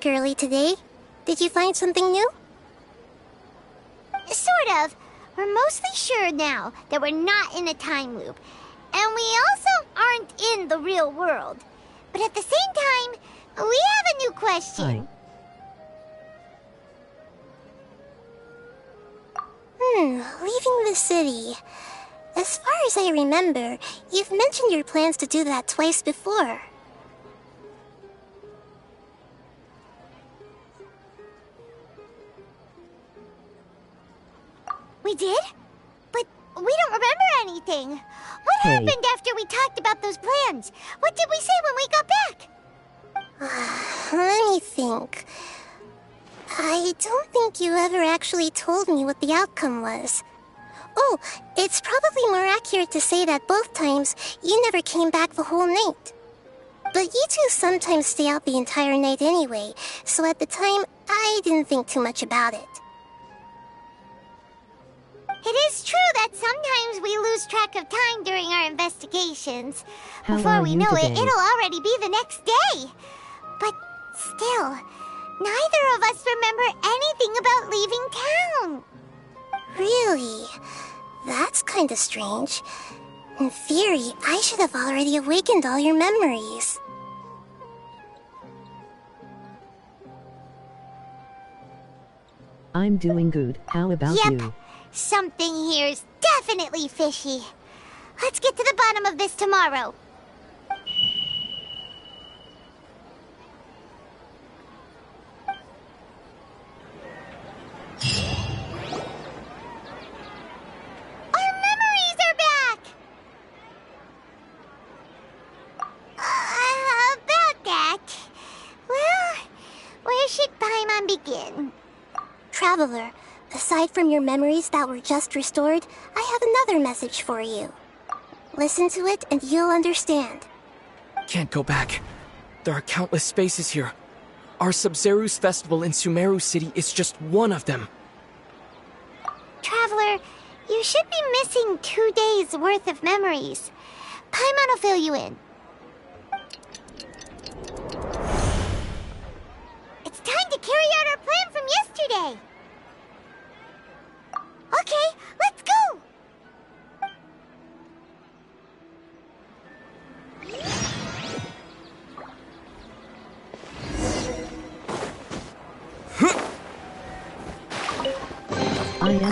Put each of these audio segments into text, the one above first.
Early today. Did you find something new? Sort of. We're mostly sure now that we're not in a time loop. And we also aren't in the real world. But at the same time, we have a new question. Leaving the city. As far as I remember, you've mentioned your plans to do that twice before. We did? But we don't remember anything. What happened after we talked about those plans? What did we say when we got back? Let me think. I don't think you ever actually told me what the outcome was. Oh, it's probably more accurate to say that both times you never came back the whole night. But you two sometimes stay out the entire night anyway, so at the time, I didn't think too much about it. It is true that sometimes we lose track of time during our investigations. Before we know it, it'll already be the next day. But still, neither of us remember anything about leaving town. Really? That's kinda strange. In theory, I should have already awakened all your memories. I'm doing good. How about you? Something here's definitely fishy. Let's get to the bottom of this tomorrow. Our memories are back! About that... Well, where should Paimon begin? Traveler, aside from your memories that were just restored, I have another message for you. Listen to it and you'll understand. Can't go back. There are countless spaces here. Our Sub-Zeru's festival in Sumeru City is just one of them. Traveler, you should be missing 2 days worth of memories. Paimon will fill you in. It's time to carry out our plan from yesterday. Okay, let's go!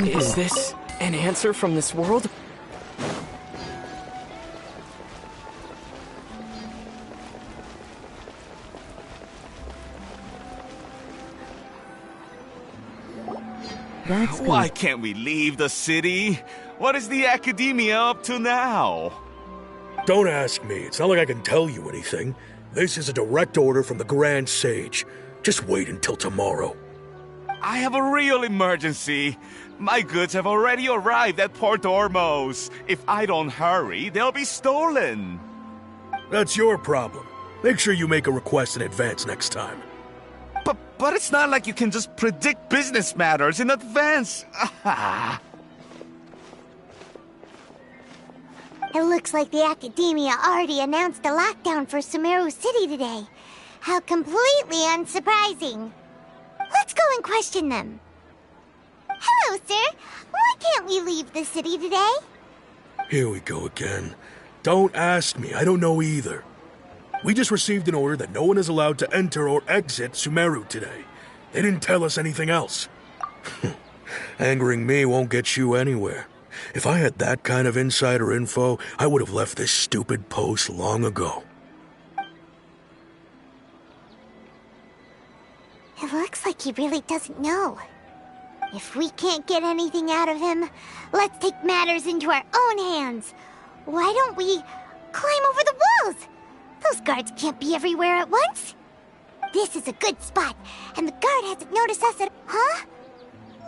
Is this an answer from this world? Why can't we leave the city? What is the Academia up to now? Don't ask me. It's not like I can tell you anything. This is a direct order from the Grand Sage. Just wait until tomorrow. I have a real emergency. My goods have already arrived at Port Ormos. If I don't hurry, they'll be stolen. That's your problem. Make sure you make a request in advance next time. But it's not like you can just predict business matters in advance. It looks like the Academia already announced a lockdown for Sumeru City today. How completely unsurprising. Let's go and question them. Hello, sir. Why can't we leave the city today? Here we go again. Don't ask me, I don't know either. We just received an order that no one is allowed to enter or exit Sumeru today. They didn't tell us anything else. Angering me won't get you anywhere. If I had that kind of insider info, I would have left this stupid post long ago. It looks like he really doesn't know. If we can't get anything out of him, let's take matters into our own hands. Why don't we climb over the walls? Those guards can't be everywhere at once. This is a good spot, and the guard hasn't noticed us at... Huh?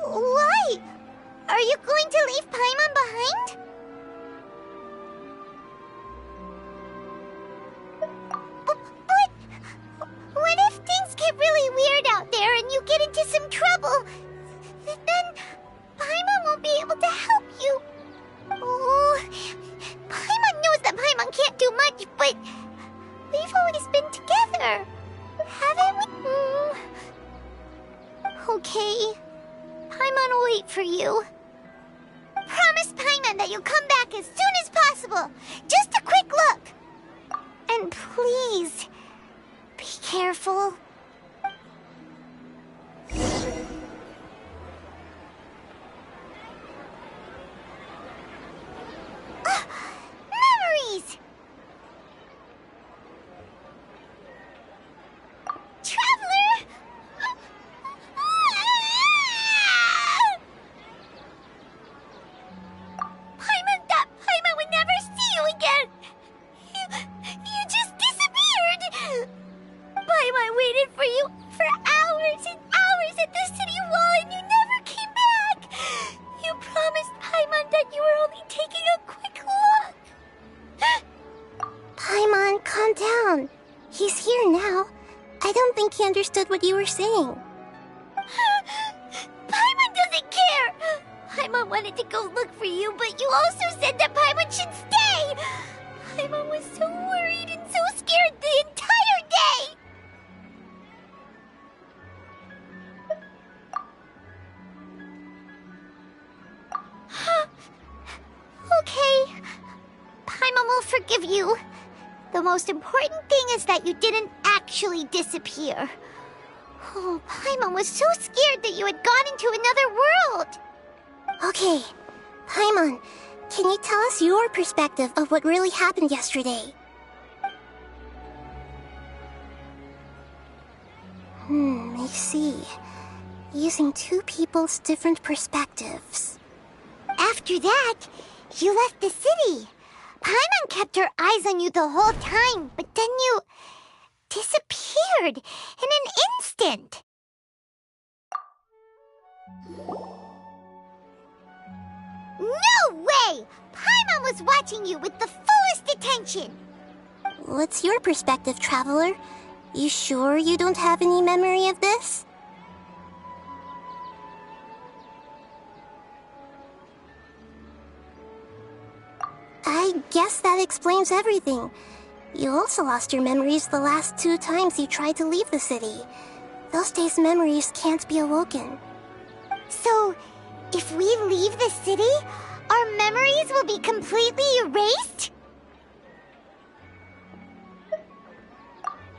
Why? Are you going to leave Paimon behind? But what if things get really weird out there and you get into some trouble? Then Paimon won't be able to help you. Oh, Paimon knows that Paimon can't do much, but we've always been together, haven't we? Okay. Paimon will wait for you. Promise Paimon that you'll come back as soon as possible. Just a quick look. And please, be careful. Memories! Traveler! Paimon would never see you again! You just disappeared! Paimon waited for you for hours and hours at the city wall and you never came back! You promised Paimon that you were only taking a quick look! Paimon, calm down. He's here now. I don't think he understood what you were saying. Paimon doesn't care! Paimon wanted to go look for you, but you also said that Paimon should stay! Paimon was so worried and so scared the entire day! Okay. Paimon will forgive you. The most important thing is that you didn't actually disappear. Oh, Paimon was so scared that you had gone into another world! Okay, Paimon, can you tell us your perspective of what really happened yesterday? I see. Using two people's different perspectives. After that, you left the city. Paimon kept her eyes on you the whole time, but then you disappeared in an instant. No way! Paimon was watching you with the fullest attention. What's your perspective, Traveler? You sure you don't have any memory of this? I guess that explains everything. You also lost your memories the last 2 times you tried to leave the city. Those days' memories can't be awoken. So, if we leave the city, our memories will be completely erased?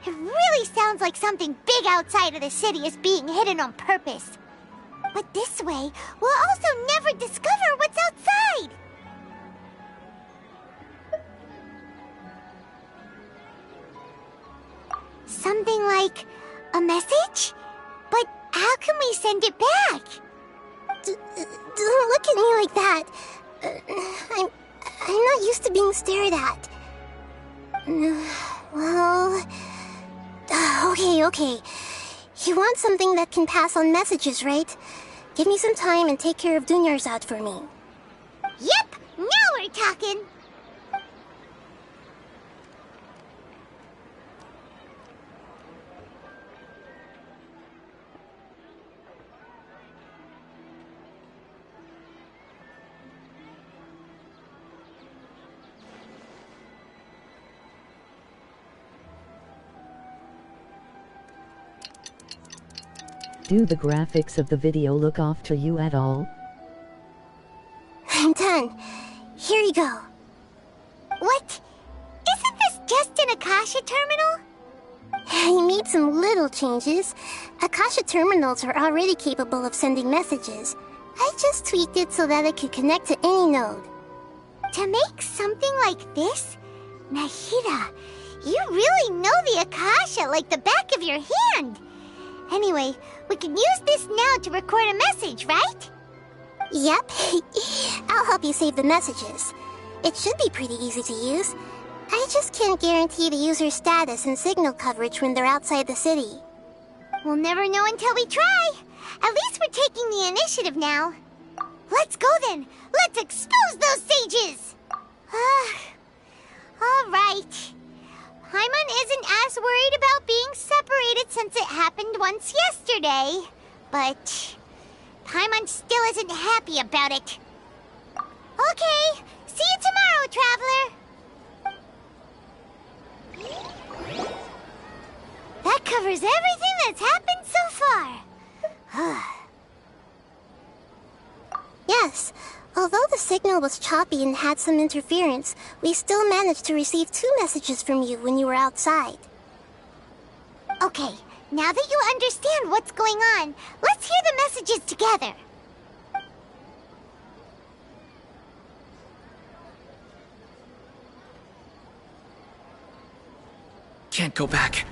It really sounds like something big outside of the city is being hidden on purpose. But this way, we'll also never discover what's outside. Something like a message? But how can we send it back? Don't look at me like that. I'm not used to being stared at. Well... Okay. You want something that can pass on messages, right? Give me some time and take care of Dunyar's out for me. Yep, now we're talking. Do the graphics of the video look off to you at all? I'm done. Here you go. What? Isn't this just an Akasha terminal? You made some little changes. Akasha terminals are already capable of sending messages. I just tweaked it so that it could connect to any node. To make something like this? Nahida, you really know the Akasha like the back of your hand. Anyway, we can use this now to record a message, right? Yep. I'll help you save the messages. It should be pretty easy to use. I just can't guarantee the user's status and signal coverage when they're outside the city. We'll never know until we try. At least we're taking the initiative now. Let's go then. Let's expose those sages. All right. Paimon isn't as worried about being separated since it happened once yesterday. But Paimon still isn't happy about it. Okay, see you tomorrow, Traveler. That covers everything that's happened so far. Yes. Although the signal was choppy and had some interference, we still managed to receive 2 messages from you when you were outside. Okay, now that you understand what's going on, let's hear the messages together. Can't go back.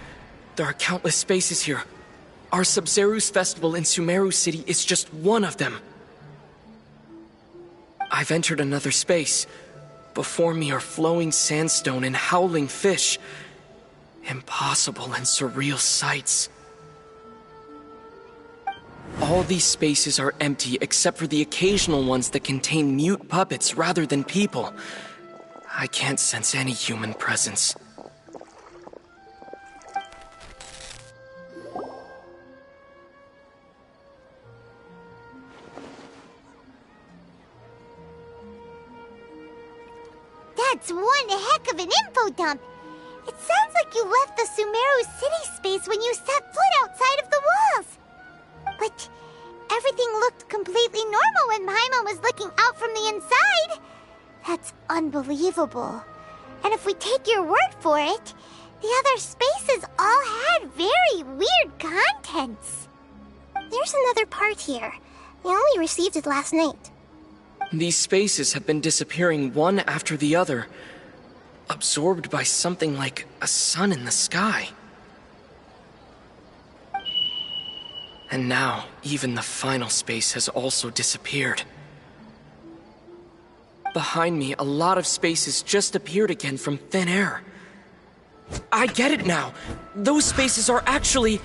There are countless spaces here. Our Sub-Zeru's festival in Sumeru City is just one of them. I've entered another space. Before me are flowing sandstone and howling fish. Impossible and surreal sights. All these spaces are empty except for the occasional ones that contain mute puppets rather than people. I can't sense any human presence. That's one heck of an info dump. It sounds like you left the Sumeru city space when you set foot outside of the walls. But everything looked completely normal when Paimon was looking out from the inside. That's unbelievable. And if we take your word for it, the other spaces all had very weird contents. There's another part here. We only received it last night. These spaces have been disappearing one after the other, absorbed by something like a sun in the sky. And now, even the final space has also disappeared. Behind me, a lot of spaces just appeared again from thin air. I get it now! Those spaces are actually...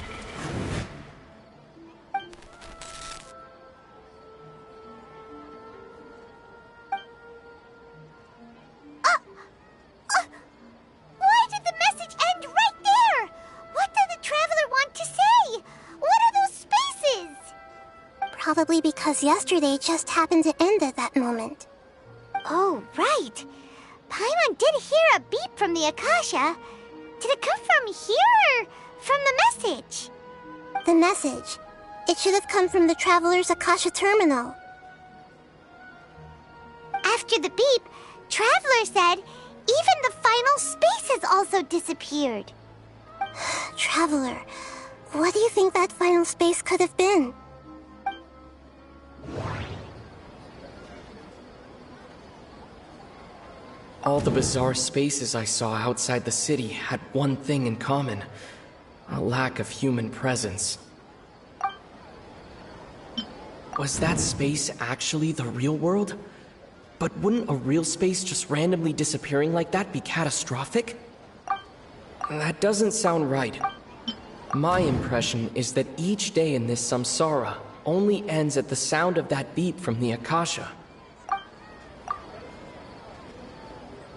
Why did the message end right there? What did the Traveler want to say? What are those spaces? Probably because yesterday just happened to end at that moment. Oh, right. Paimon did hear a beep from the Akasha. Did it come from here or from the message? The message. It should have come from the Traveler's Akasha terminal. After the beep, Traveler said even the final space has also disappeared. Traveler, what do you think that final space could have been? All the bizarre spaces I saw outside the city had one thing in common: a lack of human presence. Was that space actually the real world? But wouldn't a real space just randomly disappearing like that be catastrophic? That doesn't sound right. My impression is that each day in this samsara only ends at the sound of that beep from the Akasha.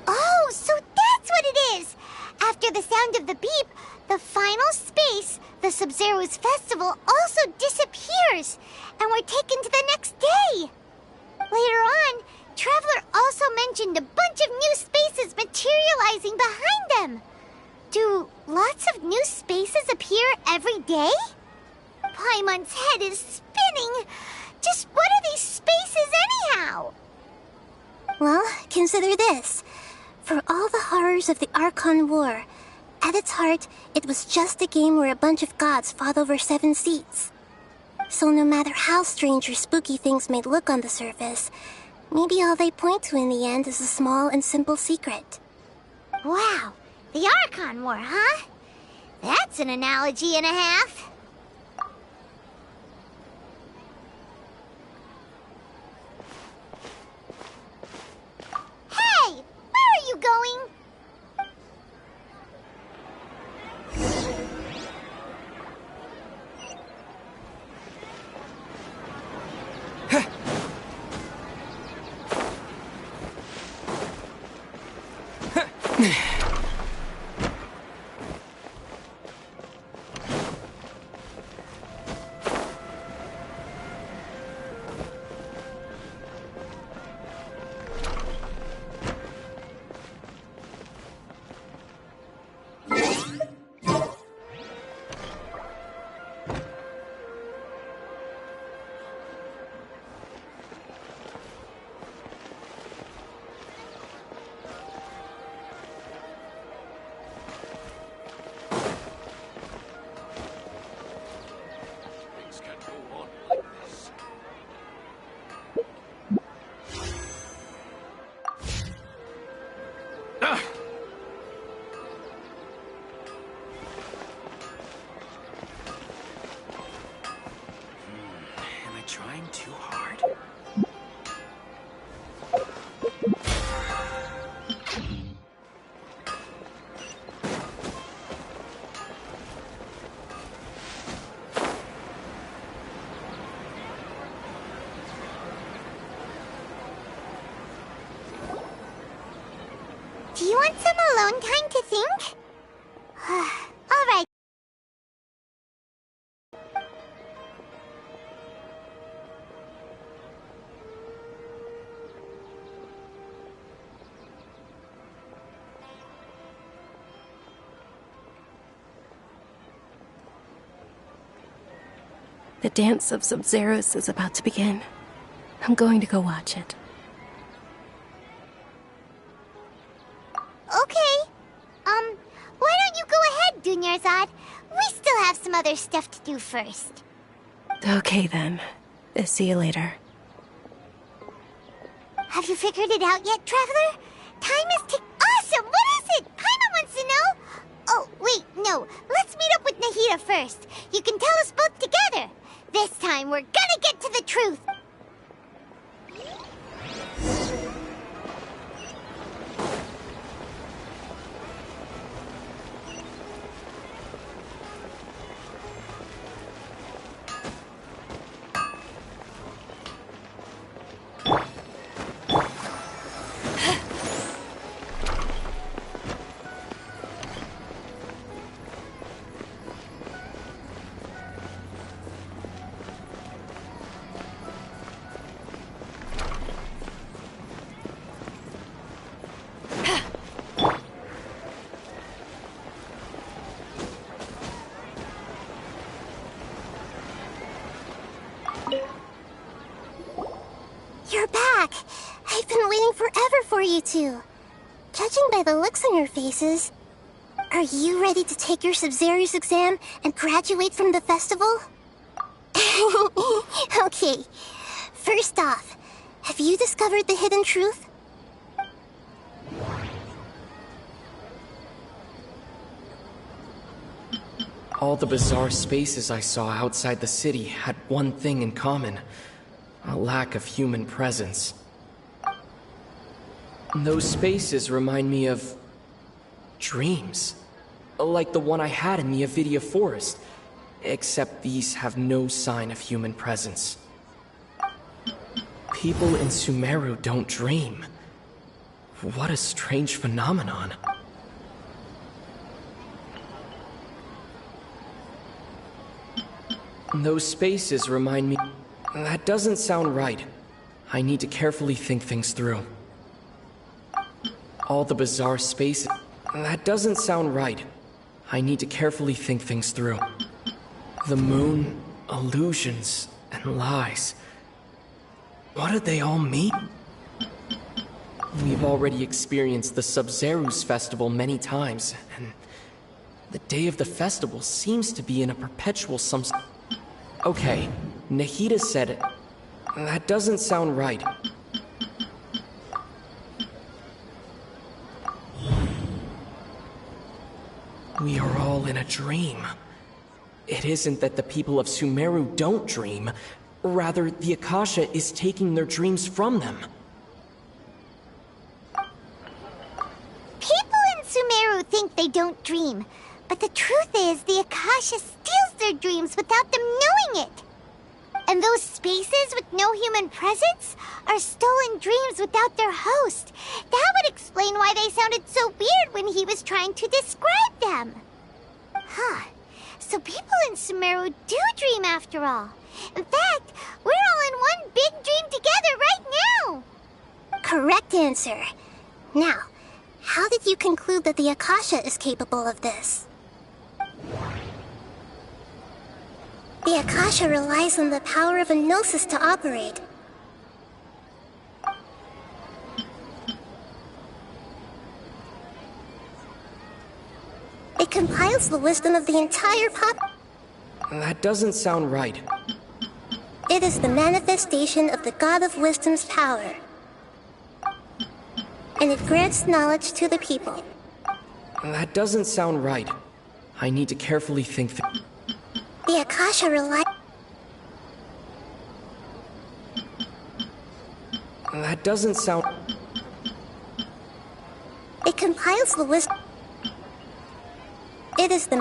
Oh, so that's what it is! After the sound of the beep, the final space, the Sub-Zeru's festival, also disappears, and we're taken to the next day. Later on, Traveler also mentioned a bunch of new spaces materializing behind them. Do lots of new spaces appear every day? Paimon's head is spinning. Just what are these spaces anyhow? Well, consider this. For all the horrors of the Archon War, at its heart, it was just a game where a bunch of gods fought over 7 seats. So no matter how strange or spooky things may look on the surface, maybe all they point to in the end is a small and simple secret. Wow, the Archon War, huh? That's an analogy and a half. Hey, where are you going? Trying too hard? Do you want some alone time to think? All right. The dance of Sub-Zeros is about to begin. I'm going to go watch it. Okay. Why don't you go ahead, Dunyarzad? We still have some other stuff to do first. Okay then. See you later. Have you figured it out yet, Traveler? Time is Awesome! What is it? Paimon wants to know. Oh, wait, no. Let's meet up with Nahida first. You can tell us both together. This time, we're gonna get to the truth. You're back! I've been waiting forever for you two. Judging by the looks on your faces, are you ready to take your Sub-Zeros exam and graduate from the festival? Okay, first off, have you discovered the hidden truth? All the bizarre spaces I saw outside the city had one thing in common: a lack of human presence. Those spaces remind me of dreams, like the one I had in the Avidia Forest, except these have no sign of human presence. People in Sumeru don't dream. What a strange phenomenon. Those spaces remind me... That doesn't sound right. I need to carefully think things through. All the bizarre spaces... That doesn't sound right. I need to carefully think things through. The moon, illusions and lies. What do they all mean? We've already experienced the Sub-Zeru's festival many times, and the day of the festival seems to be in a perpetual Okay, Nahida said it. That doesn't sound right. We are all in a dream. It isn't that the people of Sumeru don't dream. Rather, the Akasha is taking their dreams from them. People in Sumeru think they don't dream, but the truth is the Akasha steals their dreams without them knowing it. And those spaces with no human presence are stolen dreams without their host. That would explain why they sounded so weird when he was trying to describe them. Huh. So people in Sumeru do dream after all. In fact, we're all in one big dream together right now. Correct answer. Now, how did you conclude that the Akasha is capable of this? The Akasha relies on the power of a gnosis to operate. It compiles the wisdom of the entire That doesn't sound right. It is the manifestation of the God of Wisdom's power. And it grants knowledge to the people. That doesn't sound right. I need to carefully think The Akasha relies... That doesn't sound... It compiles the wisdom... It is the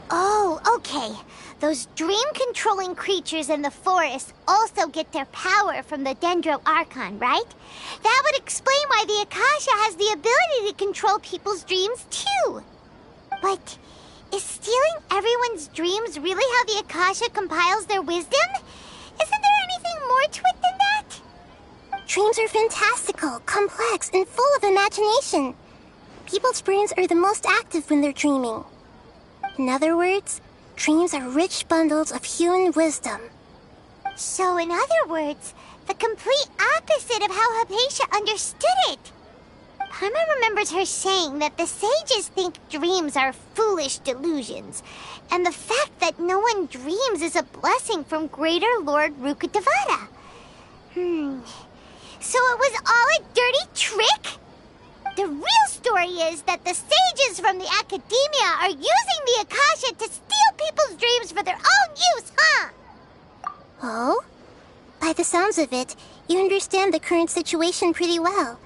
Oh, okay. Those dream-controlling creatures in the forest also get their power from the Dendro Archon, right? That would explain why the Akasha has the ability to control people's dreams, too. But is stealing everyone's dreams really how the Akasha compiles their wisdom? Isn't there anything more to it than that? Dreams are fantastical, complex, and full of imagination. People's brains are the most active when they're dreaming. In other words, dreams are rich bundles of human wisdom. So, in other words, the complete opposite of how Hypatia understood it. Paimon remembers her saying that the sages think dreams are foolish delusions, and the fact that no one dreams is a blessing from Greater Lord Rukkhadevata. So it was all a dirty trick? The real story is that the sages from the Academia are using the Akasha to steal people's dreams for their own use, huh? Oh? By the sounds of it, you understand the current situation pretty well.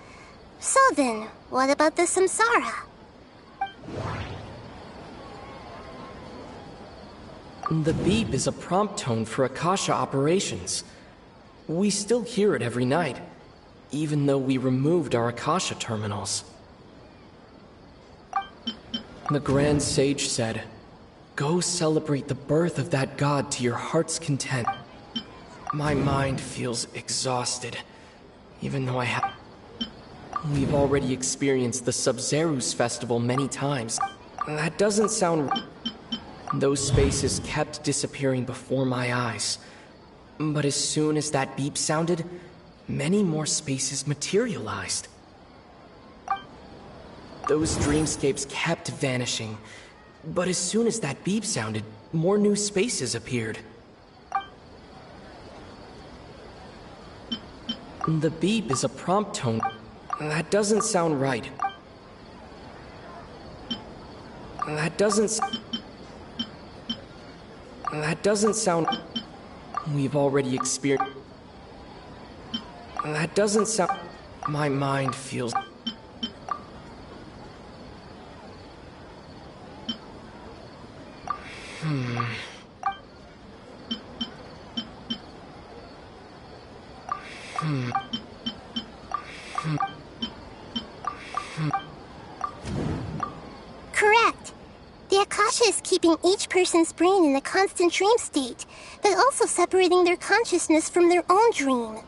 So then, what about the Samsara? The beep is a prompt tone for Akasha operations. We still hear it every night, even though we removed our Akasha terminals. The Grand Sage said, "Go celebrate the birth of that god to your heart's content." My mind feels exhausted, even though We've already experienced the Sub-Zeru's festival many times. That doesn't sound... Those spaces kept disappearing before my eyes. But as soon as that beep sounded, many more spaces materialized. Those dreamscapes kept vanishing, but as soon as that beep sounded, more new spaces appeared. The beep is a prompt tone. That doesn't sound right. That doesn't sound... We've already experienced... That doesn't sound... My mind feels... Correct. The Akasha is keeping each person's brain in a constant dream state, but also separating their consciousness from their own dream.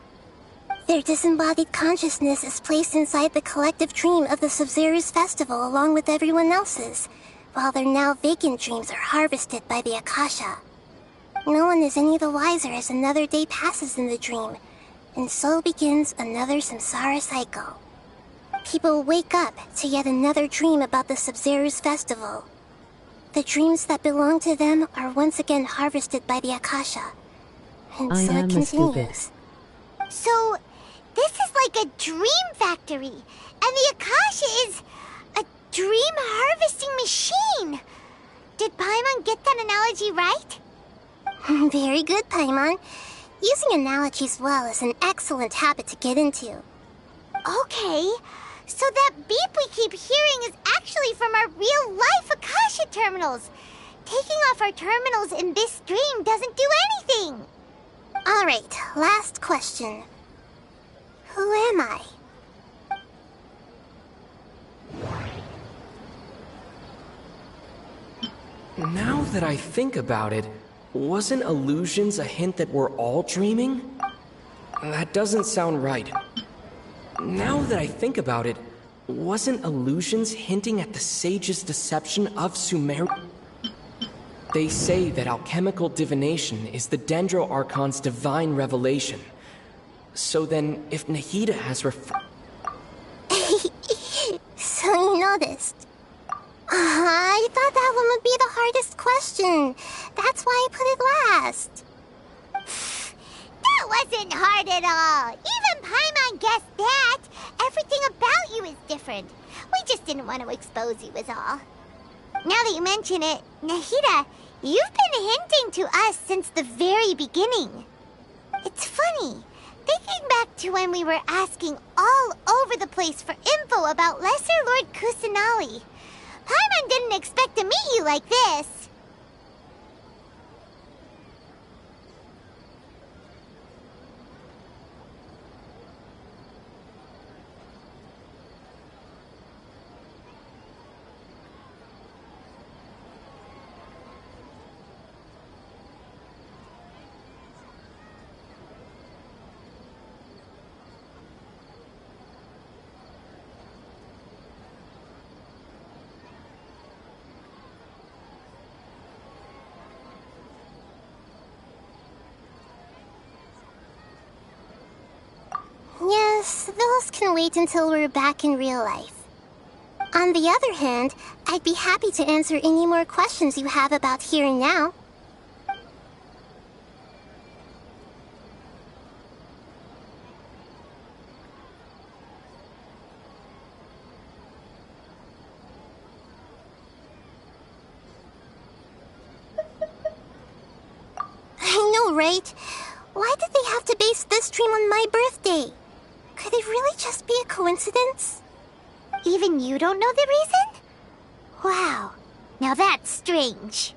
Their disembodied consciousness is placed inside the collective dream of the Sub-Zeru's festival along with everyone else's, while their now vacant dreams are harvested by the Akasha. No one is any the wiser as another day passes in the dream, and so begins another samsara cycle. People wake up to yet another dream about the Sub-Zero's festival. The dreams that belong to them are once again harvested by the Akasha. And I so am it a stupid. continues. So, this is like a dream factory, and the Akasha is a dream harvesting machine. Did Paimon get that analogy right? Very good, Paimon. Using analogies well is an excellent habit to get into. Okay, so that beep we keep hearing is actually from our real-life Akasha terminals. Taking off our terminals in this dream doesn't do anything. Alright, last question. Who am I? Now that I think about it, wasn't illusions a hint that we're all dreaming? That doesn't sound right. Now that I think about it, wasn't illusions hinting at the sage's deception of Sumer? They say that alchemical divination is the Dendro Archon's divine revelation. So then, if Nahida has So you noticed. I thought that one would be the hardest question. That's why I put it last. That wasn't hard at all. Even Paimon guessed that. Everything about you is different. We just didn't want to expose you is all. Now that you mention it, Nahida, you've been hinting to us since the very beginning. It's funny. Thinking back to when we were asking all over the place for info about Lesser Lord Kusanali, Paimon didn't expect to meet you like this. Yes, those can wait until we're back in real life. On the other hand, I'd be happy to answer any more questions you have about here and now. I know, right? Why did they have to base this dream on my birthday? Could it really just be a coincidence? Even you don't know the reason? Wow, now that's strange.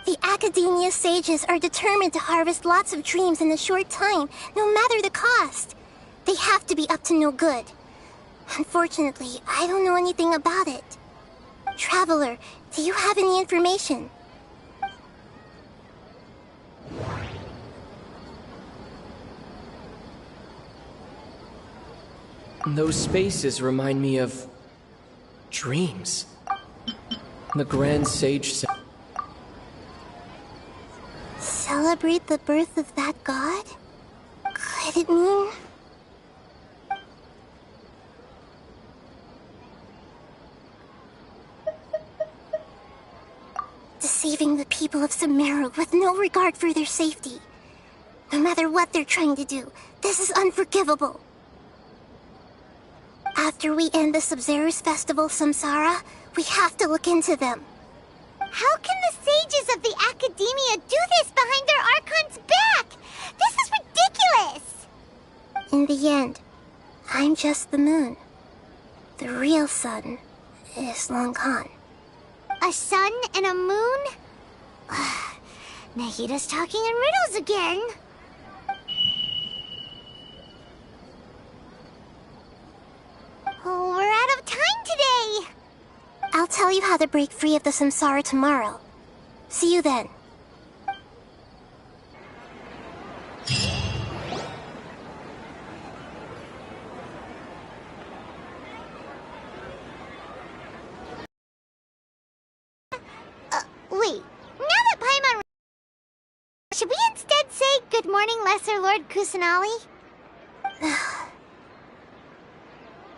The Academia sages are determined to harvest lots of dreams in a short time, no matter the cost. They have to be up to no good. Unfortunately, I don't know anything about it. Traveler, do you have any information? Those spaces remind me of dreams. The Grand Sage said, Celebrate the birth of that god? Could it mean... deceiving the people of Sumeru with no regard for their safety? No matter what they're trying to do, this is unforgivable. After we end the Sub-Zero's festival, Samsara, we have to look into them. How can the sages of the Academia do this behind their Archon's back? This is ridiculous! In the end, I'm just the moon. The real sun is long gone. A sun and a moon? Nahida's talking in riddles again. Oh, we're out of time today! I'll tell you how to break free of the samsara tomorrow. See you then. Wait, now that Paimon Good morning, Lesser Lord Kusanali.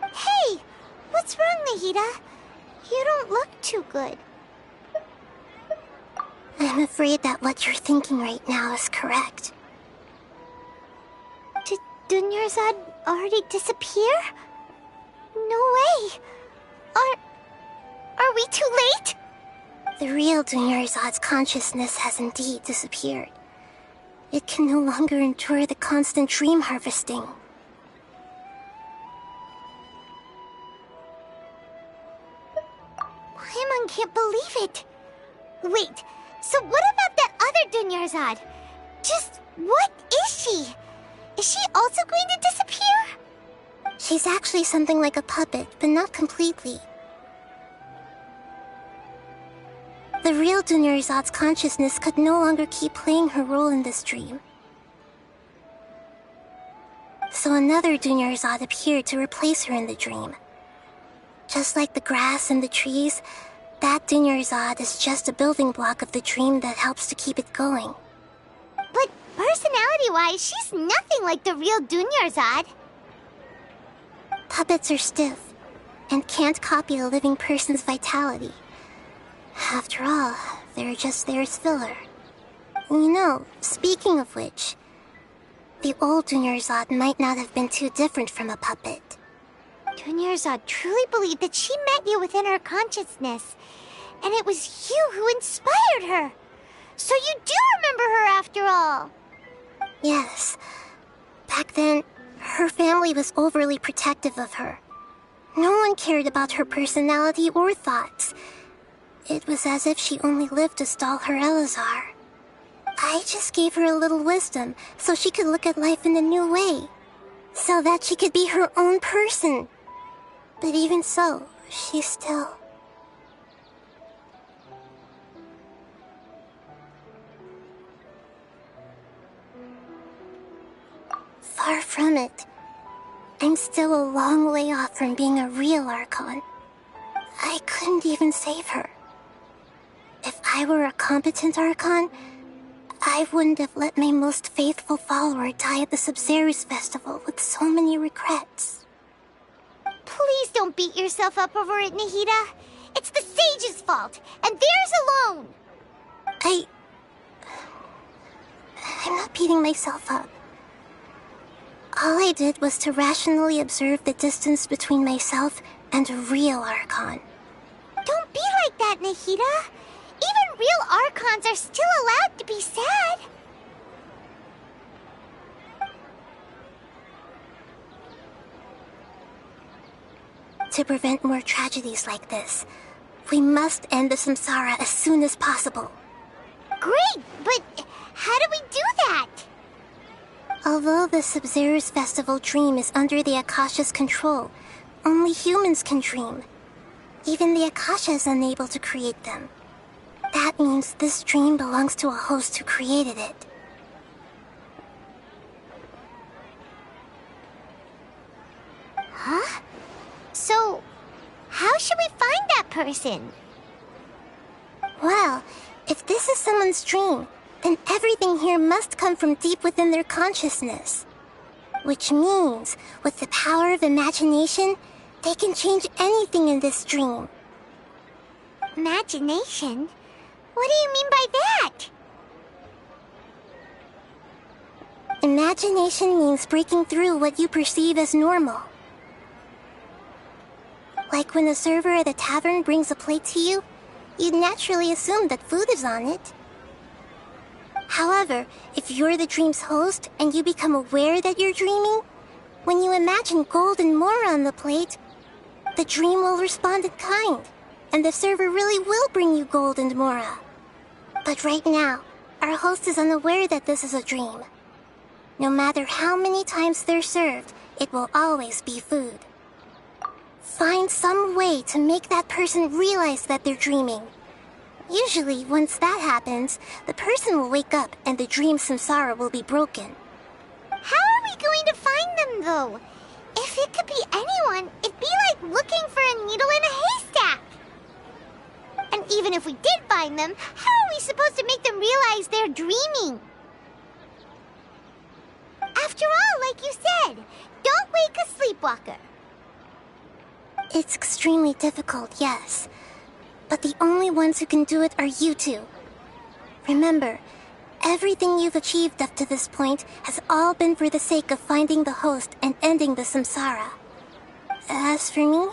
Hey! What's wrong, Nahida? You don't look too good. I'm afraid that what you're thinking right now is correct. Did Dunyarzad already disappear? No way! Are we too late? The real Dunyarzad's consciousness has indeed disappeared. It can no longer endure the constant dream harvesting. Paimon can't believe it. Wait, so what about that other Dunyarzad? Just what is she? Is she also going to disappear? She's actually something like a puppet, but not completely. The real Dunyarzad's consciousness could no longer keep playing her role in this dream. So another Dunyarzad appeared to replace her in the dream. Just like the grass and the trees, that Dunyarzad is just a building block of the dream that helps to keep it going. But personality-wise, she's nothing like the real Dunyarzad. Puppets are stiff, and can't copy a living person's vitality. After all, they're just there as filler. You know, speaking of which, the old Dunyarzad might not have been too different from a puppet. Dunyarzad truly believed that she met you within her consciousness, and it was you who inspired her. So you do remember her after all. Yes. Back then, her family was overly protective of her. No one cared about her personality or thoughts. It was as if she only lived to stall her Elazar. I just gave her a little wisdom so she could look at life in a new way. So that she could be her own person. But even so, she's still... Far from it. I'm still a long way off from being a real Archon. I couldn't even save her. If I were a competent Archon, I wouldn't have let my most faithful follower die at the Sub-Zerus Festival with so many regrets. Please don't beat yourself up over it, Nahida. It's the sage's fault, and theirs alone. I'm not beating myself up. All I did was to rationally observe the distance between myself and a real Archon. Don't be like that, Nahida. Even real Archons are still allowed to be sad. To prevent more tragedies like this, we must end the samsara as soon as possible. Great, but how do we do that? Although the Sub-Zerus Festival dream is under the Akasha's control, only humans can dream. Even the Akasha is unable to create them. That means this dream belongs to a host who created it. Huh? So, how should we find that person? Well, if this is someone's dream, then everything here must come from deep within their consciousness. Which means, with the power of imagination, they can change anything in this dream. Imagination? What do you mean by that? Imagination means breaking through what you perceive as normal. Like when a server at a tavern brings a plate to you, you'd naturally assume that food is on it. However, if you're the dream's host and you become aware that you're dreaming, when you imagine gold and more on the plate, the dream will respond in kind, and the server really will bring you gold and mora. But right now, our host is unaware that this is a dream. No matter how many times they're served, it will always be food. Find some way to make that person realize that they're dreaming. Usually, once that happens, the person will wake up and the dream samsara will be broken. How are we going to find them, though? If it could be anyone, it'd be like looking for a needle in a haystack. And even if we did find them, how are we supposed to make them realize they're dreaming? After all, like you said, don't wake a sleepwalker. It's extremely difficult, yes. But the only ones who can do it are you two. Remember, everything you've achieved up to this point has all been for the sake of finding the host and ending the samsara. As for me,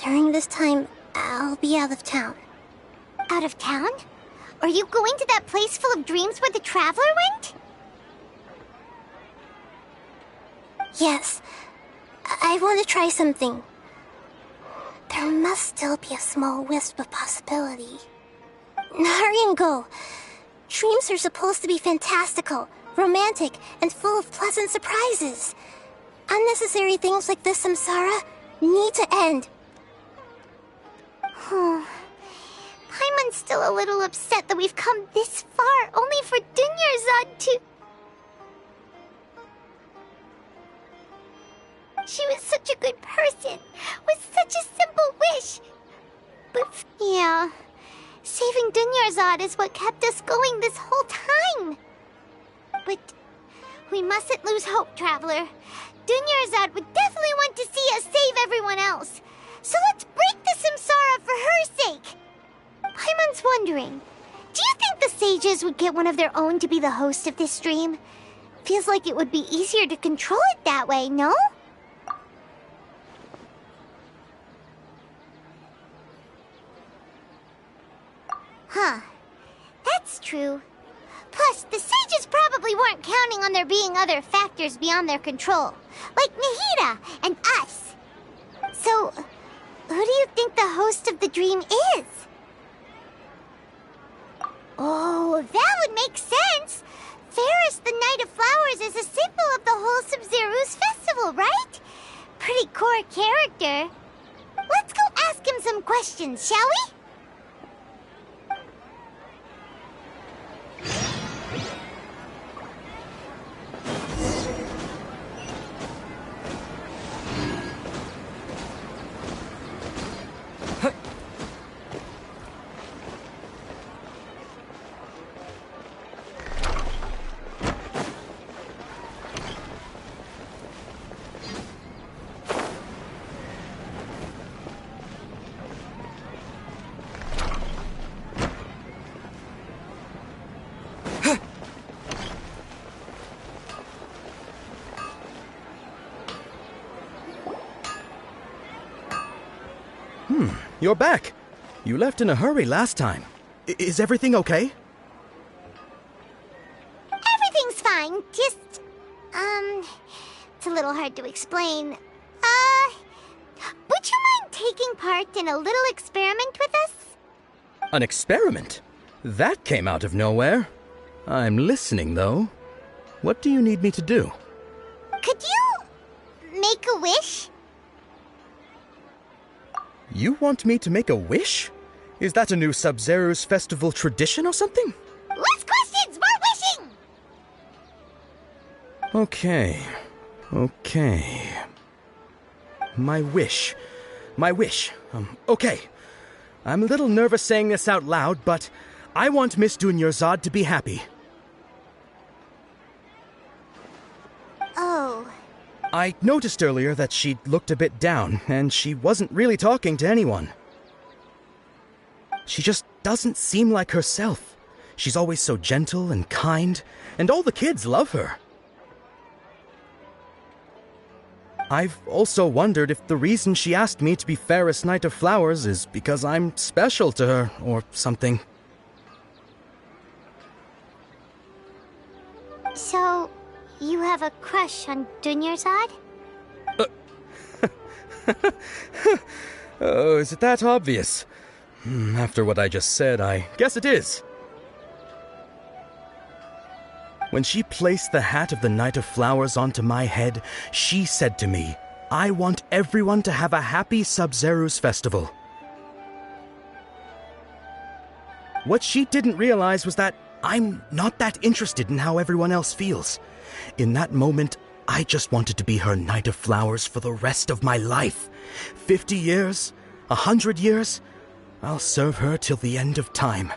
during this time, I'll be out of town. Out of town? Are you going to that place full of dreams where the Traveler went? Yes. I want to try something. There must still be a small wisp of possibility. Hurry and go. Dreams are supposed to be fantastical, romantic, and full of pleasant surprises. Unnecessary things like this samsara need to end. Paimon's still a little upset that we've come this far only for Dunyarzad to... She was such a good person, with such a simple wish. But yeah, saving Dunyarzad is what kept us going this whole time. But we mustn't lose hope, Traveler. Dunyarzad would definitely want to see us save everyone else. So let's break the samsara for her sake. Paimon's wondering, do you think the sages would get one of their own to be the host of this dream? Feels like it would be easier to control it that way, no? Huh. That's true. Plus, the sages probably weren't counting on there being other factors beyond their control, like Nahida and us. So, who do you think the host of the dream is? Oh, that would make sense. Ferris, the Knight of Flowers, is a symbol of the wholesome Zeru's festival, right? Pretty core character. Let's go ask him some questions, shall we? You're back. You left in a hurry last time. Is everything okay? Everything's fine. Just, it's a little hard to explain. Would you mind taking part in a little experiment with us? An experiment? That came out of nowhere. I'm listening, though. What do you need me to do? Could you make a wish? You want me to make a wish? Is that a new Sub-Zero's festival tradition or something? Less questions, more wishing! Okay. My wish. Okay. I'm a little nervous saying this out loud, but I want Miss Dunyarzad to be happy. Oh. I noticed earlier that she looked a bit down, and she wasn't really talking to anyone. She just doesn't seem like herself. She's always so gentle and kind, and all the kids love her. I've also wondered if the reason she asked me to be Fairest Knight of Flowers is because I'm special to her, or something. So, you have a crush on Dunyarzad? Oh, is it that obvious? After what I just said, I guess it is. When she placed the hat of the Knight of Flowers onto my head, she said to me, I want everyone to have a happy Sub-Zero's festival. What she didn't realize was that I'm not that interested in how everyone else feels. In that moment, I just wanted to be her Knight of Flowers for the rest of my life. 50 years, 100 years, I'll serve her till the end of time.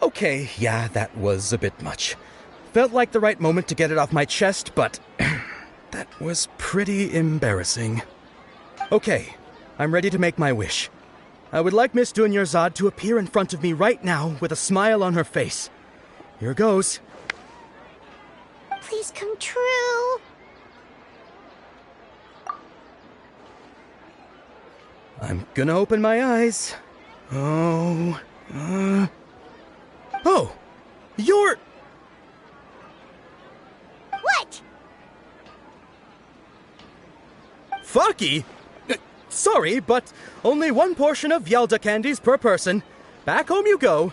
Okay, yeah, that was a bit much. Felt like the right moment to get it off my chest, but that was pretty embarrassing. Okay, I'm ready to make my wish. I would like Miss Dunyarzad to appear in front of me right now with a smile on her face. Here goes. Please come true. I'm gonna open my eyes. Oh, you're... What? Faki? Sorry, but only one portion of Yelda candies per person. Back home you go.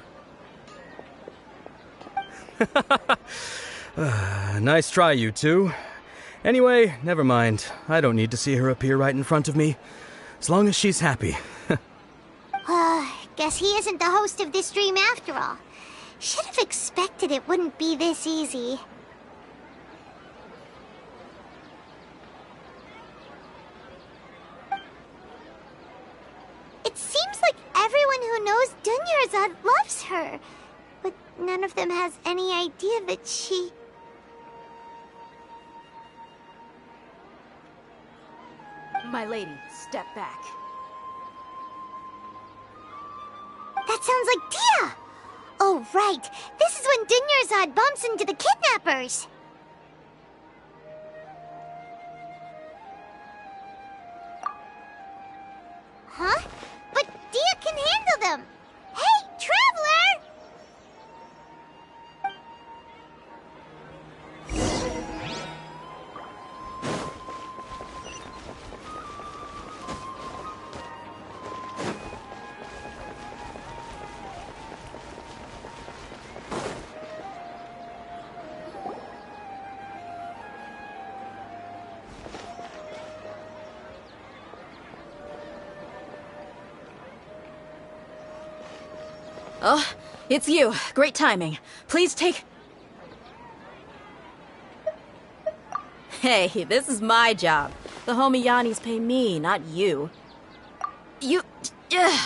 Nice try, you two. Anyway, never mind. I don't need to see her appear right in front of me. As long as she's happy. Guess he isn't the host of this stream after all. Should have expected it wouldn't be this easy. It seems like everyone who knows Dunyarzad loves her, but none of them has any idea that she... My lady, step back. That sounds like Tia! Oh, right. This is when Dunyarzad bumps into the kidnappers. Huh? But Tia can handle them! Hey, Traveler! Oh, it's you. Great timing. Please take... Hey, this is my job. The homie Yannis pay me, not you. You...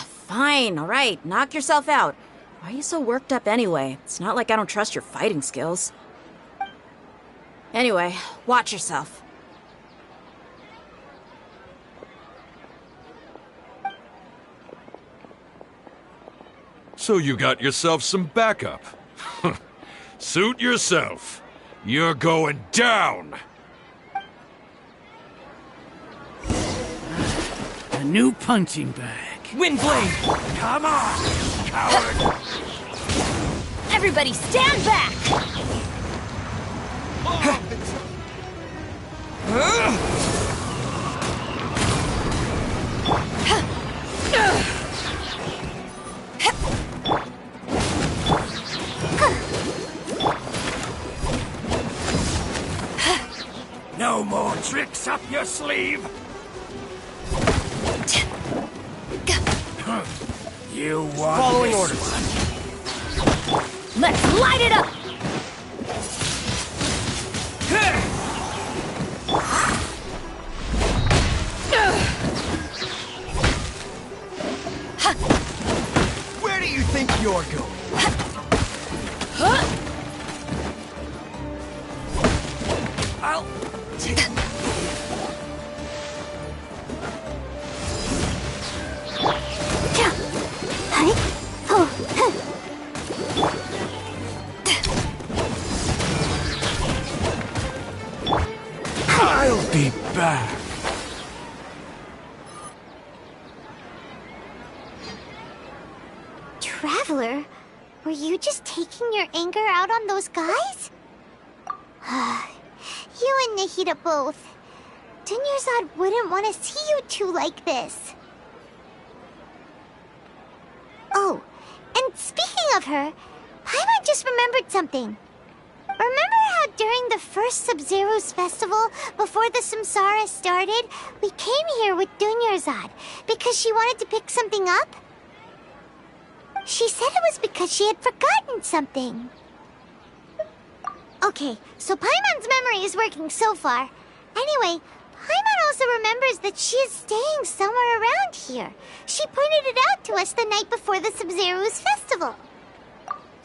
fine, alright. Knock yourself out. Why are you so worked up anyway? It's not like I don't trust your fighting skills. Anyway, watch yourself. So you got yourself some backup. Suit yourself. You're going down! A new punching bag. Windblade! Come on, coward! Everybody stand back! No more tricks up your sleeve. You want Following this orders. one? Let's light it up! Where do you think you're going? I'll... I'll be back. Traveler, were you just taking your anger out on those guys? You and Nahida both. Dunyarzad wouldn't want to see you two like this. Oh, and speaking of her, Paimon just remembered something. Remember how during the first Sub-Zero's festival, before the Samsara started, we came here with Dunyarzad because she wanted to pick something up? She said it was because she had forgotten something. Okay, so Paimon's memory is working so far. Anyway, Paimon also remembers that she is staying somewhere around here. She pointed it out to us the night before the Sub-Zero's festival.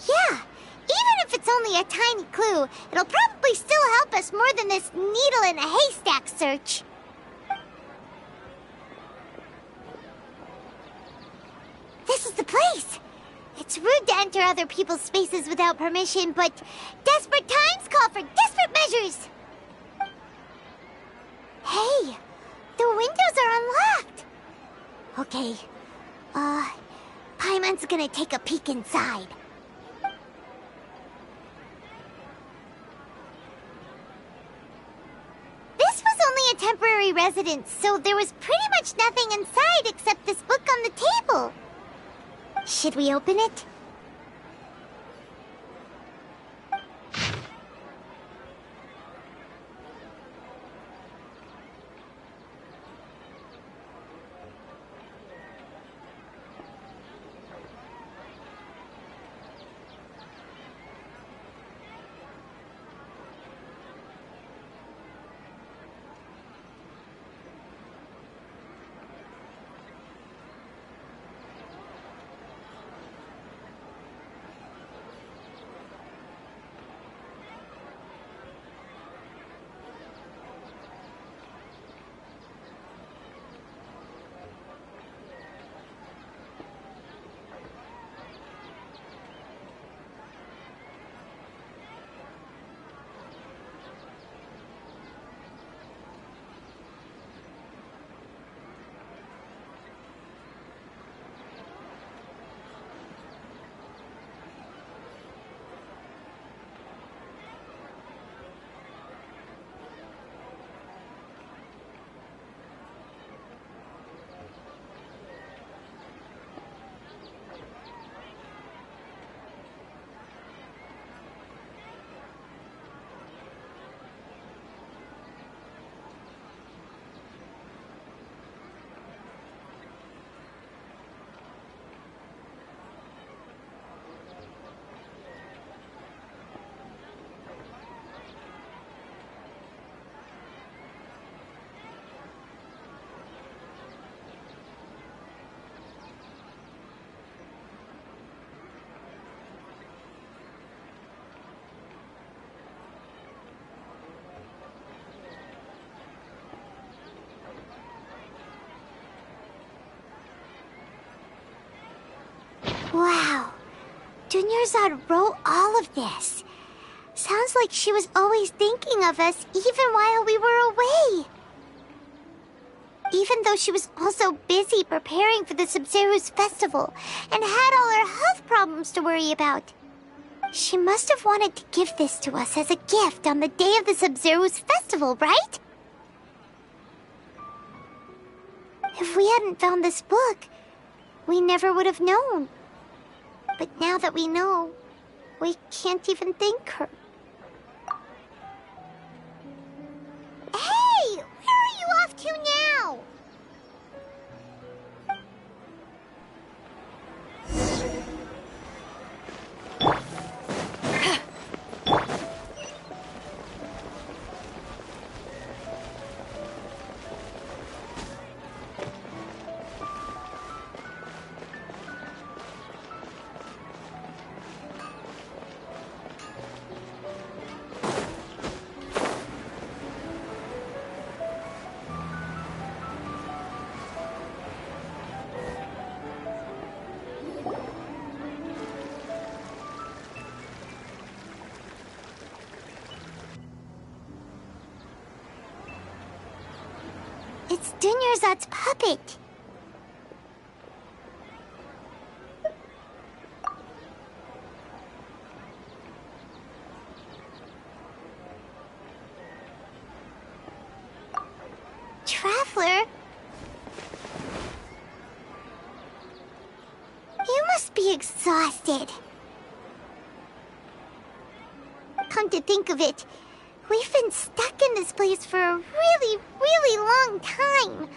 Yeah, even if it's only a tiny clue, it'll probably still help us more than this needle in a haystack search. This is the place! It's rude to enter other people's spaces without permission, but desperate times call for desperate measures! Hey, the windows are unlocked! Okay, Paimon's gonna take a peek inside. This was only a temporary residence, so there was pretty much nothing inside except this book on the table. Should we open it? Wow, Dunyarzad wrote all of this. Sounds like she was always thinking of us even while we were away. Even though she was also busy preparing for the Sub-Zero's festival and had all her health problems to worry about. She must have wanted to give this to us as a gift on the day of the Sub-Zero's festival, right? If we hadn't found this book, we never would have known. But now that we know, we can't even thank her. Hey! Where are you off to now? It's Dunyarzad's puppet. Traveler? You must be exhausted. Come to think of it, we've been stuck in this place for a really, really long time.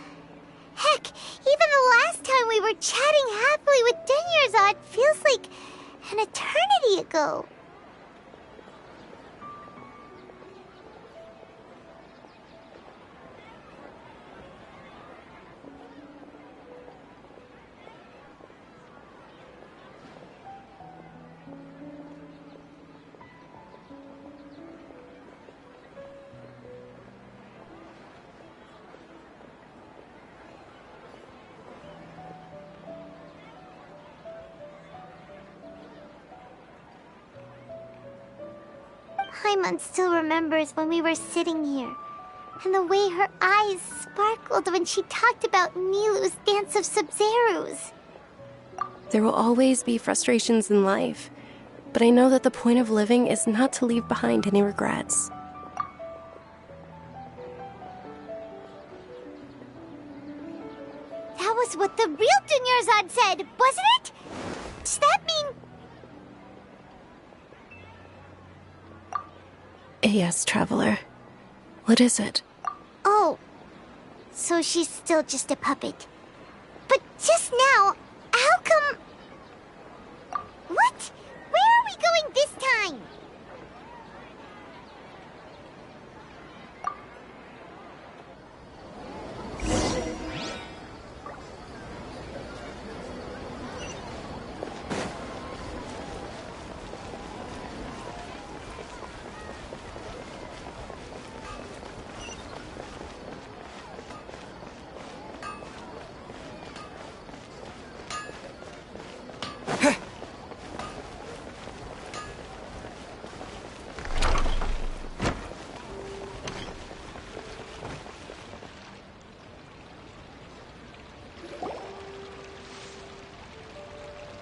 Heck, even the last time we were chatting happily with Dunyarzad feels like an eternity ago. Paimon still remembers when we were sitting here, and the way her eyes sparkled when she talked about Nilu's dance of Sub-Zerus. There will always be frustrations in life, but I know that the point of living is not to leave behind any regrets. That was what the real Dunyarzad said, wasn't it? Does that mean... Yes, Traveler. What is it? Oh, so she's still just a puppet. But just now, how come... What? Where are we going this time?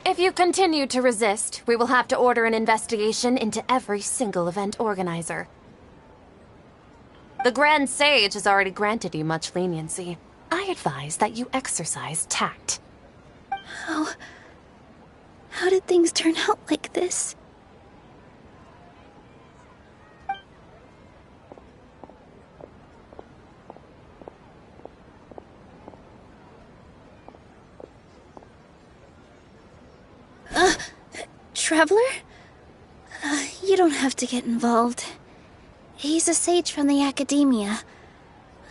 If you continue to resist, we will have to order an investigation into every single event organizer. The Grand Sage has already granted you much leniency. I advise that you exercise tact. How did things turn out like this? Traveler? You don't have to get involved. He's a sage from the Academia.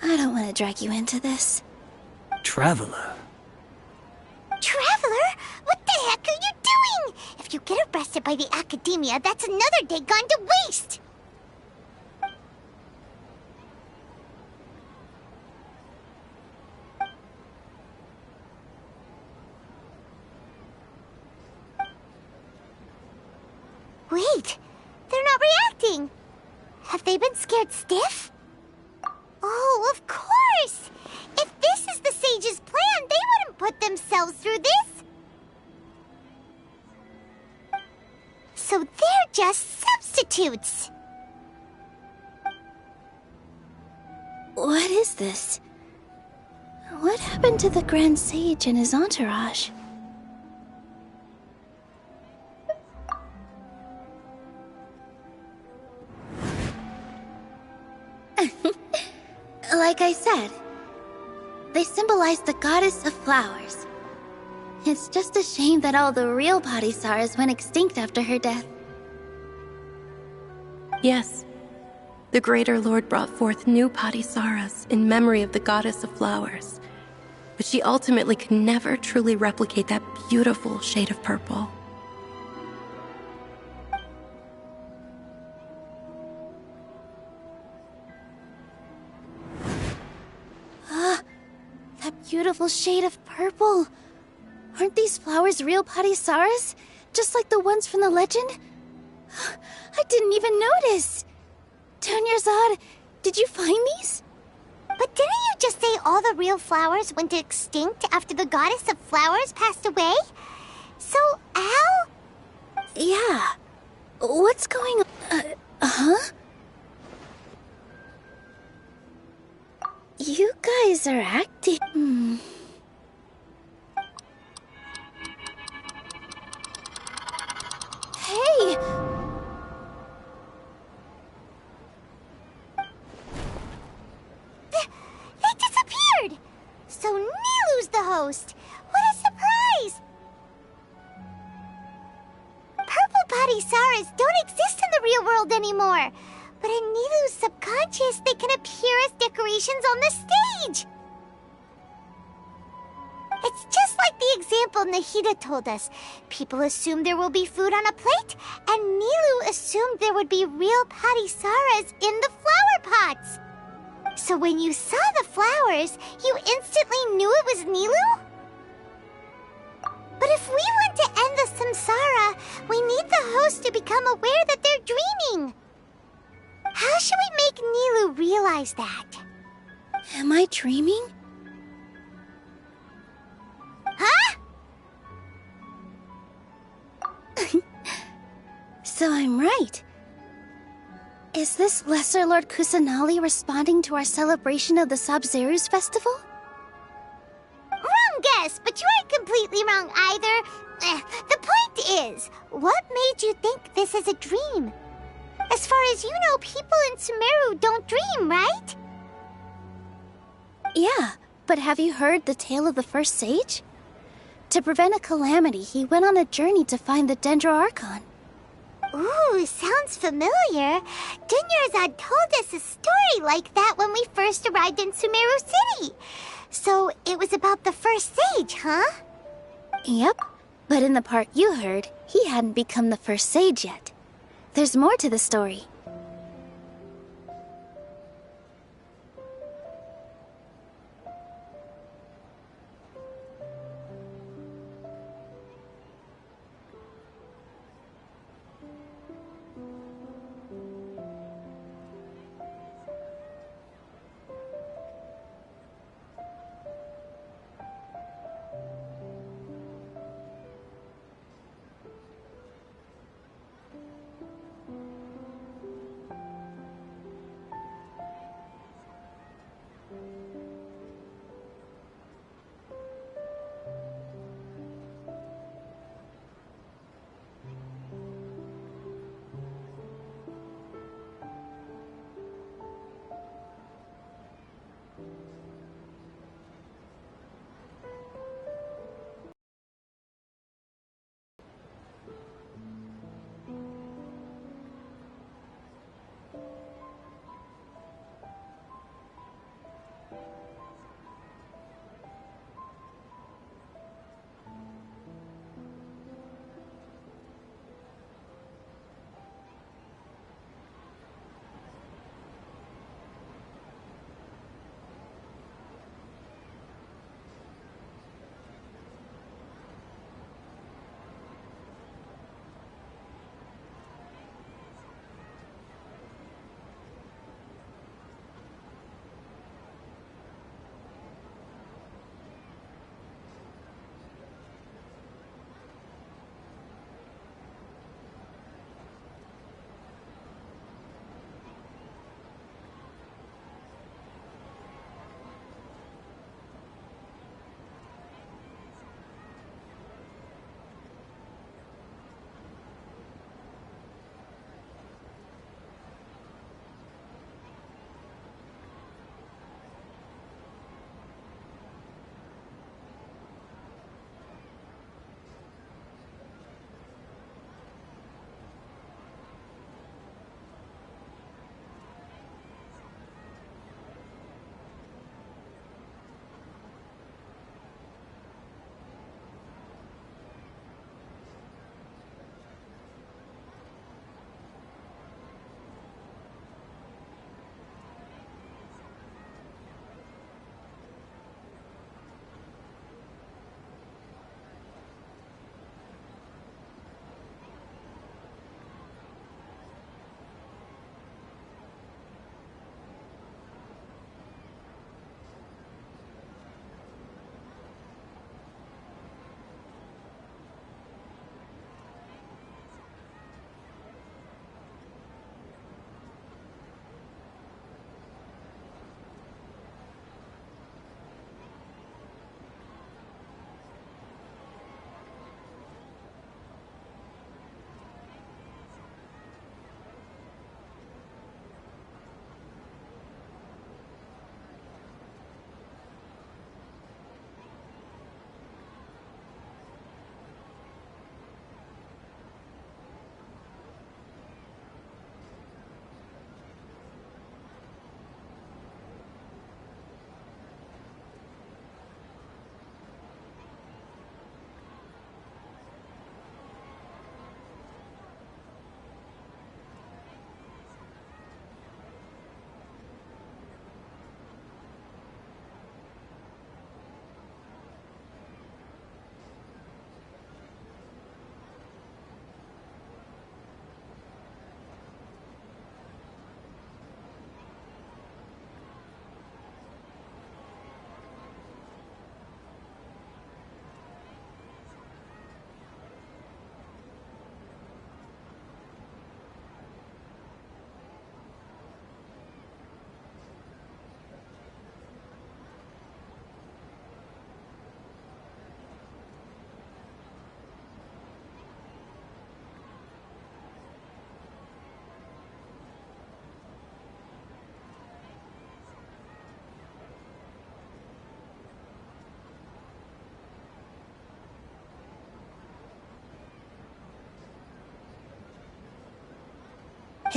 I don't want to drag you into this. Traveler? Traveler? What the heck are you doing? If you get arrested by the Academia, that's another day gone to waste! Wait, they're not reacting. Have they been scared stiff? Oh, of course! If this is the Sage's plan, they wouldn't put themselves through this. So they're just substitutes. What is this? What happened to the Grand Sage and his entourage? Like I said, they symbolize the goddess of flowers. It's just a shame that all the real Padisaras went extinct after her death. Yes. The Greater Lord brought forth new Padisaras in memory of the goddess of flowers. But she ultimately could never truly replicate that beautiful shade of purple. That beautiful shade of purple. Aren't these flowers real Padisaras? Just like the ones from the legend? I didn't even notice. Dunyarzad, did you find these? But didn't you just say all the real flowers went extinct after the goddess of flowers passed away? So, how? Yeah. What's going on? Huh? You guys are acting... Hey! They disappeared! So Nilu's the host! What a surprise! Purple Padisaras don't exist in the real world anymore! But in Nilu's subconscious, they can appear as decorations on the stage! It's just like the example Nahida told us. People assume there will be food on a plate, and Nilu assumed there would be real Padisaras in the flower pots. So when you saw the flowers, you instantly knew it was Nilu? But if we want to end the samsara, we need the host to become aware that they're dreaming. How should we make Nilu realize that? Am I dreaming? Huh? So I'm right. Is this Lesser Lord Kusanali responding to our celebration of the Sabzeruz festival? Wrong guess, but you aren't completely wrong either. The point is, what made you think this is a dream? As far as you know, people in Sumeru don't dream, right? Yeah, but have you heard the tale of the first sage? To prevent a calamity, he went on a journey to find the Dendro Archon. Ooh, sounds familiar. Dunyarzad told us a story like that when we first arrived in Sumeru City. So it was about the first sage, huh? Yep, but in the part you heard, he hadn't become the first sage yet. There's more to the story.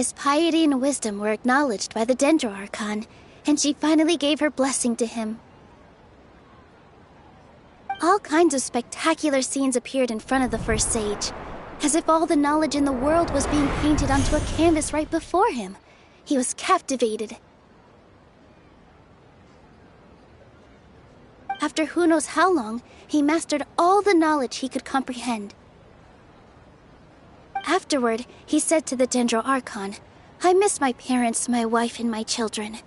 His piety and wisdom were acknowledged by the Dendro Archon, and she finally gave her blessing to him. All kinds of spectacular scenes appeared in front of the first sage, as if all the knowledge in the world was being painted onto a canvas right before him. He was captivated. After who knows how long, he mastered all the knowledge he could comprehend. Afterward, he said to the Dendro Archon, "I miss my parents, my wife, and my children.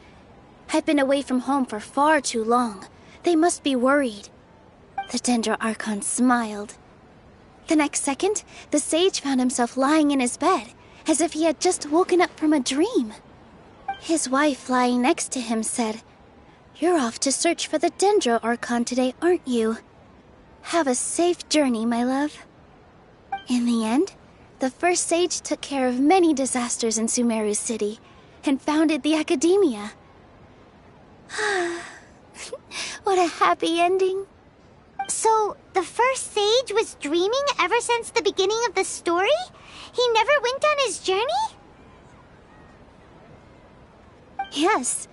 I've been away from home for far too long. They must be worried." The Dendro Archon smiled. The next second, the sage found himself lying in his bed, as if he had just woken up from a dream. His wife, lying next to him, said, "You're off to search for the Dendro Archon today, aren't you? Have a safe journey, my love." In the end, the first sage took care of many disasters in Sumeru City, and founded the Academia. What a happy ending. So, the first sage was dreaming ever since the beginning of the story? He never went on his journey? Yes,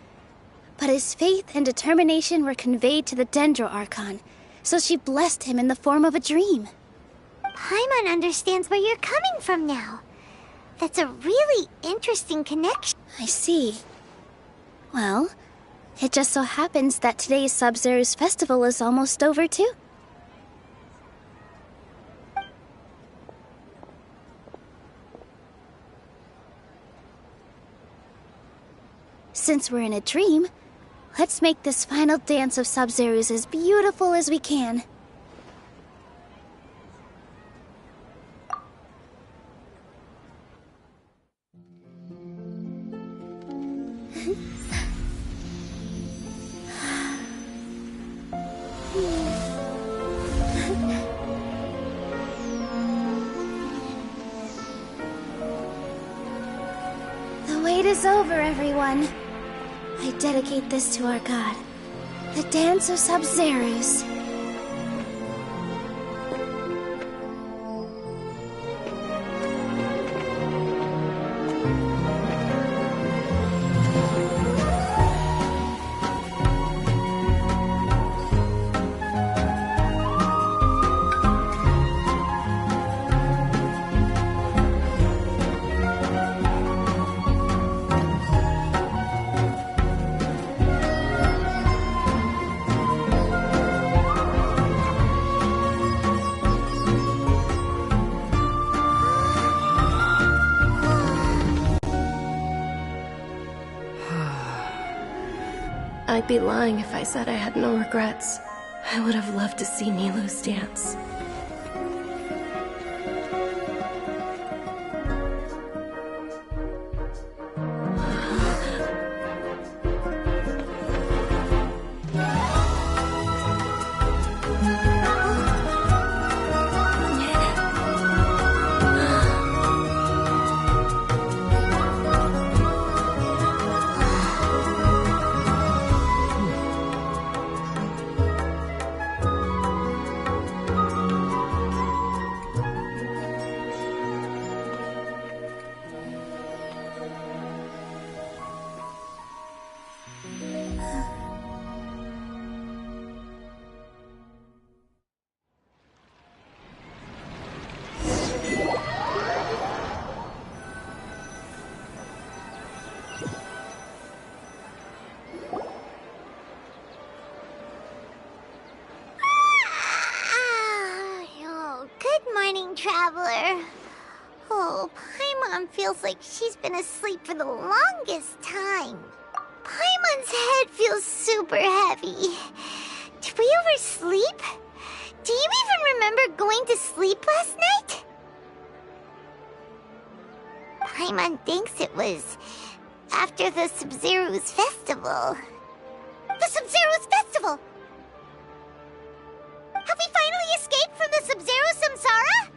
but his faith and determination were conveyed to the Dendro Archon, so she blessed him in the form of a dream. Paimon understands where you're coming from now. That's a really interesting connection. I see. Well, it just so happens that today's Sub-Zero's festival is almost over, too. Since we're in a dream, let's make this final dance of Sub-Zero's as beautiful as we can. The wait is over, everyone. I dedicate this to our god, the Dance of Sub-Zeros. I'd be lying if I said I had no regrets. I would have loved to see Nilou's dance. Traveler. Oh, Paimon feels like she's been asleep for the longest time. Paimon's head feels super heavy. Did we oversleep? Do you even remember going to sleep last night? Paimon thinks it was after the Sub-Zero's festival. The Sub-Zero's festival! Have we finally escaped from the Sub-Zero Samsara?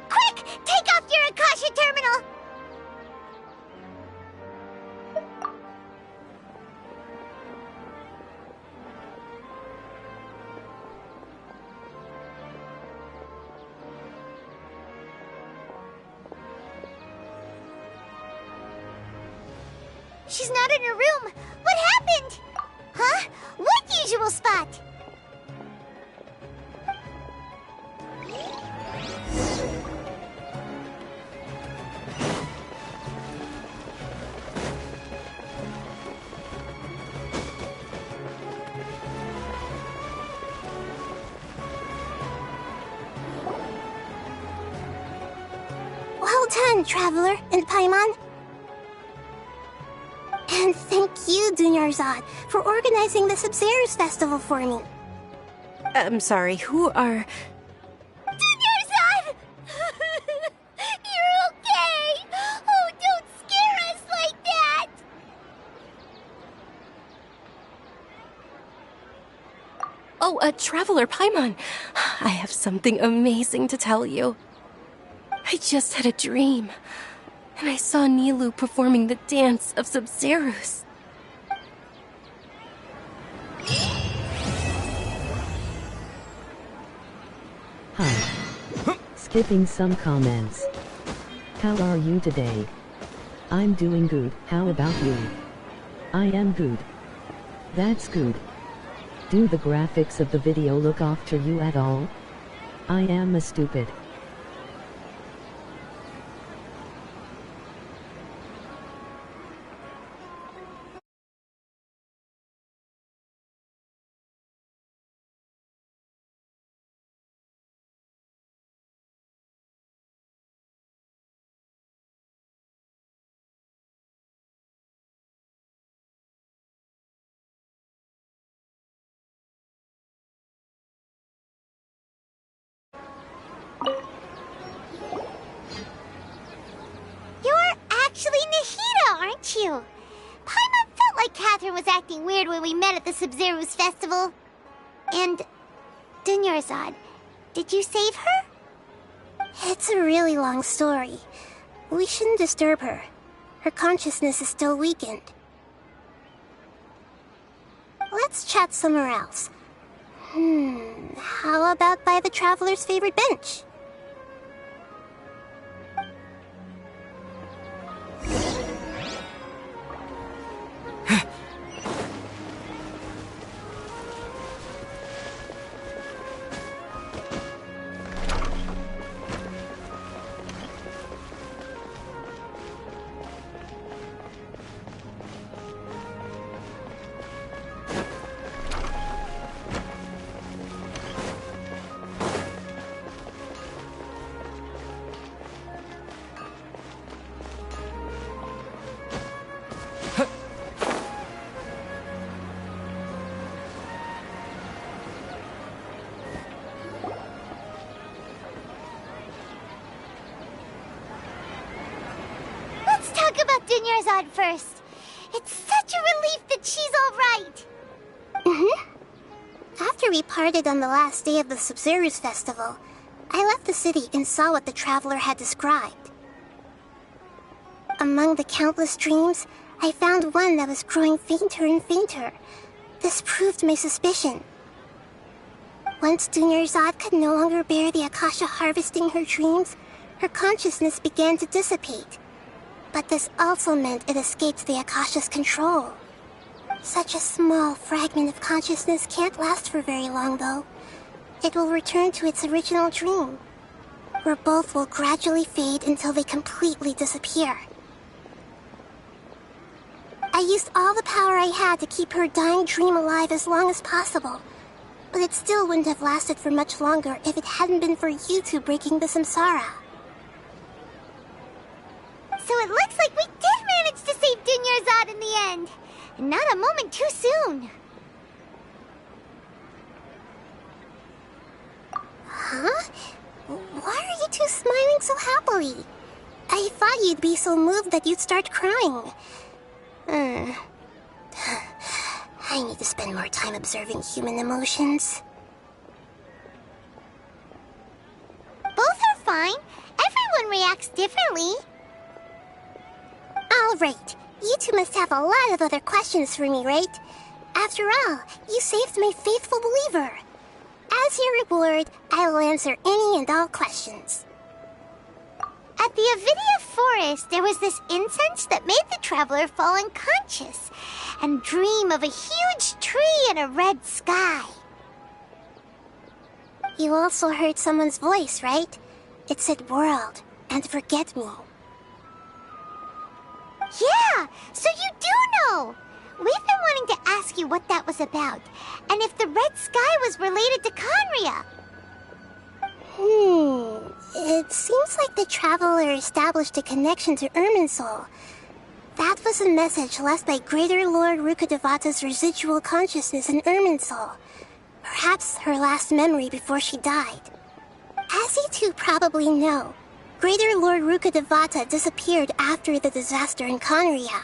Quick! Take off your Akasha terminal! She's not in her room. What happened? Huh? What usual spot? Well done, Traveler and Paimon. And thank you, Dunyarzad, for organizing the Sub-Zero's festival for me. I'm sorry, who are... Dunyarzad! You're okay! Oh, don't scare us like that! Oh, Traveler Paimon. I have something amazing to tell you. I just had a dream, and I saw Nilou performing the dance of Sub-Zero's. Hi. Skipping some comments. How are you today? I'm doing good. How about you? I am good. That's good. Do the graphics of the video look off to you at all? I am a stupid. You're actually Nahida, aren't you? Paimon felt like Catherine was acting weird when we met at the Sub-Zero's festival. And... Dunyarzad, did you save her? It's a really long story. We shouldn't disturb her. Her consciousness is still weakened. Let's chat somewhere else. How about by the Traveler's favorite bench? Let's talk about Dunyarzad first. It's such a relief that she's all right. After we parted on the last day of the Sub-Zero's festival, I left the city and saw what the Traveler had described. Among the countless dreams, I found one that was growing fainter and fainter. This proved my suspicion. Once Dunyarzad could no longer bear the Akasha harvesting her dreams, her consciousness began to dissipate. But this also meant it escaped the Akasha's control. Such a small fragment of consciousness can't last for very long, though. It will return to its original dream, where both will gradually fade until they completely disappear. I used all the power I had to keep her dying dream alive as long as possible, but it still wouldn't have lasted for much longer if it hadn't been for you two breaking the samsara. So it looks like we did manage to save Dunyarzad in the end. And not a moment too soon. Huh? Why are you two smiling so happily? I thought you'd be so moved that you'd start crying. I need to spend more time observing human emotions. Both are fine. Everyone reacts differently. All right. You two must have a lot of other questions for me, right? After all, you saved my faithful believer. As your reward, I will answer any and all questions. At the Avidia Forest, there was this incense that made the traveler fall unconscious and dream of a huge tree and a red sky. You also heard someone's voice, right? It said world and forget me. Yeah, so you do know! We've been wanting to ask you what that was about, and if the red sky was related to Conria. It seems like the traveler established a connection to Irminsul. That was a message left by Greater Lord Rukkhadevata's residual consciousness in Irminsul. Perhaps her last memory before she died. As you two probably know, Greater Lord Rukkhadevata disappeared after the disaster in Conria.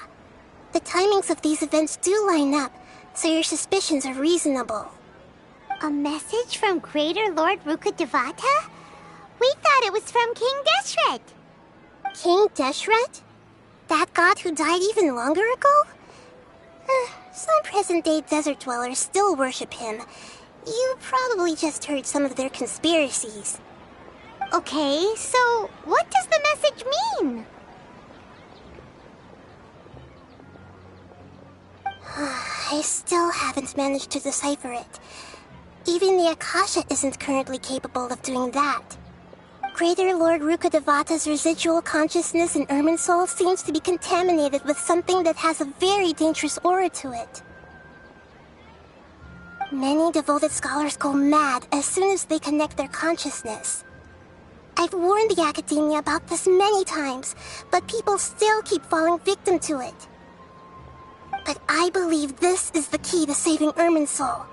The timings of these events do line up, so your suspicions are reasonable. A message from Greater Lord Rukkhadevata? We thought it was from King Deshret. King Deshret? That god who died even longer ago? Some present-day desert dwellers still worship him. You probably just heard some of their conspiracies. Okay, so what does the message mean? I still haven't managed to decipher it. Even the Akasha isn't currently capable of doing that. Greater Lord Rukkhadevata's residual consciousness in Irminsul seems to be contaminated with something that has a very dangerous aura to it. Many devoted scholars go mad as soon as they connect their consciousness. I've warned the academia about this many times, but people still keep falling victim to it. But I believe this is the key to saving Irminsul.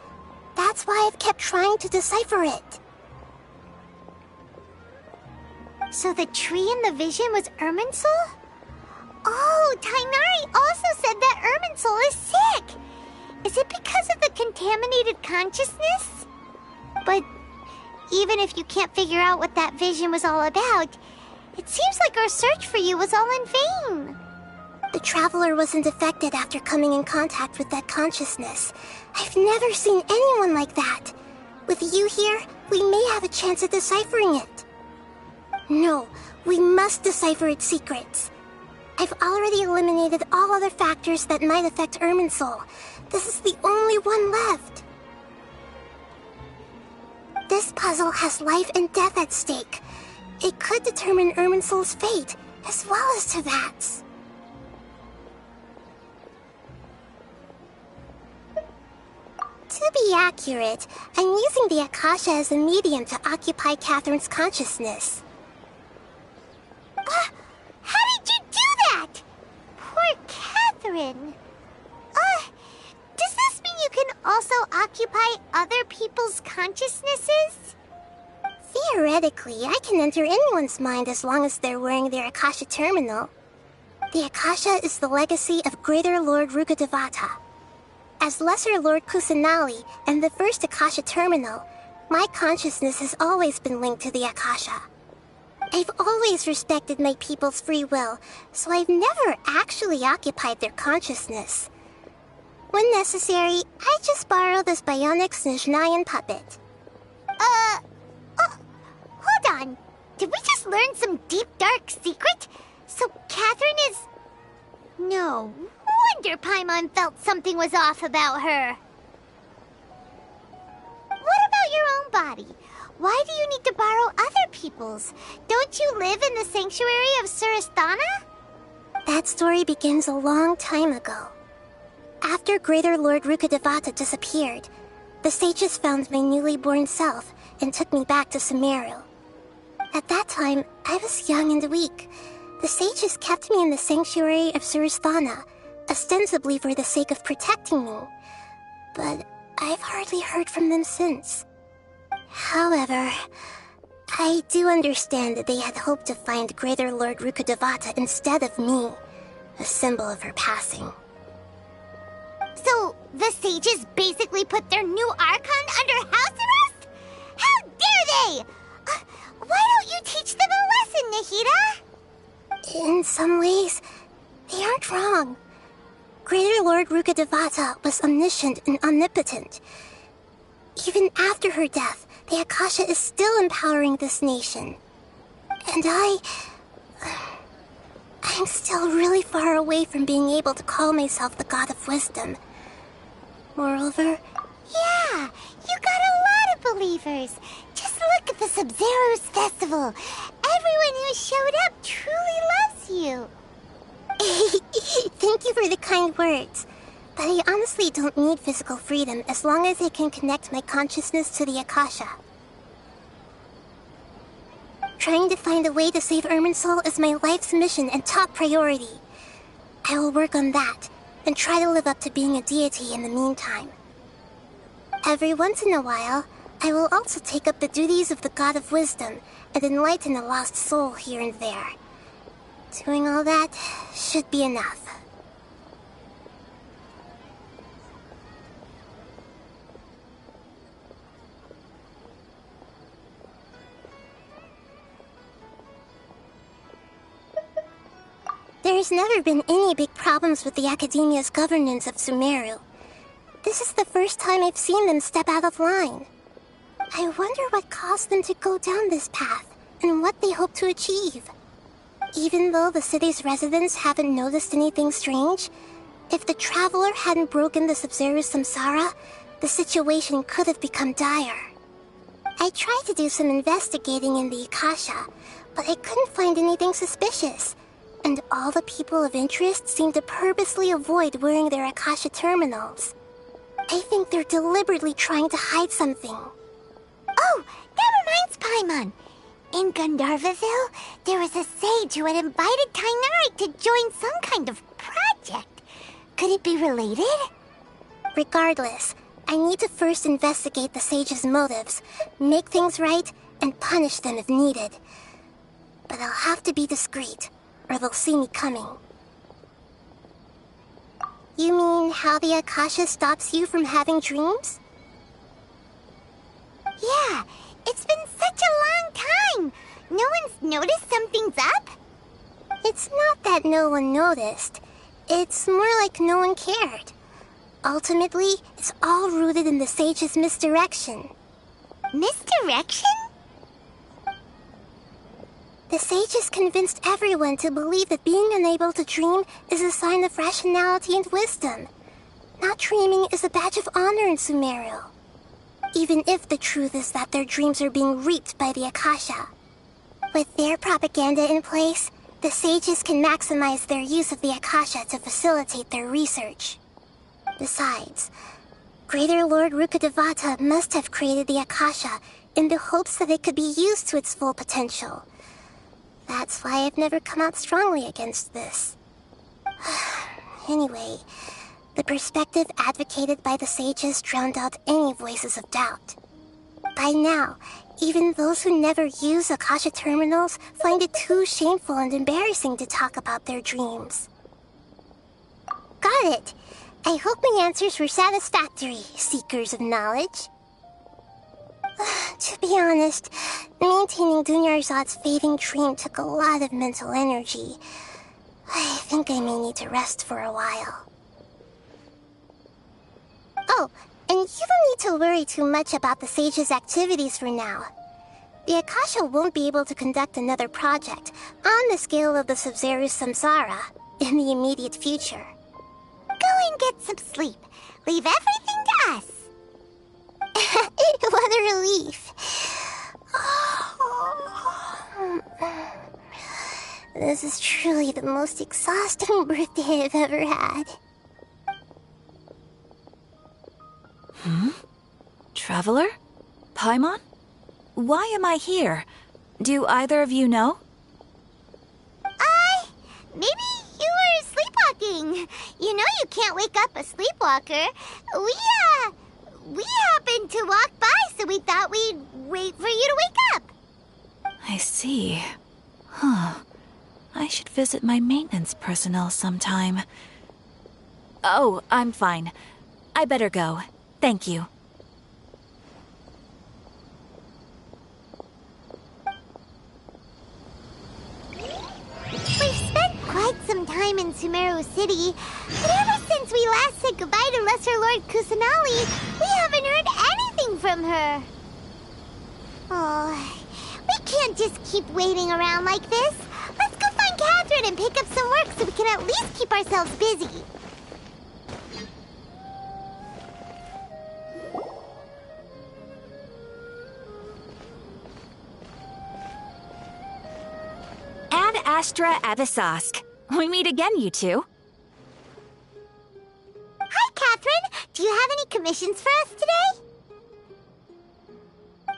That's why I've kept trying to decipher it. So the tree in the vision was Irminsul? Oh, Tainari also said that Irminsul is sick! Is it because of the contaminated consciousness? But even if you can't figure out what that vision was all about, it seems like our search for you was all in vain. The traveler wasn't affected after coming in contact with that consciousness. I've never seen anyone like that. With you here, we may have a chance at deciphering it. No, we must decipher its secrets. I've already eliminated all other factors that might affect Irminsul. This is the only one left. This puzzle has life and death at stake. It could determine Irminsul's fate, as well as Tevat's. To be accurate, I'm using the Akasha as a medium to occupy Catherine's consciousness. How did you do that? Poor Catherine. Does this mean you can also occupy other people's consciousnesses? Theoretically, I can enter anyone's mind as long as they're wearing their Akasha terminal. The Akasha is the legacy of Greater Lord Rukkhadevata. As Lesser Lord Kusanali and the first Akasha terminal, my consciousness has always been linked to the Akasha. I've always respected my people's free will, so I've never actually occupied their consciousness. When necessary, I just borrow this bionic Snezhnayan puppet. Hold on. Did we just learn some deep, dark secret? So Catherine is... No wonder Paimon felt something was off about her. What about your own body? Why do you need to borrow other people's? Don't you live in the sanctuary of Surasthana? That story begins a long time ago. After Greater Lord Rukkhadevata disappeared, the sages found my newly born self and took me back to Sumeru. At that time, I was young and weak. The sages kept me in the sanctuary of Surasthana, ostensibly for the sake of protecting me. But I've hardly heard from them since. However, I do understand that they had hoped to find Greater Lord Rukkhadevata instead of me, a symbol of her passing. So, the sages basically put their new Archon under house arrest? How dare they! Why don't you teach them a lesson, Nahida? In some ways, they aren't wrong. Greater Lord Rukkhadevata was omniscient and omnipotent. Even after her death, the Akasha is still empowering this nation. And I'm still really far away from being able to call myself the God of Wisdom. Moreover... Yeah, you got a lot of believers. Just look at the Sub-Zero's festival. Everyone who showed up truly loves you. Thank you for the kind words. But I honestly don't need physical freedom as long as I can connect my consciousness to the Akasha. Trying to find a way to save Irminsul is my life's mission and top priority. I will work on that, and try to live up to being a deity in the meantime. Every once in a while, I will also take up the duties of the God of Wisdom and enlighten a lost soul here and there. Doing all that should be enough. There's never been any big problems with the Academia's governance of Sumeru. This is the first time I've seen them step out of line. I wonder what caused them to go down this path, and what they hope to achieve. Even though the city's residents haven't noticed anything strange, if the Traveler hadn't broken the Sub-Zero's samsara, the situation could have become dire. I tried to do some investigating in the Akasha, but I couldn't find anything suspicious. And all the people of interest seem to purposely avoid wearing their Akasha terminals. I think they're deliberately trying to hide something. Oh, that reminds Paimon. In Gandharvaville, there was a sage who had invited Tainari to join some kind of project. Could it be related? Regardless, I need to first investigate the sage's motives, make things right, and punish them if needed. But I'll have to be discreet, or they'll see me coming. You mean how the Akasha stops you from having dreams? Yeah, it's been such a long time. No one's noticed something's up? It's not that no one noticed. It's more like no one cared. Ultimately, it's all rooted in the sage's misdirection. Misdirection? The sages convinced everyone to believe that being unable to dream is a sign of rationality and wisdom. Not dreaming is a badge of honor in Sumeru. Even if the truth is that their dreams are being reaped by the Akasha. With their propaganda in place, the sages can maximize their use of the Akasha to facilitate their research. Besides, Greater Lord Rukkhadevata must have created the Akasha in the hopes that it could be used to its full potential. That's why I've never come out strongly against this. Anyway, the perspective advocated by the sages drowned out any voices of doubt. By now, even those who never use Akasha terminals find it too shameful and embarrassing to talk about their dreams. Got it! I hope my answers were satisfactory, seekers of knowledge. To be honest, maintaining Dunyarzad's fading dream took a lot of mental energy. I think I may need to rest for a while. Oh, and you don't need to worry too much about the sage's activities for now. The Akasha won't be able to conduct another project on the scale of the Sub-Zero's samsara in the immediate future. Go and get some sleep. Leave everything to us. What a relief. This is truly the most exhausting birthday I've ever had. Traveler? Paimon? Why am I here? Do either of you know? Maybe you were sleepwalking. You know you can't wake up a sleepwalker. We happened to walk by, so we thought we'd wait for you to wake up. I see. Huh. I should visit my maintenance personnel sometime. Oh, I'm fine. I better go. Thank you. We've spent quite some time in Sumeru City, but ever since we last said goodbye to Lesser Lord Kusanali, we haven't heard anything from her. Oh, we can't just keep waiting around like this. Let's go find Catherine and pick up some work so we can at least keep ourselves busy. Ad Astra Avisask. We meet again, you two. Hi, Catherine. Do you have any commissions for us today?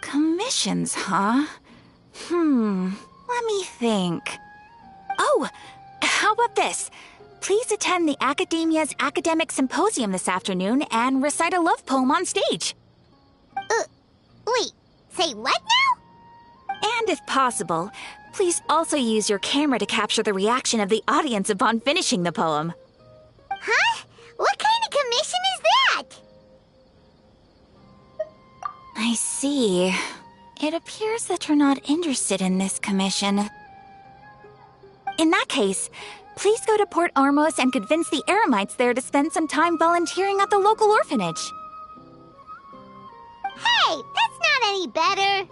Commissions, huh? Let me think. Oh, how about this? Please attend the Academia's Academic Symposium this afternoon and recite a love poem on stage. Wait, say what now? And if possible, please also use your camera to capture the reaction of the audience upon finishing the poem. Huh? What kind of commission is that? I see. It appears that you're not interested in this commission. In that case, please go to Port Ormos and convince the Eremites there to spend some time volunteering at the local orphanage. Hey, that's not any better.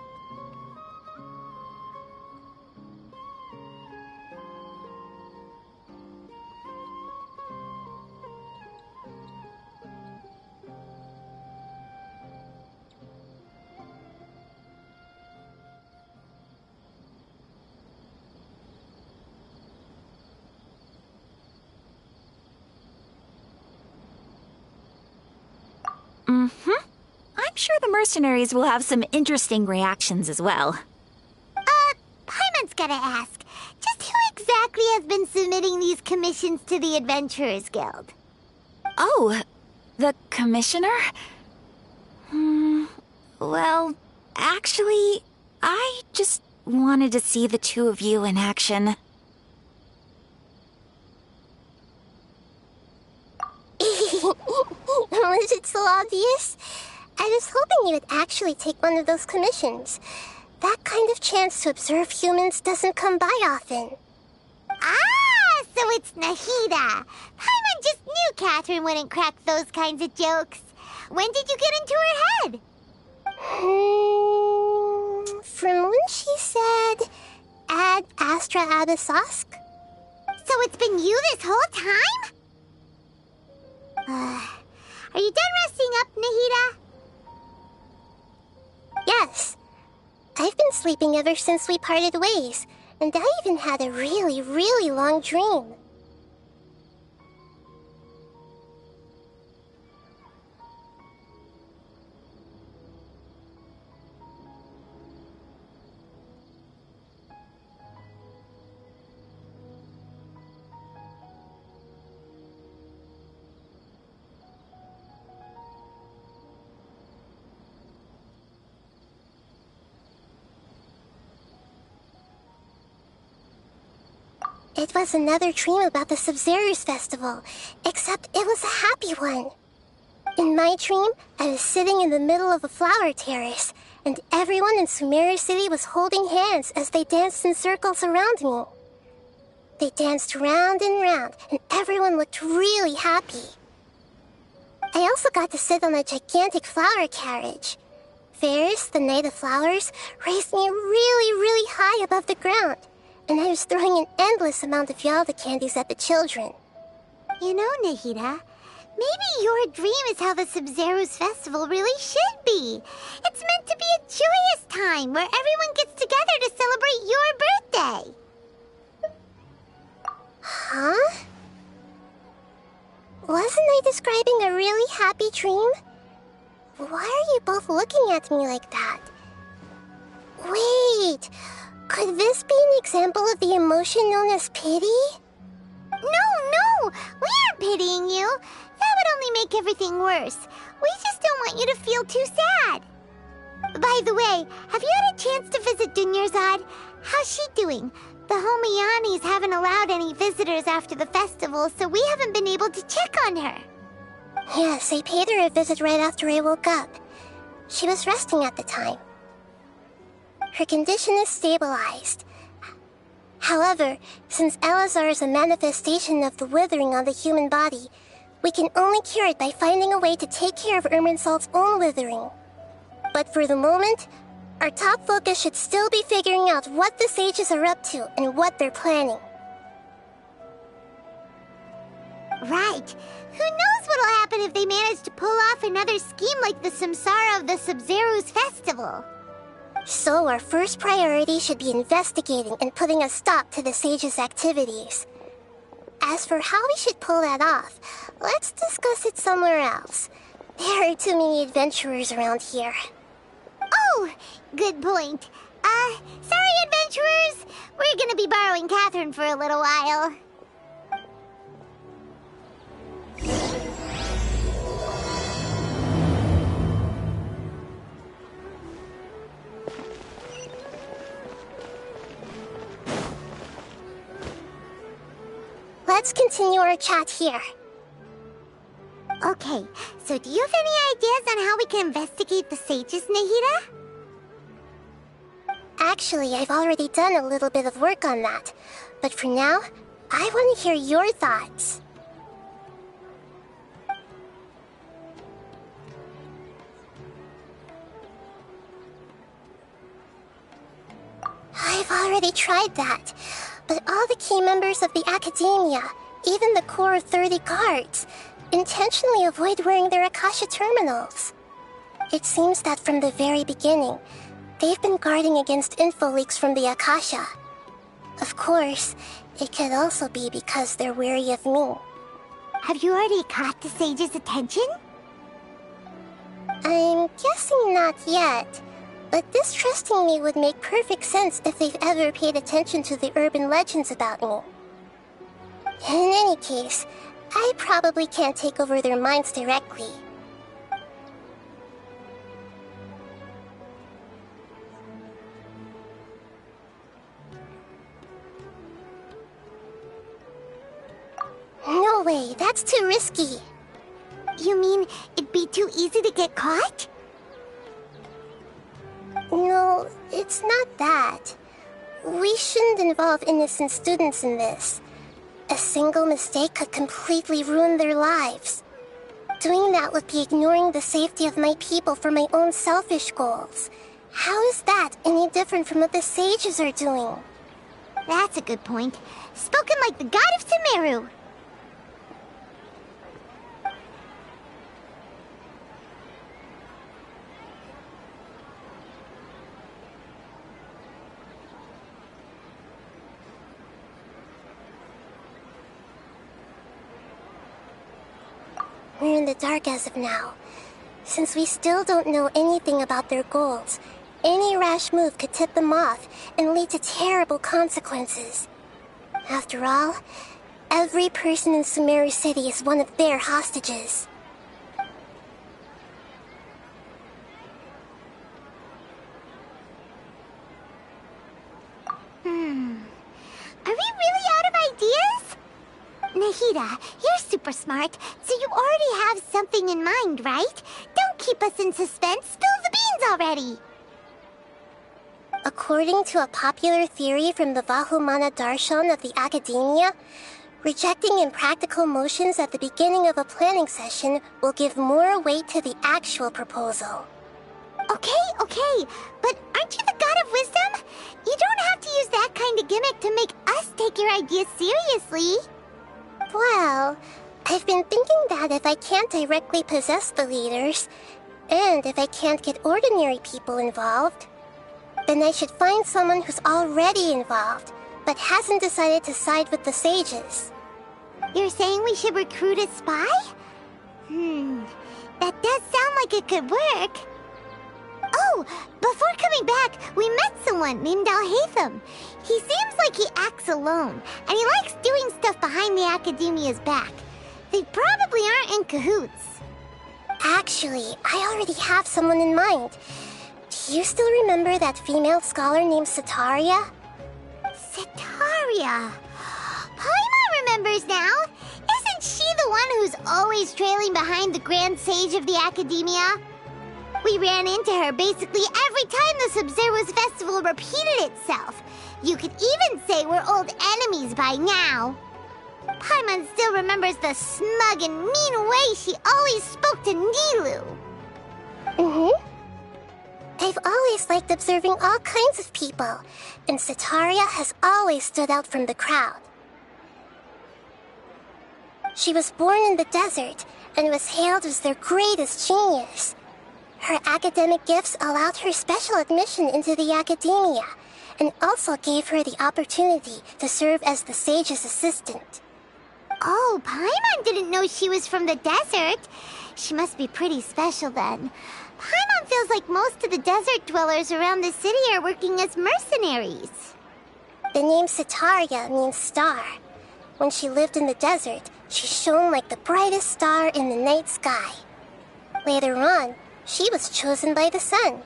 I'm sure the mercenaries will have some interesting reactions as well. Paimon's gotta ask, just who exactly has been submitting these commissions to the Adventurers Guild? Oh, the commissioner? Well, actually, I just wanted to see the two of you in action. Was it so obvious? I was hoping you would actually take one of those commissions. That kind of chance to observe humans doesn't come by often. Ah, so it's Nahida. Paimon just knew Catherine wouldn't crack those kinds of jokes. When did you get into her head? From when she said, Ad Astra Abisask. So it's been you this whole time? Are you done resting up, Nahida? Yes. I've been sleeping ever since we parted ways, and I even had a really, really long dream. It was another dream about the Sub-Zerus festival, except it was a happy one. In my dream, I was sitting in the middle of a flower terrace, and everyone in Sumeru City was holding hands as they danced in circles around me. They danced round and round, and everyone looked really happy. I also got to sit on a gigantic flower carriage. Ferris, the Knight of Flowers, raised me really, really high above the ground, and I was throwing an endless amount of Yalda candies at the children. You know, Nahida, maybe your dream is how the Sub-Zerus festival really should be. It's meant to be a joyous time where everyone gets together to celebrate your birthday. Huh? Wasn't I describing a really happy dream? Why are you both looking at me like that? Wait, could this be an example of the emotion known as pity? No, we aren't pitying you. That would only make everything worse. We just don't want you to feel too sad. By the way, have you had a chance to visit Dunyarzad? How's she doing? The Homiyanis haven't allowed any visitors after the festival, so we haven't been able to check on her. Yes, I paid her a visit right after I woke up. She was resting at the time. Her condition is stabilized. However, since Elazar is a manifestation of the withering on the human body, we can only cure it by finding a way to take care of Irminsol's own withering. But for the moment, our top focus should still be figuring out what the sages are up to and what they're planning. Right. Who knows what'll happen if they manage to pull off another scheme like the Samsara of the Sub-Zero's festival. So our first priority should be investigating and putting a stop to the sage's activities. As for how we should pull that off, let's discuss it somewhere else. There are too many adventurers around here. Oh, good point. Sorry, adventurers. We're gonna be borrowing Catherine for a little while. Let's continue our chat here. Okay, so do you have any ideas on how we can investigate the sages, Nahida? Actually, I've already done a little bit of work on that. But for now, I want to hear your thoughts. I've already tried that. But all the key members of the Academia, even the core 30 guards, intentionally avoid wearing their Akasha terminals. It seems that from the very beginning, they've been guarding against info leaks from the Akasha. Of course, it could also be because they're wary of me. Have you already caught the sage's attention? I'm guessing not yet. But distrusting me would make perfect sense if they've ever paid attention to the urban legends about me. In any case, I probably can't take over their minds directly. No way, that's too risky. You mean it'd be too easy to get caught? No, it's not that. We shouldn't involve innocent students in this. A single mistake could completely ruin their lives. Doing that would be ignoring the safety of my people for my own selfish goals. How is that any different from what the sages are doing? That's a good point. Spoken like the god of Sumeru. We're in the dark as of now. Since we still don't know anything about their goals, any rash move could tip them off and lead to terrible consequences. After all, every person in Sumeru City is one of their hostages. Are we really out of ideas? Nahida, you're super smart, so you already have something in mind, right? Don't keep us in suspense. Spill the beans already. According to a popular theory from the Vahumana Darshan of the Academia, rejecting impractical motions at the beginning of a planning session will give more weight to the actual proposal. Okay, but aren't you the god of wisdom? You don't have to use that kind of gimmick to make us take your ideas seriously. Well, I've been thinking that if I can't directly possess the leaders, and if I can't get ordinary people involved, then I should find someone who's already involved, but hasn't decided to side with the sages. You're saying we should recruit a spy? That does sound like it could work. Oh, before coming back, we met someone named Alhaitham. He seems like he acts alone, and he likes doing stuff behind the Academia's back. They probably aren't in cahoots. Actually, I already have someone in mind. Do you still remember that female scholar named Setaria? Setaria. Paimon remembers now. Isn't she the one who's always trailing behind the Grand Sage of the Academia? We ran into her basically every time the Sub-Zero's festival repeated itself. You could even say we're old enemies by now. Paimon still remembers the smug and mean way she always spoke to Nilou. I've always liked observing all kinds of people, and Setaria has always stood out from the crowd. She was born in the desert and was hailed as their greatest genius. Her academic gifts allowed her special admission into the academia and also gave her the opportunity to serve as the sage's assistant. Oh, Paimon didn't know she was from the desert. She must be pretty special then. Paimon feels like most of the desert dwellers around the city are working as mercenaries. The name Setaria means star. When she lived in the desert, she shone like the brightest star in the night sky. Later on, she was chosen by the sun.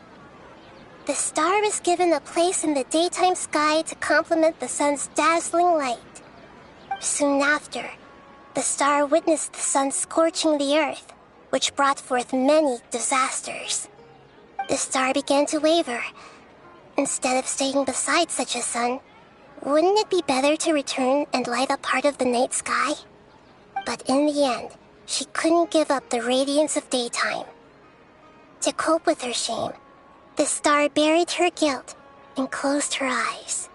The star was given a place in the daytime sky to complement the sun's dazzling light. Soon after, the star witnessed the sun scorching the earth, which brought forth many disasters. The star began to waver. Instead of staying beside such a sun, wouldn't it be better to return and light up part of the night sky? But in the end, she couldn't give up the radiance of daytime. To cope with her shame, the star buried her guilt and closed her eyes.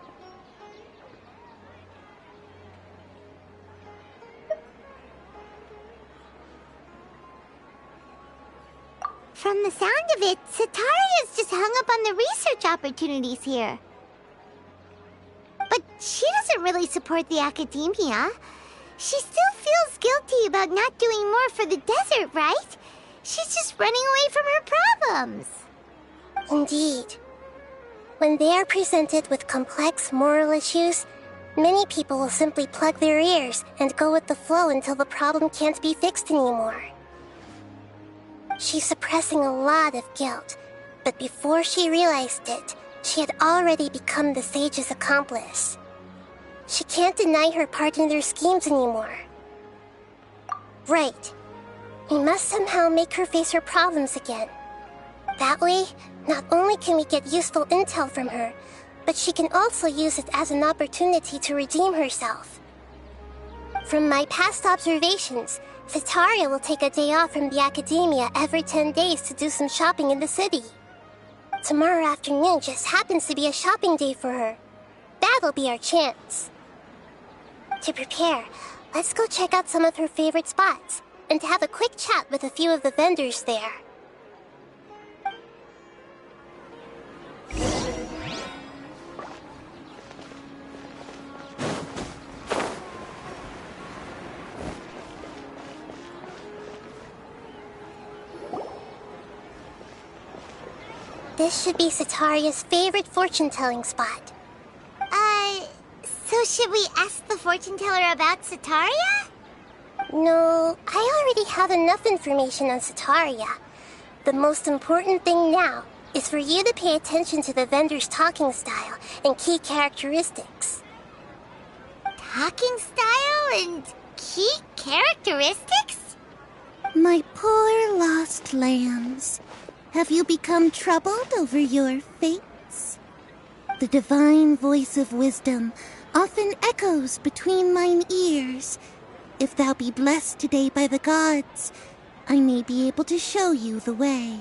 From the sound of it, Setaria's just hung up on the research opportunities here. But she doesn't really support the academia. She still feels guilty about not doing more for the desert, right? She's just running away from her problems. Indeed. When they are presented with complex moral issues, many people will simply plug their ears and go with the flow until the problem can't be fixed anymore. She's suppressing a lot of guilt, but before she realized it, she had already become the sage's accomplice. She can't deny her part in their schemes anymore. Right. We must somehow make her face her problems again. That way, not only can we get useful intel from her, but she can also use it as an opportunity to redeem herself. From my past observations, Setaria will take a day off from the academia every 10 days to do some shopping in the city. Tomorrow afternoon just happens to be a shopping day for her. That'll be our chance. To prepare, let's go check out some of her favorite spots and have a quick chat with a few of the vendors there. This should be Setaria's favorite fortune-telling spot. So should we ask the fortune teller about Setaria? No, I already have enough information on Setaria. The most important thing now is for you to pay attention to the vendor's talking style and key characteristics. Talking style and key characteristics? My poor lost lambs. Have you become troubled over your fates? The divine voice of wisdom often echoes between mine ears. If thou be blessed today by the gods, I may be able to show you the way.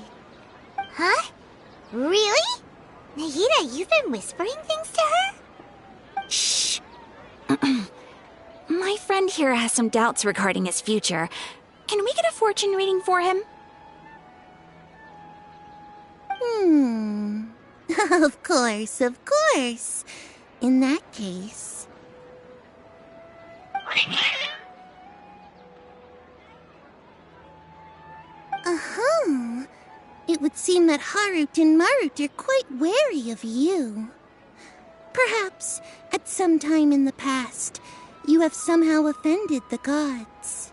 Huh? Really? Nahida, you've been whispering things to her? Shh. My friend here has some doubts regarding his future. Can we get a fortune reading for him? Of course, of course. In that case... It would seem that Harut and Marut are quite wary of you. Perhaps, at some time in the past, you have somehow offended the gods.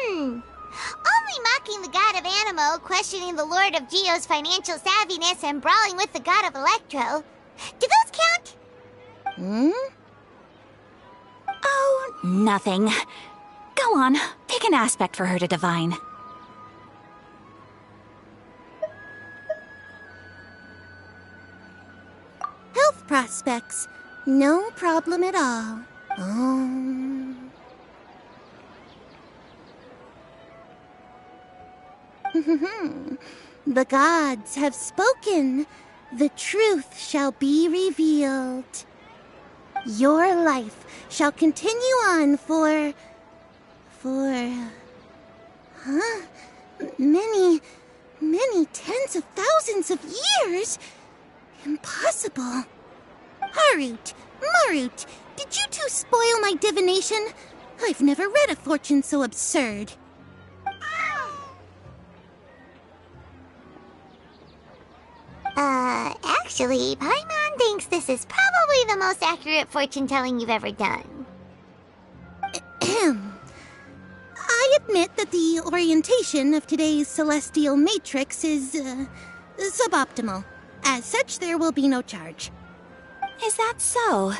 Only mocking the god of Animo, questioning the lord of Geo's financial savviness, and brawling with the god of Electro. Do those count? Oh, nothing. Go on, pick an aspect for her to divine. Health prospects. No problem at all. The gods have spoken. The truth shall be revealed. Your life shall continue on For... Huh? Many tens of thousands of years? Impossible. Harut, Marut, did you two spoil my divination? I've never read a fortune so absurd. Actually, Paimon thinks this is probably the most accurate fortune-telling you've ever done. I admit that the orientation of today's celestial matrix is, suboptimal. As such, there will be no charge. Is that so?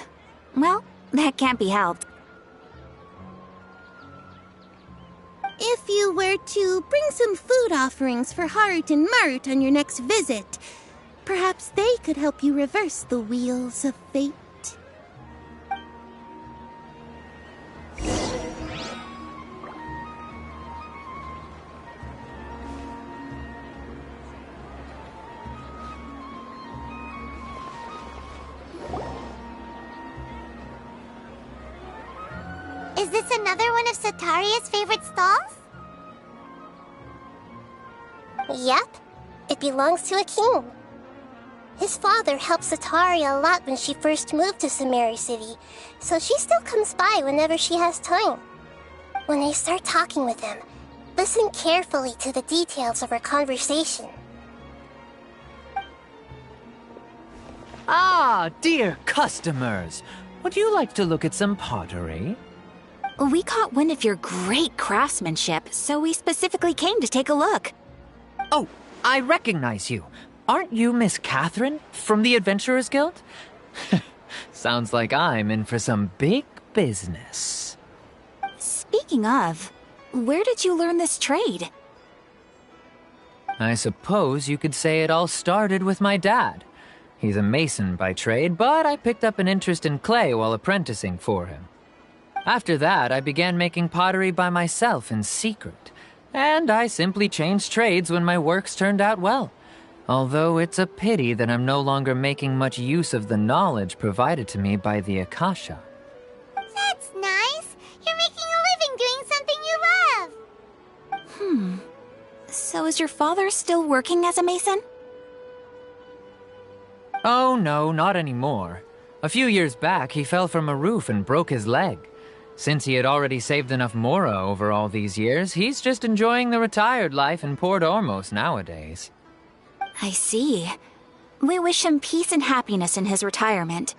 Well, that can't be helped. If you were to bring some food offerings for Harut and Marut on your next visit, perhaps they could help you reverse the wheels of fate. Is this another one of Sataria's favorite stalls? Yep. It belongs to a king. His father helped Sataria a lot when she first moved to Sumeru City, so she still comes by whenever she has time. When I start talking with him, listen carefully to the details of our conversation. Ah, dear customers, would you like to look at some pottery? We caught wind of your great craftsmanship, so we specifically came to take a look. Oh, I recognize you. Aren't you Miss Catherine from the Adventurers Guild? Sounds like I'm in for some big business. Speaking of, where did you learn this trade? I suppose you could say it all started with my dad. He's a mason by trade, but I picked up an interest in clay while apprenticing for him. After that, I began making pottery by myself in secret, and I simply changed trades when my works turned out well. Although it's a pity that I'm no longer making much use of the knowledge provided to me by the Akasha. That's nice. You're making a living doing something you love. So is your father still working as a mason? Oh no, not anymore. A few years back, he fell from a roof and broke his leg. Since he had already saved enough Mora over all these years, he's just enjoying the retired life in Port Ormos nowadays. I see. We wish him peace and happiness in his retirement.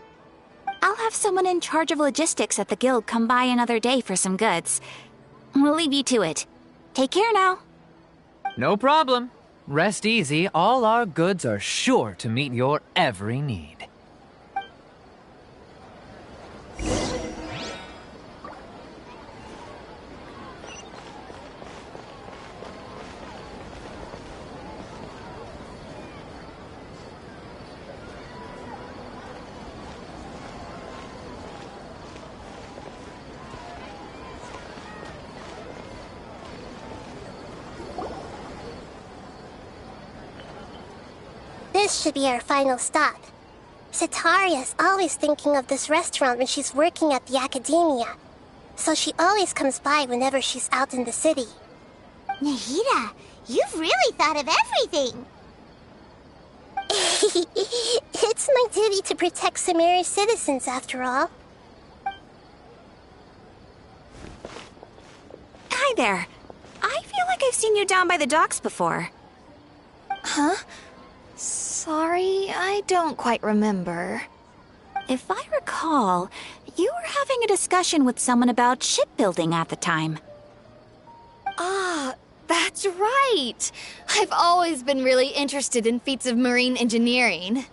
I'll have someone in charge of logistics at the guild come by another day for some goods. We'll leave you to it. Take care now. No problem. Rest easy, all our goods are sure to meet your every need. This should be our final stop. Sataria's always thinking of this restaurant when she's working at the academia, so she always comes by whenever she's out in the city. Nahida, you've really thought of everything. It's my duty to protect Sumeru's citizens, after all. Hi there. I feel like I've seen you down by the docks before. Huh? Sorry, I don't quite remember. If I recall, you were having a discussion with someone about shipbuilding at the time. Ah, that's right! I've always been really interested in feats of marine engineering.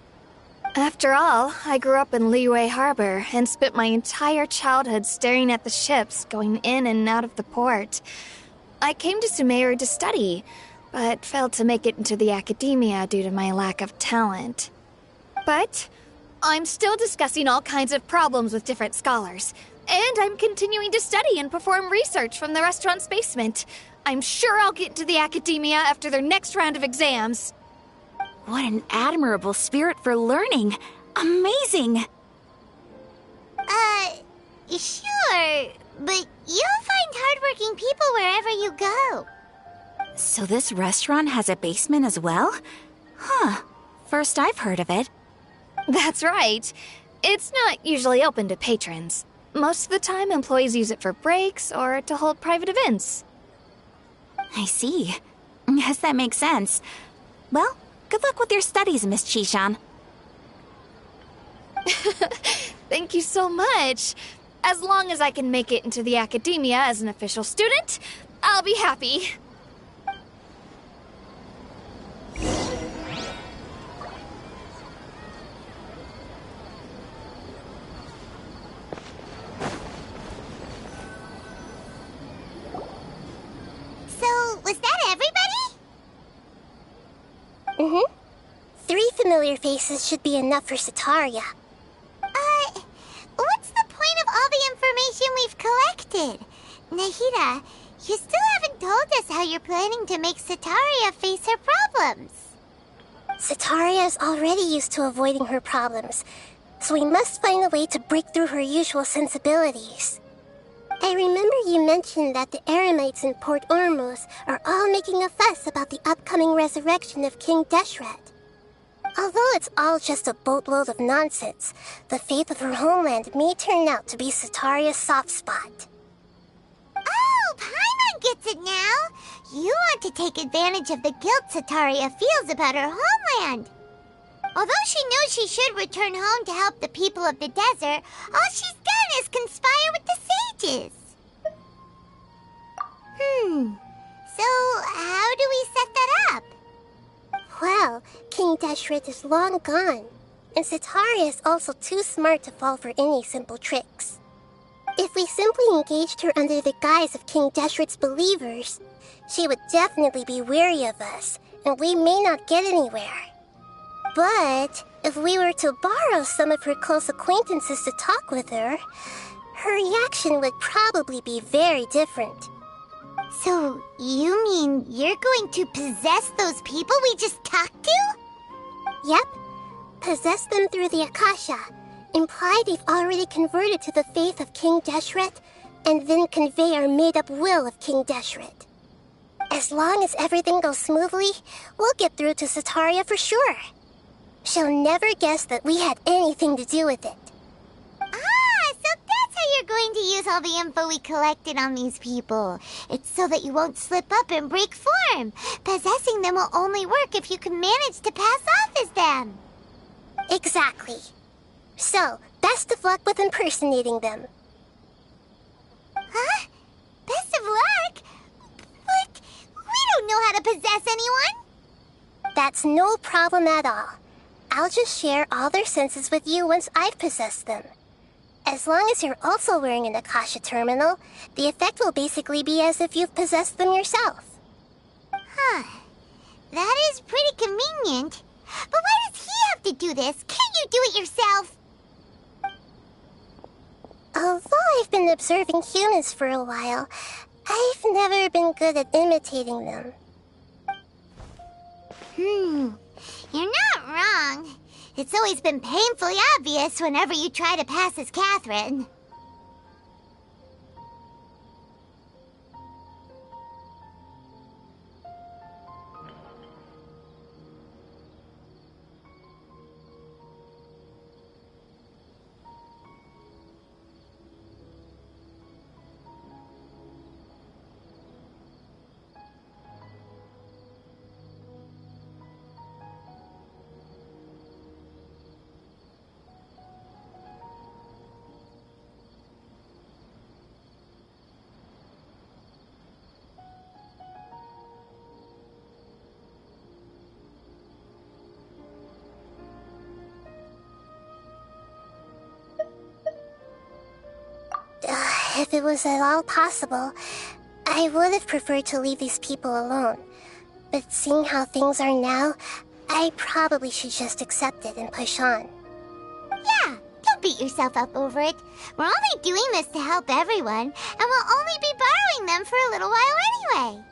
After all, I grew up in Liyue Harbor and spent my entire childhood staring at the ships going in and out of the port. I came to Sumeru to study, but failed to make it into the academia due to my lack of talent. But I'm still discussing all kinds of problems with different scholars, and I'm continuing to study and perform research from the restaurant's basement. I'm sure I'll get into the academia after their next round of exams. What an admirable spirit for learning. Amazing! Sure. But you'll find hardworking people wherever you go. So this restaurant has a basement as well? Huh. First I've heard of it. That's right. It's not usually open to patrons. Most of the time, employees use it for breaks or to hold private events. I see. Yes, that makes sense. Well, good luck with your studies, Miss Chishan. Thank you so much. As long as I can make it into the academia as an official student, I'll be happy. So, was that everybody? Mm-hmm. 3 familiar faces should be enough for Sataria. What's the point of all the information we've collected? Nahida, you still haven't told us how you're planning to make Sataria face her problems. Sataria is already used to avoiding her problems, so we must find a way to break through her usual sensibilities. I remember you mentioned that the Eremites in Port Ormuz are all making a fuss about the upcoming resurrection of King Deshret. Although it's all just a boatload of nonsense, the fate of her homeland may turn out to be Sataria's soft spot. Oh, Paimon gets it now! You want to take advantage of the guilt Sataria feels about her homeland. Although she knows she should return home to help the people of the desert, all she's done is conspire with the sages. So how do we set that up? Well, King Deshret is long gone, and Sataria is also too smart to fall for any simple tricks. If we simply engaged her under the guise of King Deshret's believers, she would definitely be wary of us, and we may not get anywhere. But if we were to borrow some of her close acquaintances to talk with her, her reaction would probably be very different. So, you mean you're going to possess those people we just talked to? Yep. Possess them through the Akasha. Imply they've already converted to the faith of King Deshret, and then convey our made-up will of King Deshret. As long as everything goes smoothly, we'll get through to Sataria for sure. She'll never guess that we had anything to do with it. So that's how you're going to use all the info we collected on these people. It's so that you won't slip up and break form. Possessing them will only work if you can manage to pass off as them. Exactly. So, best of luck with impersonating them. Huh? Best of luck? But we don't know how to possess anyone. That's no problem at all. I'll just share all their senses with you once I've possessed them. As long as you're also wearing an Akasha terminal, the effect will basically be as if you've possessed them yourself. Huh. That is pretty convenient. But why does he have to do this? Can't you do it yourself? Although I've been observing humans for a while, I've never been good at imitating them. You're not wrong. It's always been painfully obvious whenever you try to pass as Catherine. If it was at all possible, I would have preferred to leave these people alone. But seeing how things are now, I probably should just accept it and push on. Yeah, don't beat yourself up over it. We're only doing this to help everyone, and we'll only be borrowing them for a little while anyway.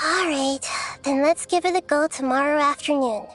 Alright, then let's give it a go tomorrow afternoon.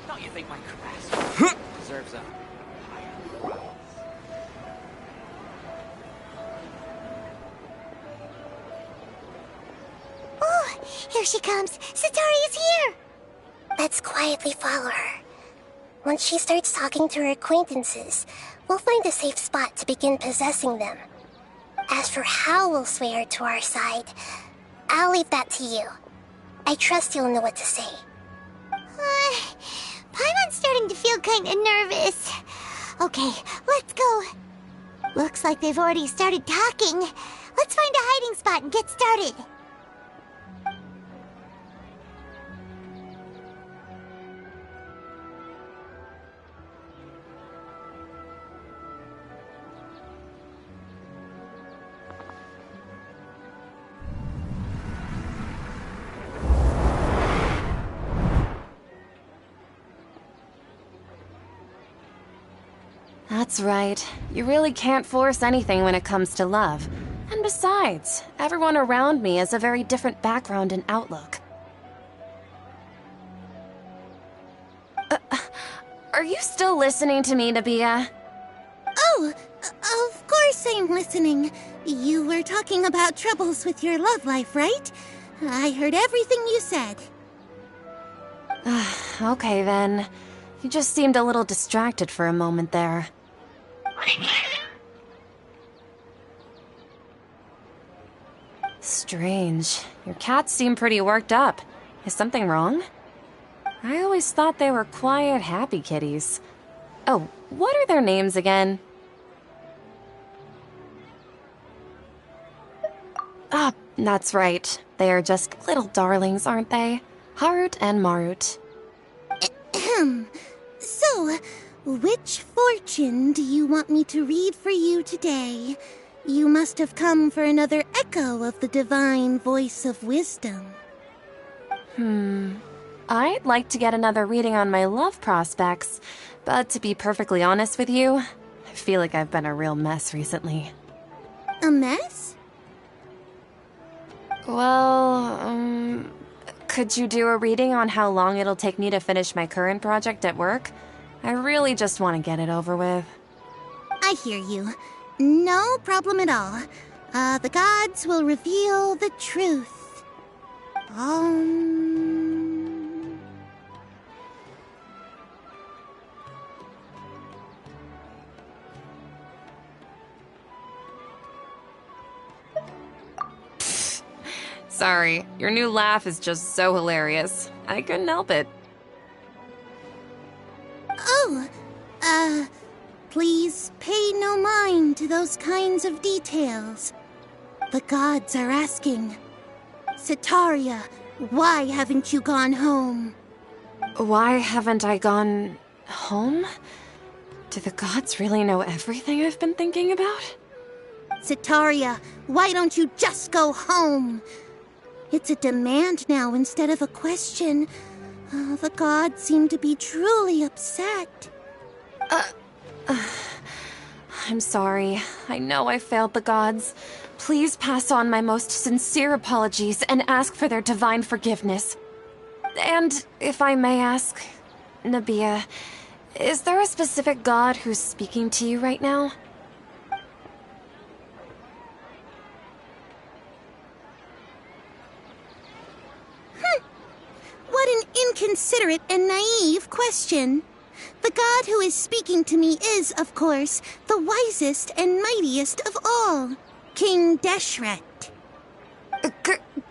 Don't you think my caress deserves a... Oh, here she comes. Satari is here. Let's quietly follow her. Once she starts talking to her acquaintances, we'll find a safe spot to begin possessing them. As for how we'll sway her to our side, I'll leave that to you. I trust you'll know what to say. Paimon's starting to feel kinda nervous. Okay, let's go. Looks like they've already started talking. Let's find a hiding spot and get started. That's right. You really can't force anything when it comes to love. And besides, everyone around me has a very different background and outlook. Are you still listening to me, Nabia? Oh, of course I'm listening. You were talking about troubles with your love life, right? I heard everything you said. Okay then. You just seemed a little distracted for a moment there. Strange. Your cats seem pretty worked up. Is something wrong? I always thought they were quiet, happy kitties. Oh, what are their names again? Ah, that's right. They are just little darlings, aren't they? Harut and Marut. So, which fortune do you want me to read for you today? You must have come for another echo of the divine voice of wisdom. I'd like to get another reading on my love prospects, but to be perfectly honest with you, I feel like I've been a real mess recently. A mess? Well, could you do a reading on how long it'll take me to finish my current project at work? I really just want to get it over with. I hear you. No problem at all. The gods will reveal the truth. Sorry, your new laugh is just so hilarious. I couldn't help it. Oh, please pay no mind to those kinds of details. The gods are asking, Setaria, why haven't you gone home? Why haven't I gone home? Do the gods really know everything I've been thinking about? Setaria, why don't you just go home? It's a demand now instead of a question. The gods seem to be truly upset. I'm sorry. I know I failed the gods. Please pass on my most sincere apologies and ask for their divine forgiveness. And if I may ask, Nabia, is there a specific god who's speaking to you right now? What an consider it a naive question. The god who is speaking to me is, of course, the wisest and mightiest of all, King Deshret.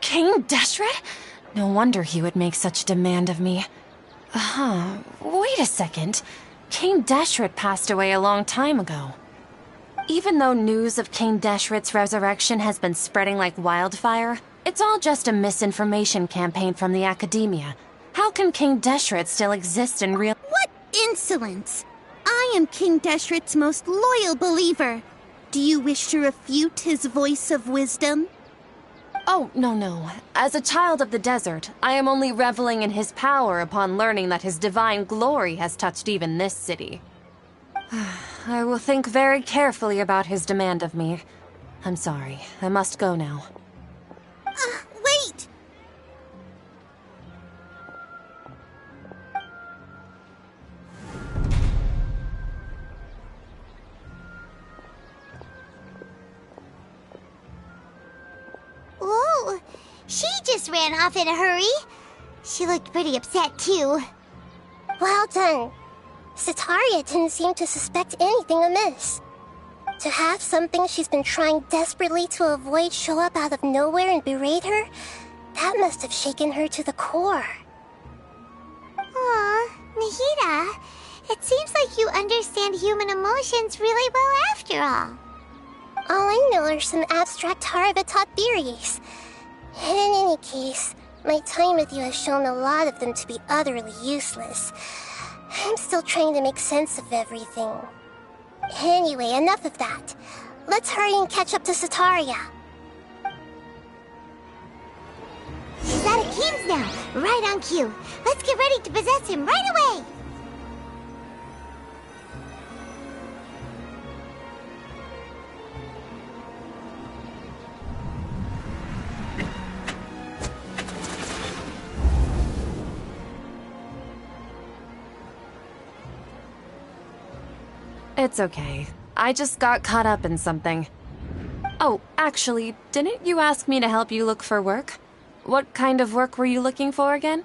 King Deshret? No wonder he would make such demand of me. Wait a second. King Deshret passed away a long time ago. Even though news of King Deshret's resurrection has been spreading like wildfire, it's all just a misinformation campaign from the Academia. How can King Deshret still exist in real— What insolence! I am King Deshret's most loyal believer. Do you wish to refute his voice of wisdom? Oh, no. As a child of the desert, I am only reveling in his power upon learning that his divine glory has touched even this city. I will think very carefully about his demand of me. I'm sorry. I must go now. Wait! Whoa! She just ran off in a hurry. She looked pretty upset, too. Well done. Sitaria didn't seem to suspect anything amiss. To have something she's been trying desperately to avoid show up out of nowhere and berate her, that must have shaken her to the core. Aw, Nahida, it seems like you understand human emotions really well after all. All I know are some abstract Harava-taught theories. And in any case, my time with you has shown a lot of them to be utterly useless. I'm still trying to make sense of everything. Anyway, enough of that. Let's hurry and catch up to Sitaria. She's out of Keem's now, right on cue. Let's get ready to possess him right away! It's okay. I just got caught up in something. Oh, actually, didn't you ask me to help you look for work? What kind of work were you looking for again?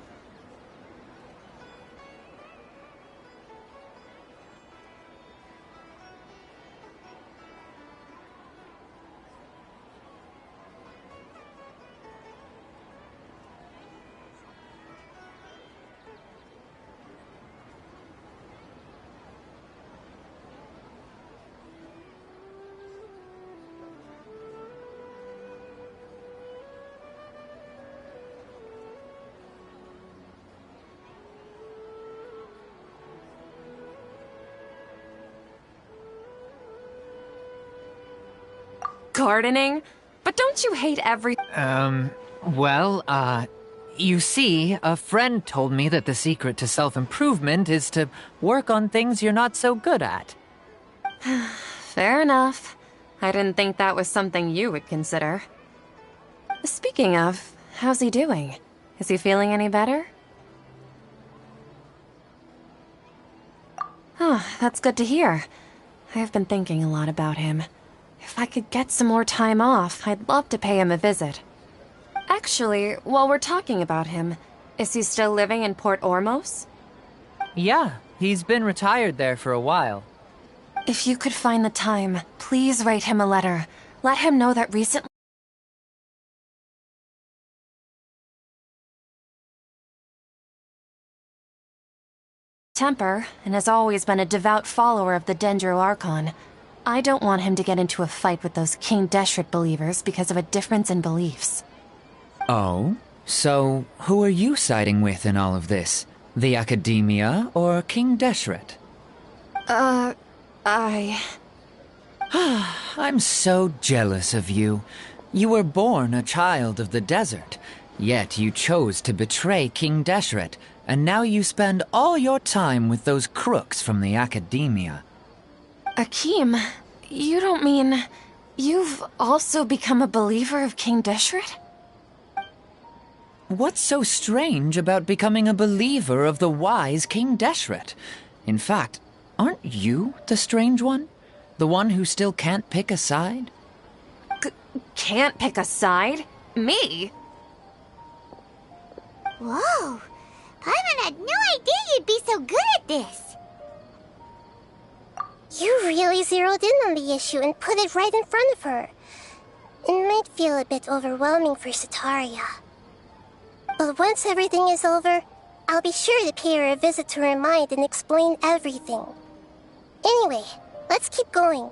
Gardening? But don't you hate every— You see, a friend told me that the secret to self-improvement is to work on things you're not so good at. Fair enough. I didn't think that was something you would consider. Speaking of, how's he doing? Is he feeling any better? Oh, that's good to hear. I've been thinking a lot about him. If I could get some more time off, I'd love to pay him a visit. Actually, while we're talking about him, is he still living in Port Ormos? Yeah, he's been retired there for a while. If you could find the time, please write him a letter. Let him know that recently— temper, and has always been a devout follower of the Dendro Archon. I don't want him to get into a fight with those King Deshret believers because of a difference in beliefs. Oh? So, who are you siding with in all of this? The Academia or King Deshret? I'm so jealous of you. You were born a child of the desert, yet you chose to betray King Deshret, and now you spend all your time with those crooks from the Academia. Akeem, you don't mean you've also become a believer of King Deshret? What's so strange about becoming a believer of the wise King Deshret? In fact, aren't you the strange one? The one who still can't pick a side? Can't pick a side? Me? Whoa! Paimon had no idea you'd be so good at this. You really zeroed in on the issue and put it right in front of her. It might feel a bit overwhelming for Sataria. But once everything is over, I'll be sure to pay her a visit to her mind and explain everything. Anyway, let's keep going.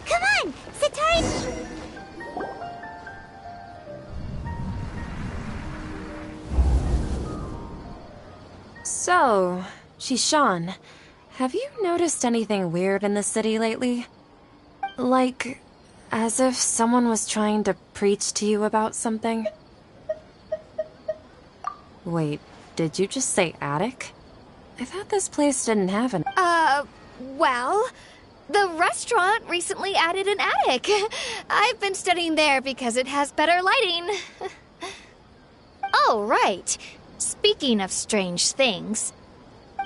Come on, Sataria! So, Shishan, have you noticed anything weird in the city lately? Like, as if someone was trying to preach to you about something? Wait, did you just say attic? I thought this place didn't have an... Well, the restaurant recently added an attic. I've been studying there because it has better lighting. Oh, right. Speaking of strange things,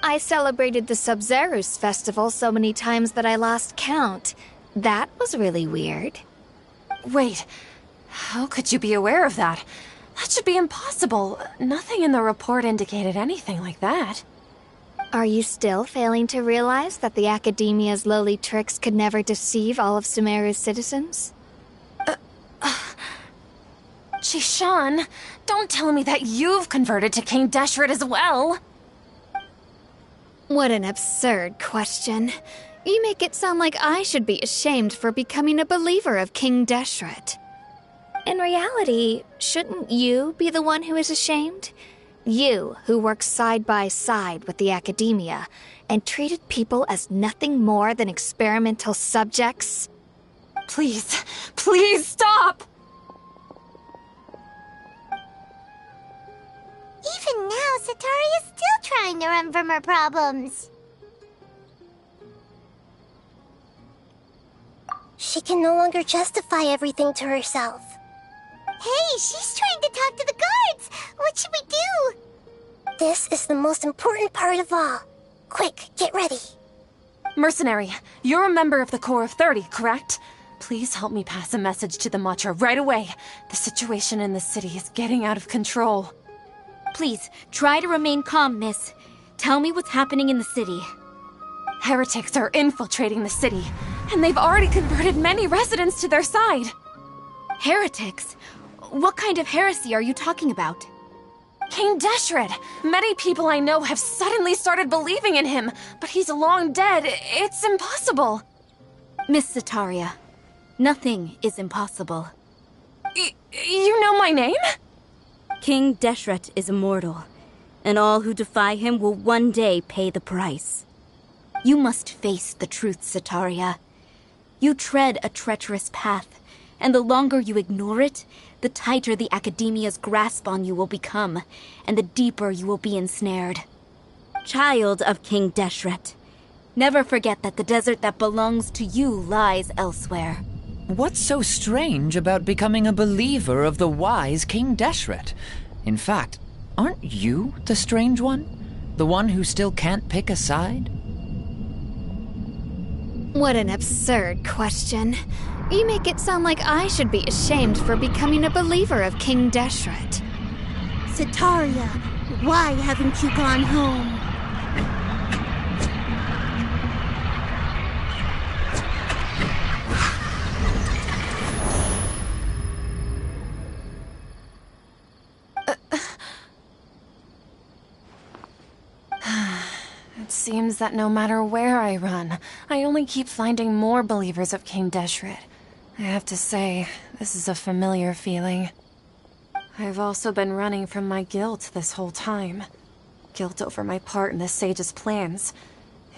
I celebrated the Sub-Zerus festival so many times that I lost count. That was really weird. Wait, how could you be aware of that? That should be impossible. Nothing in the report indicated anything like that. Are you still failing to realize that the Academia's lowly tricks could never deceive all of Sumeru's citizens? Shishan, don't tell me that you've converted to King Deshret as well. What an absurd question. You make it sound like I should be ashamed for becoming a believer of King Deshret. In reality, shouldn't you be the one who is ashamed? You, who works side by side with the Academia and treated people as nothing more than experimental subjects? Please, please stop! Even now, Sataria's still trying to run from her problems. She can no longer justify everything to herself. Hey, she's trying to talk to the guards! What should we do? This is the most important part of all. Quick, get ready. Mercenary, you're a member of the Corps of 30, correct? Please help me pass a message to the Matcha right away. The situation in the city is getting out of control. Please, try to remain calm, miss. Tell me what's happening in the city. Heretics are infiltrating the city, and they've already converted many residents to their side. Heretics? What kind of heresy are you talking about? King Deshret! Many people I know have suddenly started believing in him, but he's long dead. It's impossible. Miss Sataria, nothing is impossible. You know my name? King Deshret is immortal, and all who defy him will one day pay the price. You must face the truth, Sataria. You tread a treacherous path, and the longer you ignore it, the tighter the Academia's grasp on you will become, and the deeper you will be ensnared. Child of King Deshret, never forget that the desert that belongs to you lies elsewhere. What's so strange about becoming a believer of the wise King Deshret? In fact, aren't you the strange one? The one who still can't pick a side? What an absurd question. You make it sound like I should be ashamed for becoming a believer of King Deshret. Sataria, why haven't you gone home? It seems that no matter where I run, I only keep finding more believers of King Deshret. I have to say, this is a familiar feeling. I've also been running from my guilt this whole time. Guilt over my part in the sage's plans,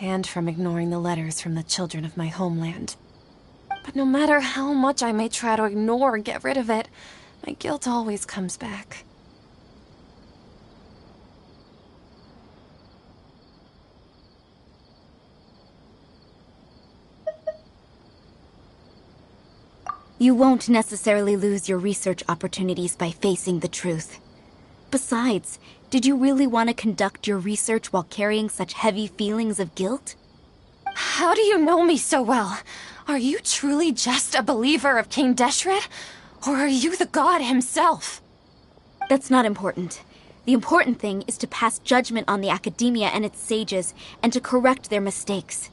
and from ignoring the letters from the children of my homeland. But no matter how much I may try to ignore or get rid of it, my guilt always comes back. You won't necessarily lose your research opportunities by facing the truth. Besides, did you really want to conduct your research while carrying such heavy feelings of guilt? How do you know me so well? Are you truly just a believer of King Deshret? Or are you the god himself? That's not important. The important thing is to pass judgment on the academia and its sages, and to correct their mistakes.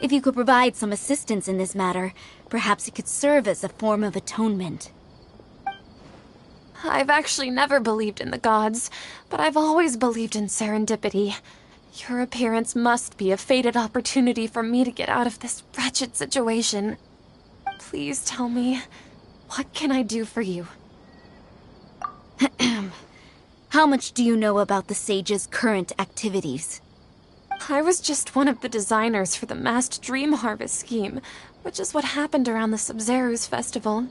If you could provide some assistance in this matter, perhaps it could serve as a form of atonement. I've actually never believed in the gods, but I've always believed in serendipity. Your appearance must be a fated opportunity for me to get out of this wretched situation. Please tell me, what can I do for you? How much do you know about the sage's current activities? I was just one of the designers for the massed dream harvest scheme, which is what happened around the Sub-Zeru's festival.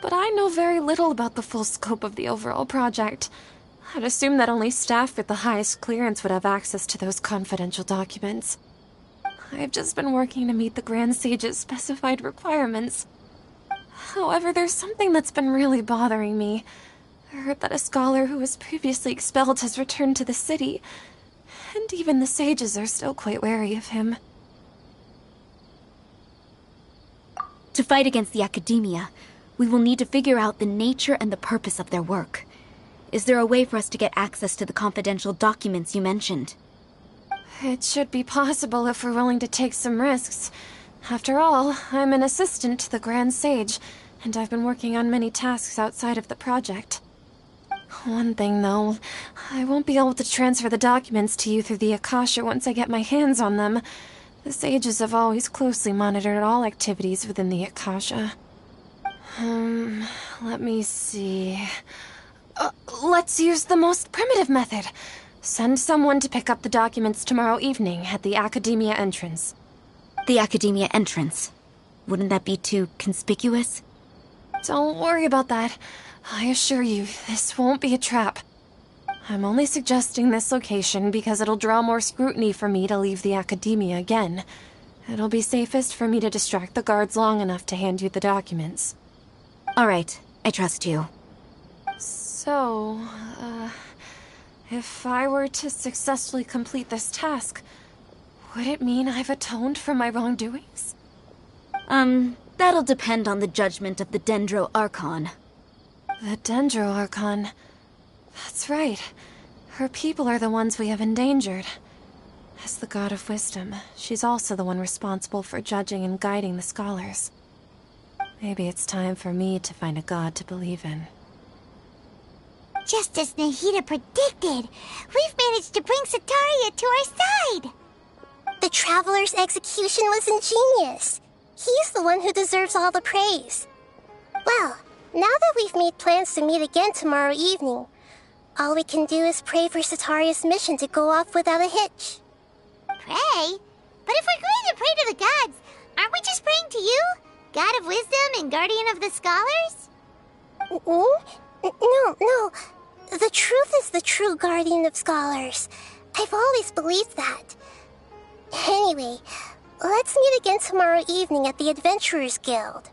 But I know very little about the full scope of the overall project. I'd assume that only staff with the highest clearance would have access to those confidential documents. I've just been working to meet the Grand Sage's specified requirements. However, there's something that's been really bothering me. I heard that a scholar who was previously expelled has returned to the city, and even the sages are still quite wary of him. To fight against the academia, we will need to figure out the nature and the purpose of their work. Is there a way for us to get access to the confidential documents you mentioned? It should be possible if we're willing to take some risks. After all, I'm an assistant to the Grand Sage, and I've been working on many tasks outside of the project. One thing, though, I won't be able to transfer the documents to you through the Akasha once I get my hands on them. The sages have always closely monitored all activities within the Akasha. Let me see. Let's use the most primitive method. Send someone to pick up the documents tomorrow evening at the Academia entrance. The Academia entrance? Wouldn't that be too conspicuous? Don't worry about that. I assure you, this won't be a trap. I'm only suggesting this location because it'll draw more scrutiny for me to leave the Academia again. It'll be safest for me to distract the guards long enough to hand you the documents. All right, I trust you. So, if I were to successfully complete this task, would it mean I've atoned for my wrongdoings? That'll depend on the judgment of the Dendro Archon. The Dendro Archon. That's right. Her people are the ones we have endangered. As the God of Wisdom, she's also the one responsible for judging and guiding the scholars. Maybe it's time for me to find a god to believe in. Just as Nahida predicted, we've managed to bring Sataria to our side! The Traveler's execution was ingenious. He's the one who deserves all the praise. Well, now that we've made plans to meet again tomorrow evening, all we can do is pray for Sataria's mission to go off without a hitch. Pray? But if we're going to pray to the gods, aren't we just praying to you? God of Wisdom and Guardian of the Scholars? No. The truth is the true Guardian of Scholars. I've always believed that. Anyway, let's meet again tomorrow evening at the Adventurers Guild.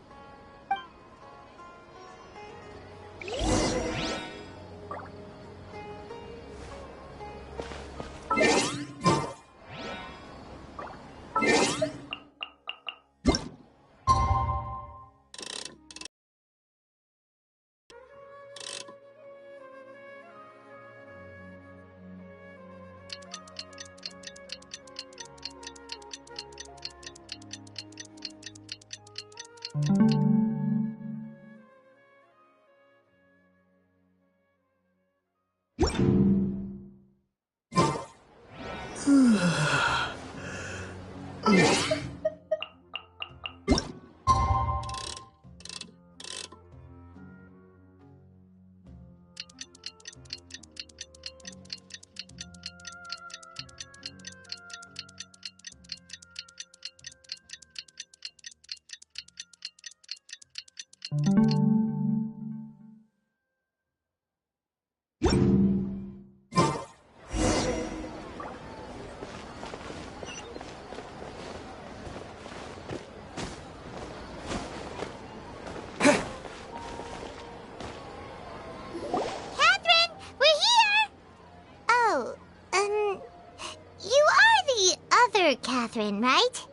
Catherine, right?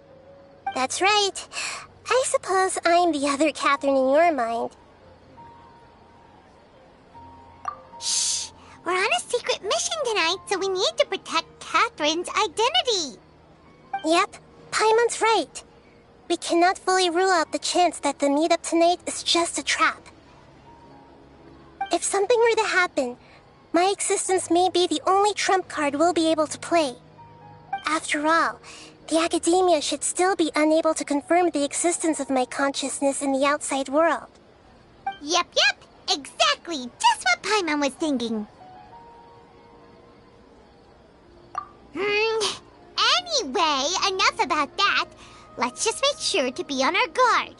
That's right. suppose I'm the other Catherine in your mind. Shh! We're on a secret mission tonight, so we need to protect Catherine's identity. Yep, Paimon's right. We cannot fully rule out the chance that the meetup tonight is just a trap. If something were to happen, my existence may be the only trump card we'll be able to play. After all, the Academia should still be unable to confirm the existence of my consciousness in the outside world. Yep, exactly, just what Paimon was thinking. Anyway, enough about that. Let's just make sure to be on our guard.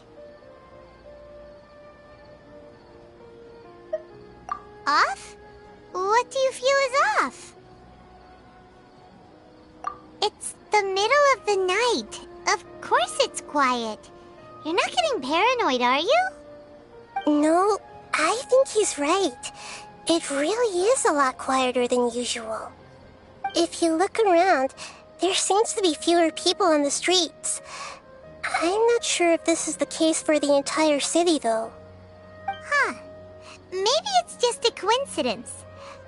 Off? What do you feel is off? It's the middle of the night. Of course it's quiet. You're not getting paranoid, are you? No, I think he's right. It really is a lot quieter than usual. If you look around, there seems to be fewer people on the streets. I'm not sure if this is the case for the entire city, though. Huh. Maybe it's just a coincidence.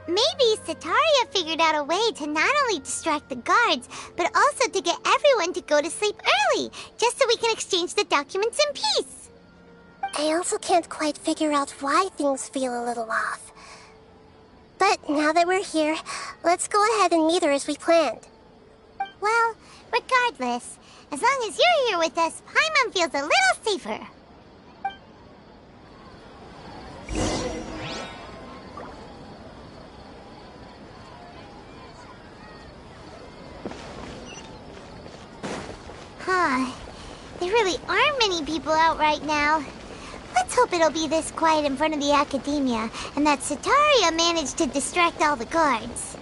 Maybe Sataria figured out a way to not only distract the guards, but also to get everyone to go to sleep early, just so we can exchange the documents in peace. I also can't quite figure out why things feel a little off. But now that we're here, let's go ahead and meet her as we planned. Well, regardless, as long as you're here with us, Paimon feels a little safer. Huh. There really aren't many people out right now. Let's hope it'll be this quiet in front of the Academia, and that Sataria managed to distract all the guards.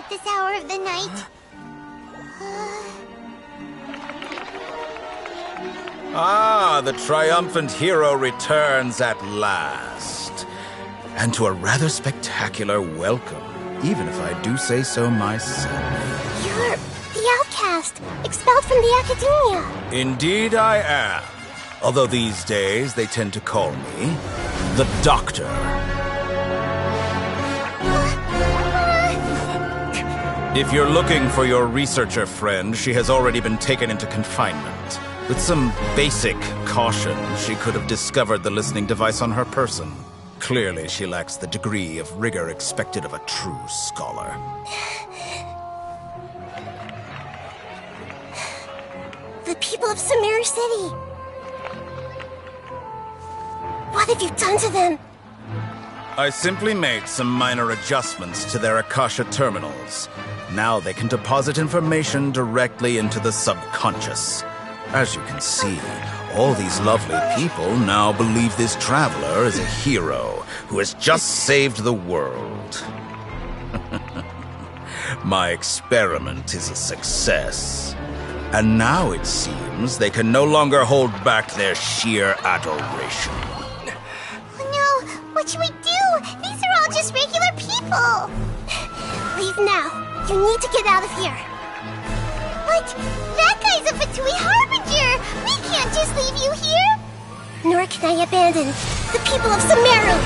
This hour of the night. The triumphant hero returns at last. And to a rather spectacular welcome, even if I do say so myself. You're the outcast, expelled from the Academia. Indeed I am. Although these days they tend to call me the Doctor. If you're looking for your researcher friend, she has already been taken into confinement. With some basic caution, she could have discovered the listening device on her person. Clearly, she lacks the degree of rigor expected of a true scholar. The people of Sumeru City! What have you done to them? I simply made some minor adjustments to their Akasha terminals. Now they can deposit information directly into the subconscious. As you can see, all these lovely people now believe this traveler is a hero who has just saved the world. My experiment is a success. And now it seems they can no longer hold back their sheer adoration. No, what should we do? These are all just regular people. Leave now. You need to get out of here. But that guy's a Fatui Harbinger. We can't just leave you here. Nor can I abandon the people of Sumeru.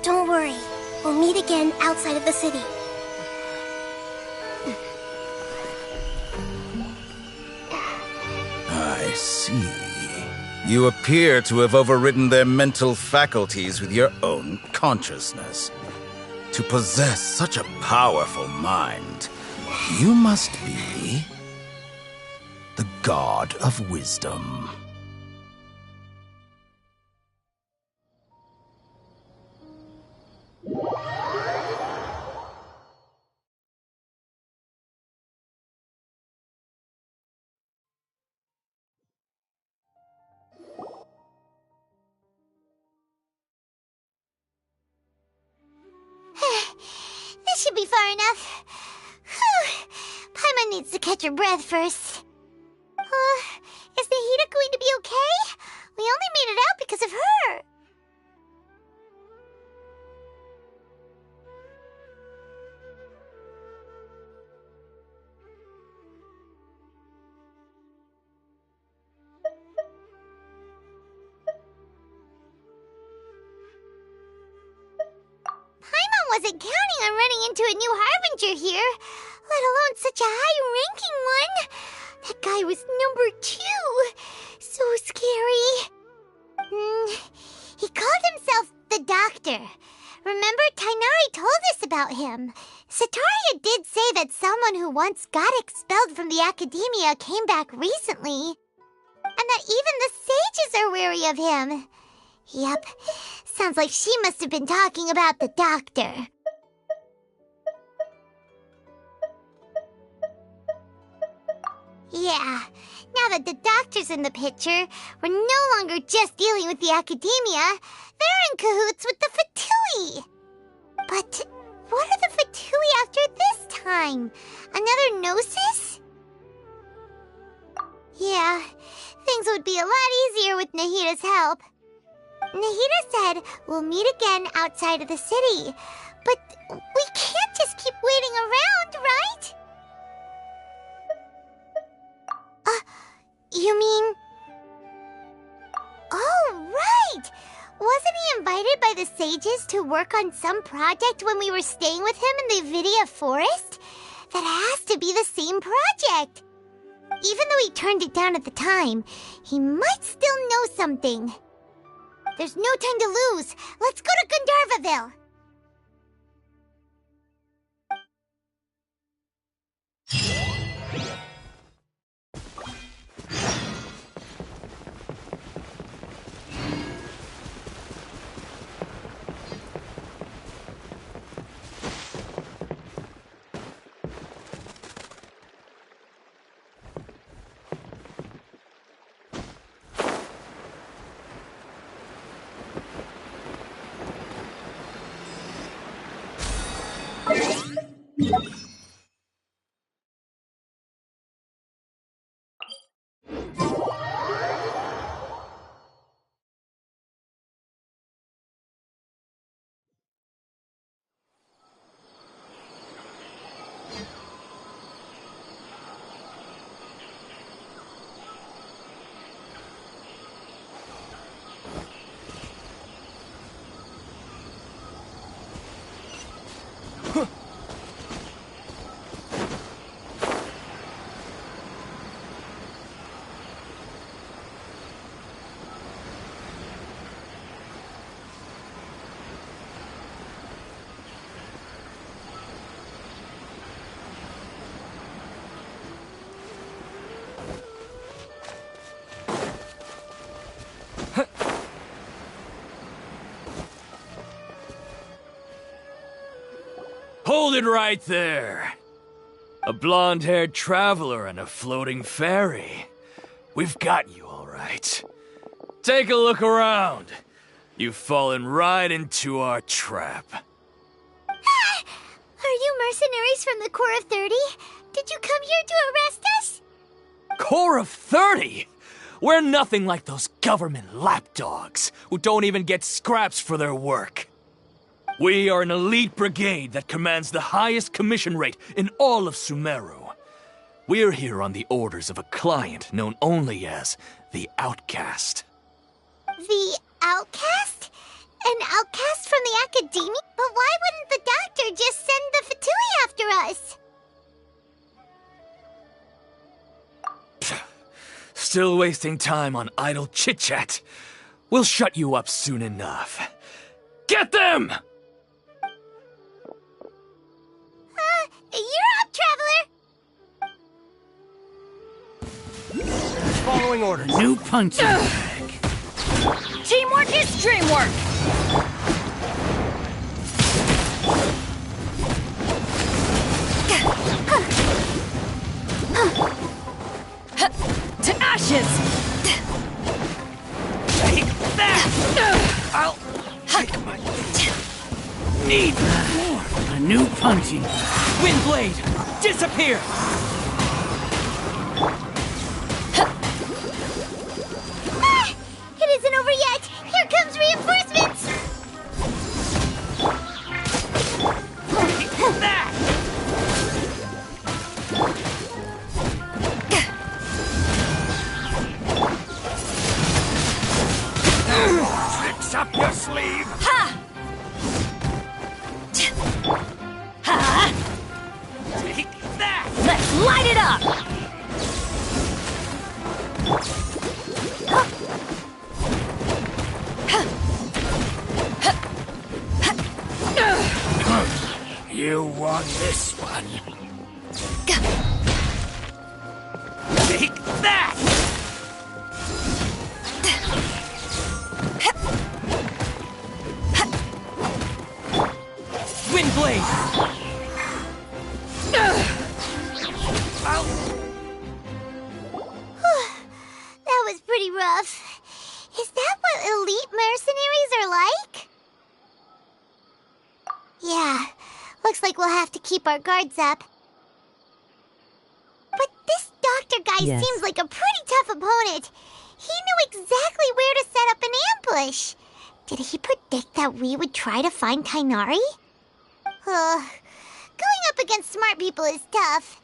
Don't worry. We'll meet again outside of the city. I see. You appear to have overridden their mental faculties with your own consciousness. To possess such a powerful mind, you must be the god of wisdom. This should be far enough. Whew. Paimon needs to catch her breath first. Is Nahida going to be okay? We only made it out because of her. Paimon wasn't counting on running into a new Harbinger here, let alone such a high-ranking one. That guy was number 2. So scary. He called himself the Doctor. Remember, Tainari told us about him. Sataria did say that someone who once got expelled from the Academia came back recently. And that even the sages are wary of him. Yep, sounds like she must have been talking about the Doctor. Yeah, now that the Doctor's in the picture, we're no longer just dealing with the Academia. They're in cahoots with the Fatui. But what are the Fatui after this time? Another Gnosis? Yeah, things would be a lot easier with Nahida's help. Nahida said we'll meet again outside of the city. But we can't just keep waiting around, right? You mean... Oh, right! Wasn't he invited by the sages to work on some project when we were staying with him in the Vidia Forest? That has to be the same project! Even though he turned it down at the time, he might still know something. There's no time to lose. Let's go to Gandharvaville. Hold it right there. A blonde-haired traveler and a floating fairy. We've got you all right. Take a look around. You've fallen right into our trap. Are you mercenaries from the Corps of 30? Did you come here to arrest us? Corps of 30? We're nothing like those government lapdogs who don't even get scraps for their work. We are an elite brigade that commands the highest commission rate in all of Sumeru. We're here on the orders of a client known only as the Outcast. The Outcast? An outcast from the Academia? But why wouldn't the Doctor just send the Fatui after us? Still wasting time on idle chit-chat. We'll shut you up soon enough. Get them! Following orders. New punching bag. Teamwork is dreamwork! To ashes! Take that! I'll take my... Need more. A new punching bag. Windblade! Disappear! It isn't over yet! Here comes reinforcements! That! Tricks up your sleeve! Ha! Ha! Take that! Let's light it up! You won this one. Take that! Windblade! That was pretty rough. Is that what elite mercenaries are like? Yeah, looks like we'll have to keep our guards up. But this doctor guy seems like a pretty tough opponent. He knew exactly where to set up an ambush. Did he predict that we would try to find Tainari? Going up against smart people is tough.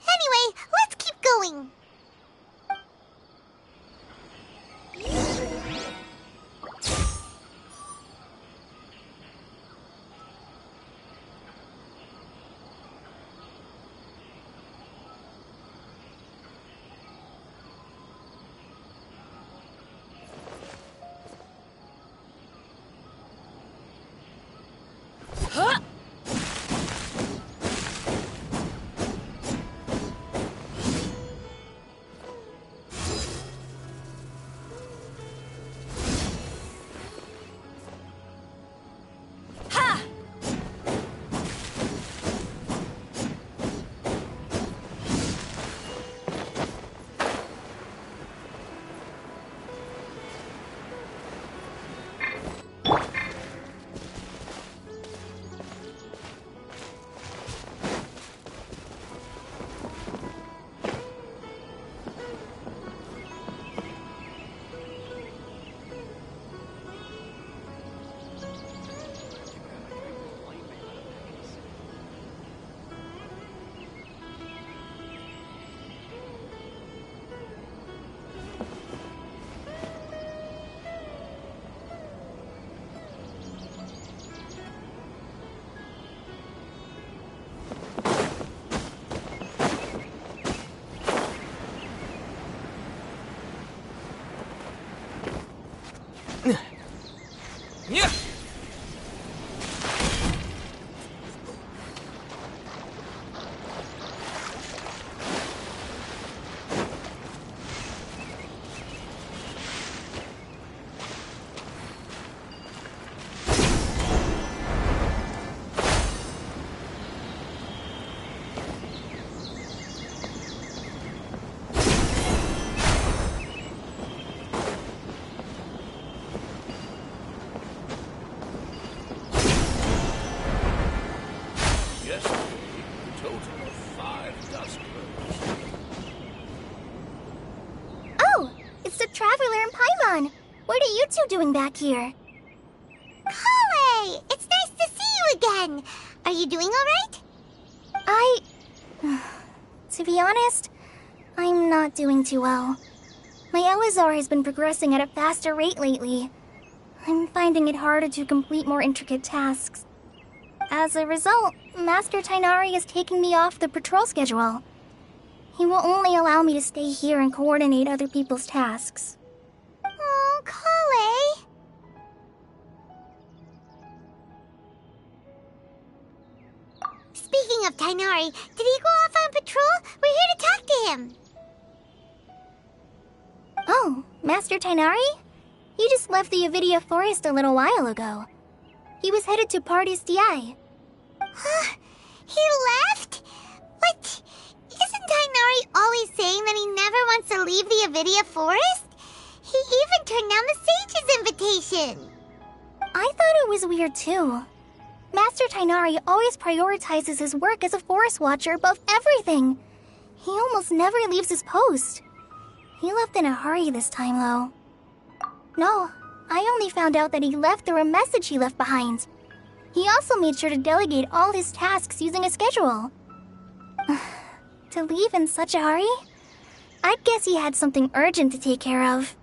Anyway, let's keep going. Yeah. Traveler and Paimon. What are you two doing back here? Kale! It's nice to see you again. Are you doing alright? To be honest, I'm not doing too well. My Elazar has been progressing at a faster rate lately. I'm finding it harder to complete more intricate tasks. As a result, Master Tainari is taking me off the patrol schedule. He will only allow me to stay here and coordinate other people's tasks. Oh, Kale! Speaking of Tainari, did he go off on patrol? We're here to talk to him. Oh, Master Tainari? He just left the Avidia Forest a little while ago. He was headed to Pardes Di. Huh? He left? What? Isn't Tainari always saying that he never wants to leave the Avidia Forest? He even turned down the sage's invitation. I thought it was weird too. Master Tainari always prioritizes his work as a forest watcher above everything. He almost never leaves his post. He left in a hurry this time, though. No, I only found out that he left through a message he left behind. He also made sure to delegate all his tasks using a schedule. To leave in such a hurry? I'd guess he had something urgent to take care of.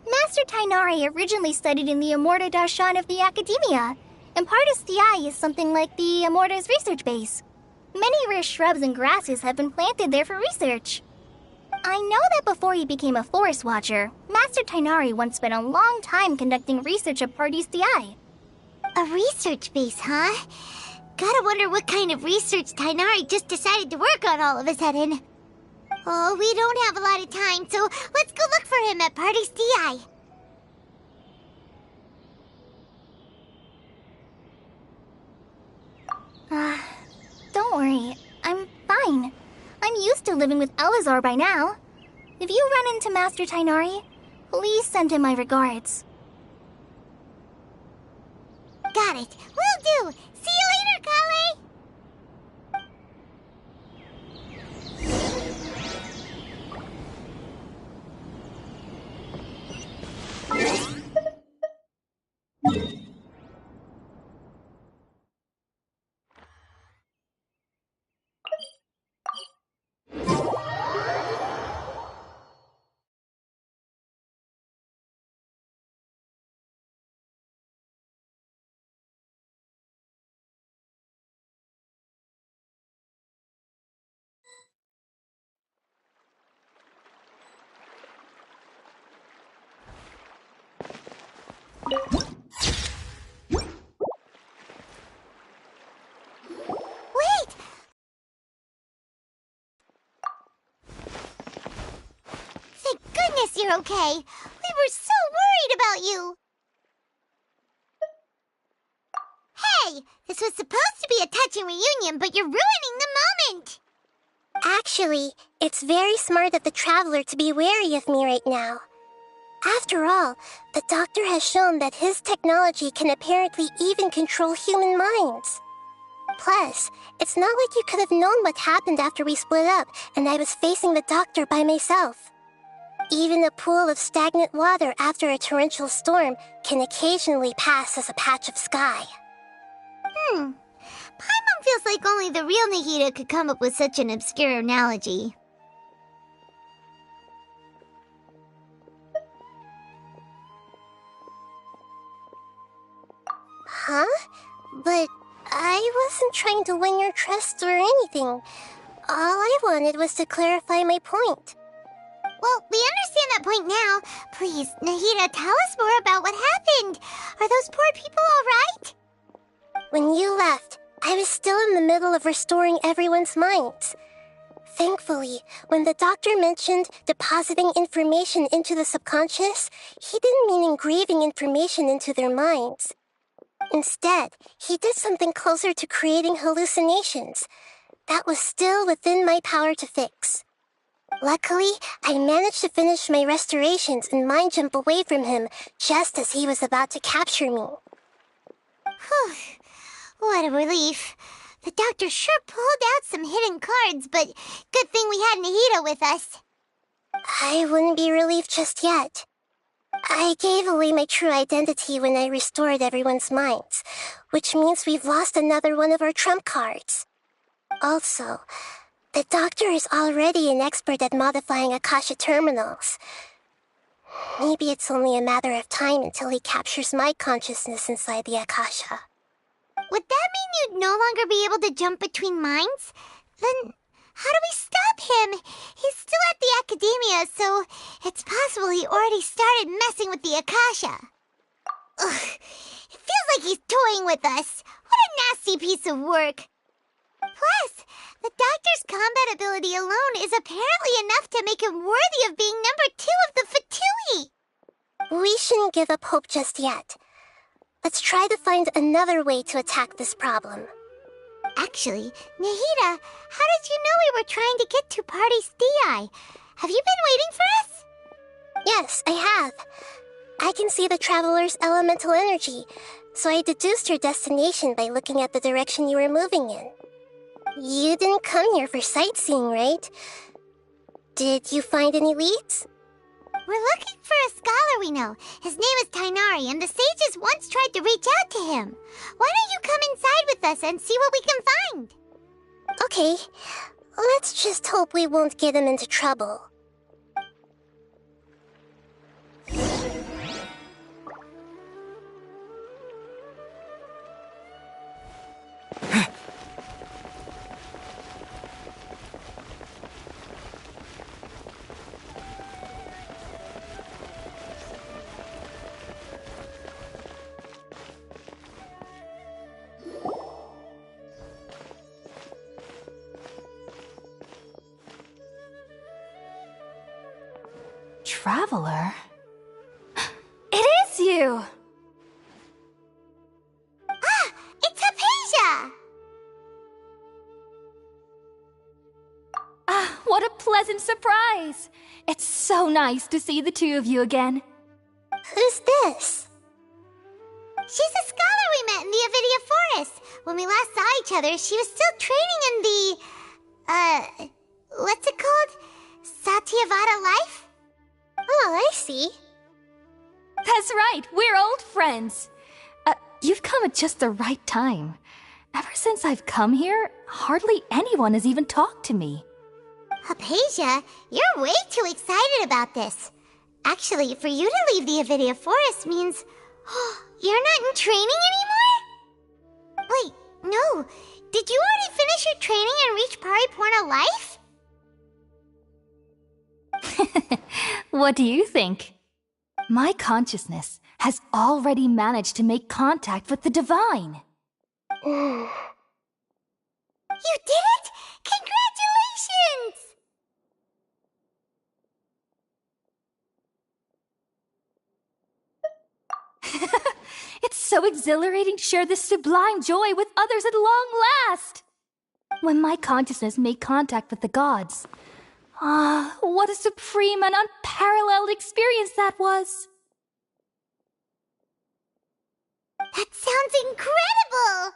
Master Tainari originally studied in the Amorta Darshan of the Academia, and Pardes Di is something like the Amorta's research base. Many rare shrubs and grasses have been planted there for research. I know that before he became a forest watcher, Master Tainari once spent a long time conducting research at Pardes Di. A research base, huh? Gotta wonder what kind of research Tainari just decided to work on all of a sudden. Oh, we don't have a lot of time, so let's go look for him at Pardes Di. Don't worry. I'm fine. I'm used to living with Elazar by now. If you run into Master Tainari, please send him my regards. Got it. Will do. See you later, Kale. Wait! Thank goodness you're okay. We were so worried about you. Hey, this was supposed to be a touching reunion, but you're ruining the moment. Actually, it's very smart of the traveler to be wary of me right now. After all, the doctor has shown that his technology can apparently even control human minds. Plus, it's not like you could have known what happened after we split up and I was facing the doctor by myself. Even a pool of stagnant water after a torrential storm can occasionally pass as a patch of sky. Paimon feels like only the real Nahida could come up with such an obscure analogy. Huh? But I wasn't trying to win your trust or anything. All I wanted was to clarify my point. Well, we understand that point now. Please, Nahida, tell us more about what happened. Are those poor people all right? When you left, I was still in the middle of restoring everyone's minds. Thankfully, when the doctor mentioned depositing information into the subconscious, he didn't mean engraving information into their minds. Instead, he did something closer to creating hallucinations. That was still within my power to fix. Luckily, I managed to finish my restorations and mind jump away from him just as he was about to capture me. Whew. What a relief. The doctor sure pulled out some hidden cards, but good thing we had Nahida with us. I wouldn't be relieved just yet. I gave away my true identity when I restored everyone's minds, which means we've lost another one of our trump cards. Also, the doctor is already an expert at modifying Akasha terminals. Maybe it's only a matter of time until he captures my consciousness inside the Akasha. Would that mean you'd no longer be able to jump between minds? Then how do we stop him? He's still at the Academia, so it's possible he already started messing with the Akasha. Ugh, it feels like he's toying with us. What a nasty piece of work. Plus, the doctor's combat ability alone is apparently enough to make him worthy of being number 2 of the Fatui. We shouldn't give up hope just yet. Let's try to find another way to attack this problem. Actually, Nahida, how did you know we were trying to get to Party Stii? Have you been waiting for us? Yes, I have. I can see the Traveler's elemental energy, so I deduced your destination by looking at the direction you were moving in. You didn't come here for sightseeing, right? Did you find any leads? We're looking for a scholar we know. His name is Tainari, and the sages once tried to reach out to him. Why don't you come inside with us and see what we can find? Okay, let's just hope we won't get him into trouble. Traveler? It is you! Ah! It's Hypatia! Ah, what a pleasant surprise! It's so nice to see the two of you again. Who's this? She's a scholar we met in the Avidia Forest. When we last saw each other, she was still training in the... what's it called? Satyavada life? Oh, I see. That's right, we're old friends. You've come at just the right time. Ever since I've come here, hardly anyone has even talked to me. Hypatia, you're way too excited about this. Actually, for you to leave the Avidia Forest means... you're not in training anymore? Wait, no. Did you already finish your training and reach Paripurna life? What do you think? My consciousness has already managed to make contact with the divine. You did it! Congratulations! It's so exhilarating to share this sublime joy with others at long last! When my consciousness made contact with the gods, what a supreme and unparalleled experience that was! That sounds incredible!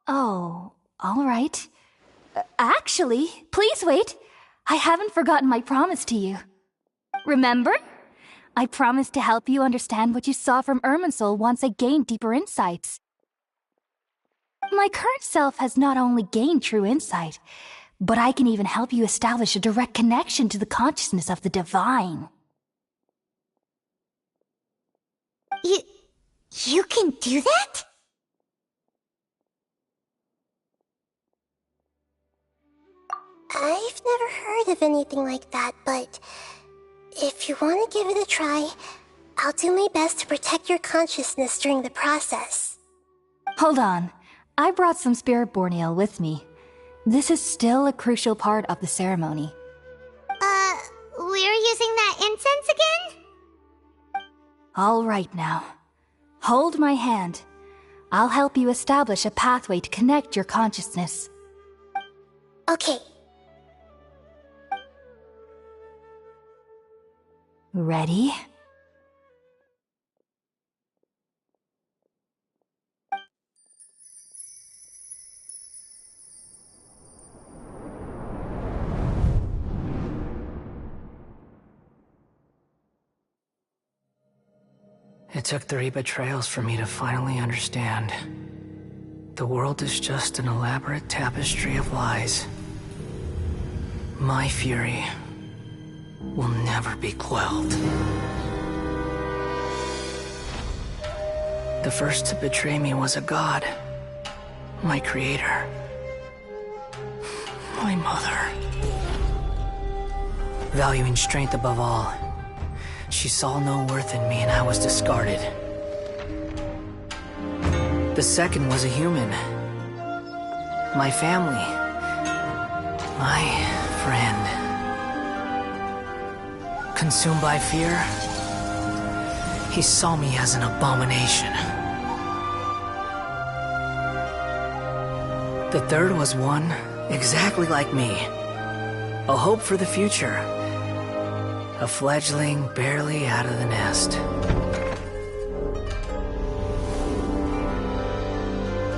Oh, all right. Actually, please wait. I haven't forgotten my promise to you. Remember? I promised to help you understand what you saw from Irminsul once I gained deeper insights. My current self has not only gained true insight, but I can even help you establish a direct connection to the consciousness of the divine. You can do that? I've never heard of anything like that, but if you want to give it a try, I'll do my best to protect your consciousness during the process. Hold on. I brought some spirit borneal with me. This is still a crucial part of the ceremony. We're using that incense again? All right now. Hold my hand. I'll help you establish a pathway to connect your consciousness. Okay. Ready? It took 3 betrayals for me to finally understand. The world is just an elaborate tapestry of lies. My fury will never be quelled. The first to betray me was a god. My creator. My mother. Valuing strength above all, She saw no worth in me and I was discarded. The second was a human. My family. My friend. Consumed by fear, he saw me as an abomination. The third was one exactly like me. A hope for the future. A fledgling barely out of the nest.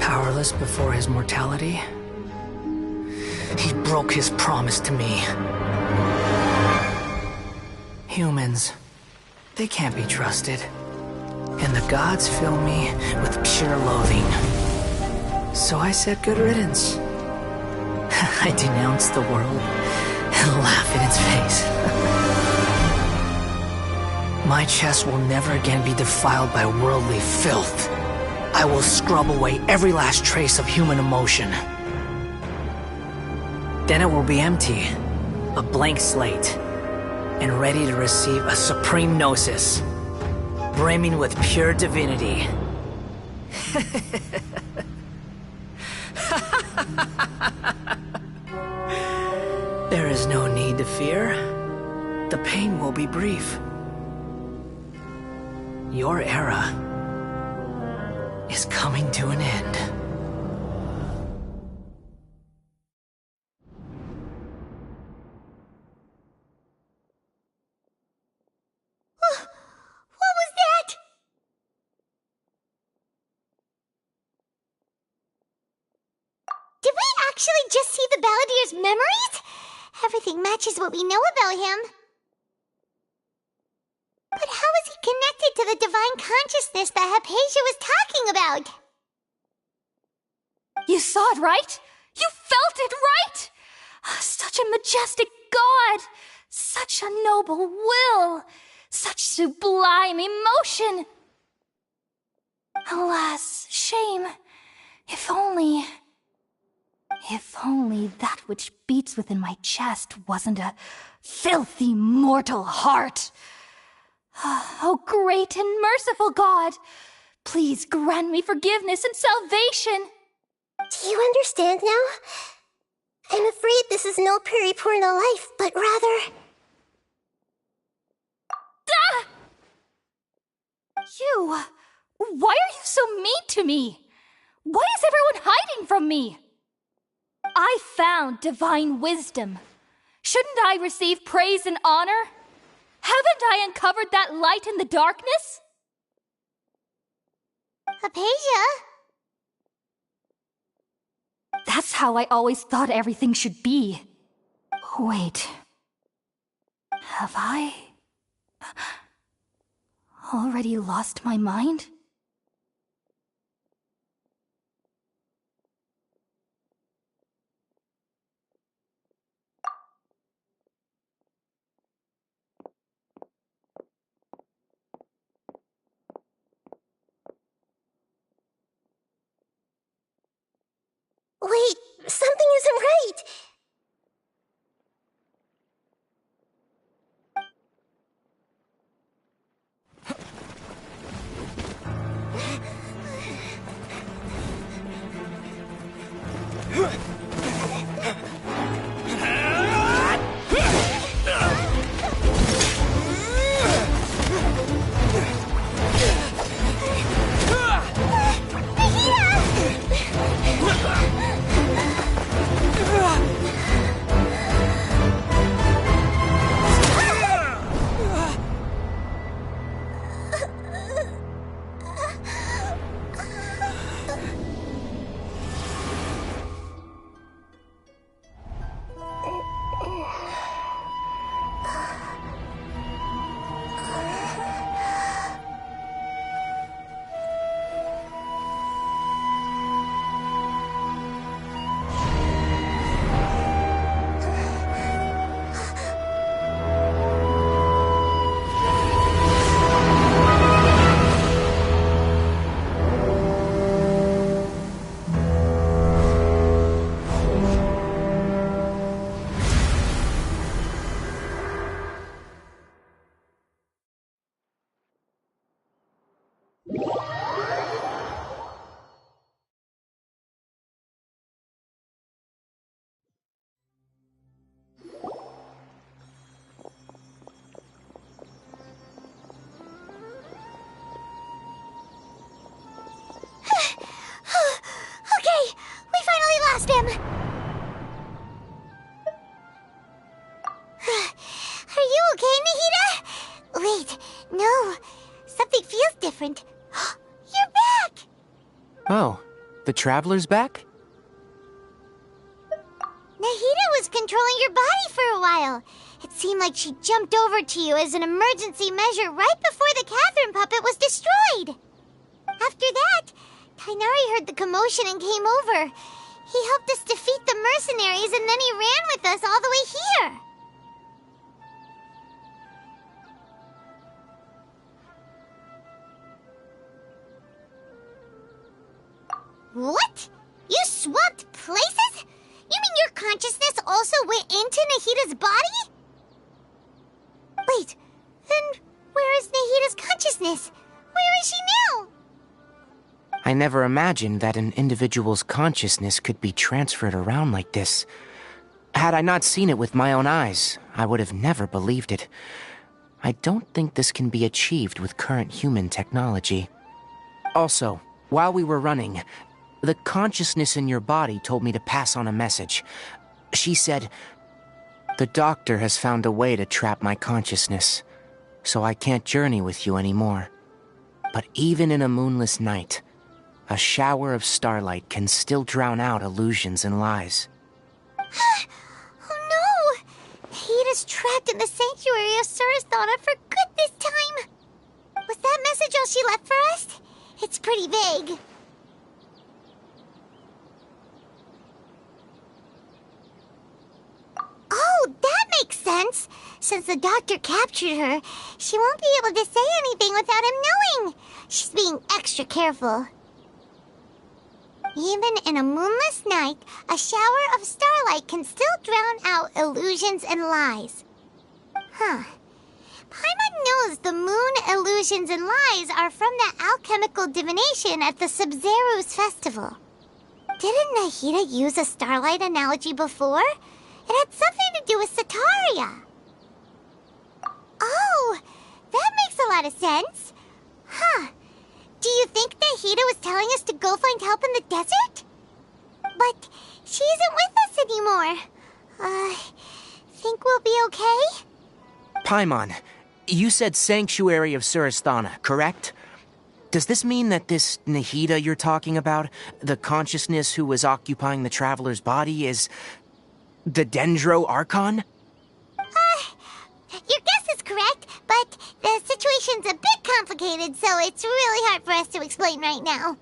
Powerless before his mortality, he broke his promise to me. Humans, they can't be trusted. And the gods fill me with pure loathing. So I said good riddance. I denounced the world and laughed in its face. My chest will never again be defiled by worldly filth. I will scrub away every last trace of human emotion. Then it will be empty, a blank slate, and ready to receive a supreme gnosis, brimming with pure divinity. There is no need to fear. The pain will be brief. Your era is coming to an end. What was that? Did we actually just see the Balladier's memories? Everything matches what we know about him. But how is he connected to the divine consciousness that Hypatia was talking about? You saw it, right? You felt it, right? Such a majestic god! Such a noble will! Such sublime emotion! Alas, shame. If only that which beats within my chest wasn't a filthy mortal heart. Oh, great and merciful God! Please grant me forgiveness and salvation! Do you understand now? I'm afraid this is no periporno life, but rather... Ah! You! Why are you so mean to me? Why is everyone hiding from me? I found divine wisdom. Shouldn't I receive praise and honor? Haven't I uncovered that light in the darkness? Hypatia? That's how I always thought everything should be. Wait. Have I already lost my mind? Wait, something isn't right! different. You're back! Oh, the Traveler's back? Nahida was controlling your body for a while. It seemed like she jumped over to you as an emergency measure right before the Catherine puppet was destroyed. After that, Tainari heard the commotion and came over. He helped us defeat the mercenaries and then he ran with us all the way here. What? You swapped places? You mean your consciousness also went into Nahida's body? Wait, then where is Nahida's consciousness? Where is she now? I never imagined that an individual's consciousness could be transferred around like this. Had I not seen it with my own eyes, I would have never believed it. I don't think this can be achieved with current human technology. Also, while we were running, the consciousness in your body told me to pass on a message. She said, "The doctor has found a way to trap my consciousness, so I can't journey with you anymore. But even in a moonless night, a shower of starlight can still drown out illusions and lies." Oh no! Nahida's trapped in the sanctuary of Surasthana for good this time. Was that message all she left for us? It's pretty vague. Oh, that makes sense. Since the doctor captured her, she won't be able to say anything without him knowing. She's being extra careful. Even in a moonless night, a shower of starlight can still drown out illusions and lies. Huh. Paimon knows the moon illusions and lies are from that alchemical divination at the Sub-Zero's festival. Didn't Nahida use a starlight analogy before? It had something to do with Sataria. Oh, that makes a lot of sense. Huh. Do you think Nahida was telling us to go find help in the desert? But she isn't with us anymore. Think we'll be okay? Paimon, you said Sanctuary of Surasthana, correct? Does this mean that this Nahida you're talking about, the consciousness who was occupying the Traveler's body, is the Dendro Archon? Your guess is correct, but the situation's a bit complicated, so it's really hard for us to explain right now.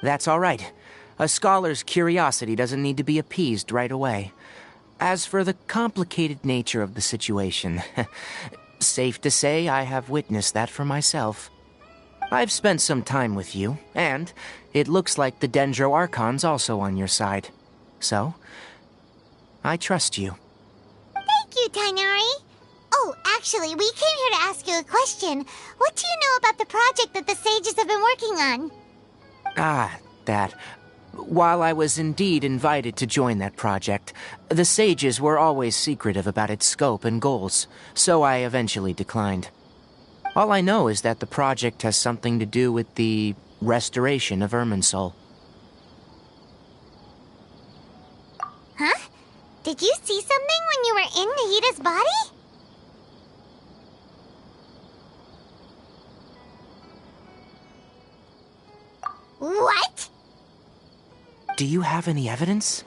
That's all right. A scholar's curiosity doesn't need to be appeased right away. As for the complicated nature of the situation, safe to say I have witnessed that for myself. I've spent some time with you, and it looks like the Dendro Archon's also on your side. So, I trust you. Thank you, Tainari. Oh, actually, we came here to ask you a question. What do you know about the project that the sages have been working on? That. While I was indeed invited to join that project, the sages were always secretive about its scope and goals, so I eventually declined. All I know is that the project has something to do with the restoration of Irminsul. Huh? Did you see something when you were in Nahida's body? What? Do you have any evidence?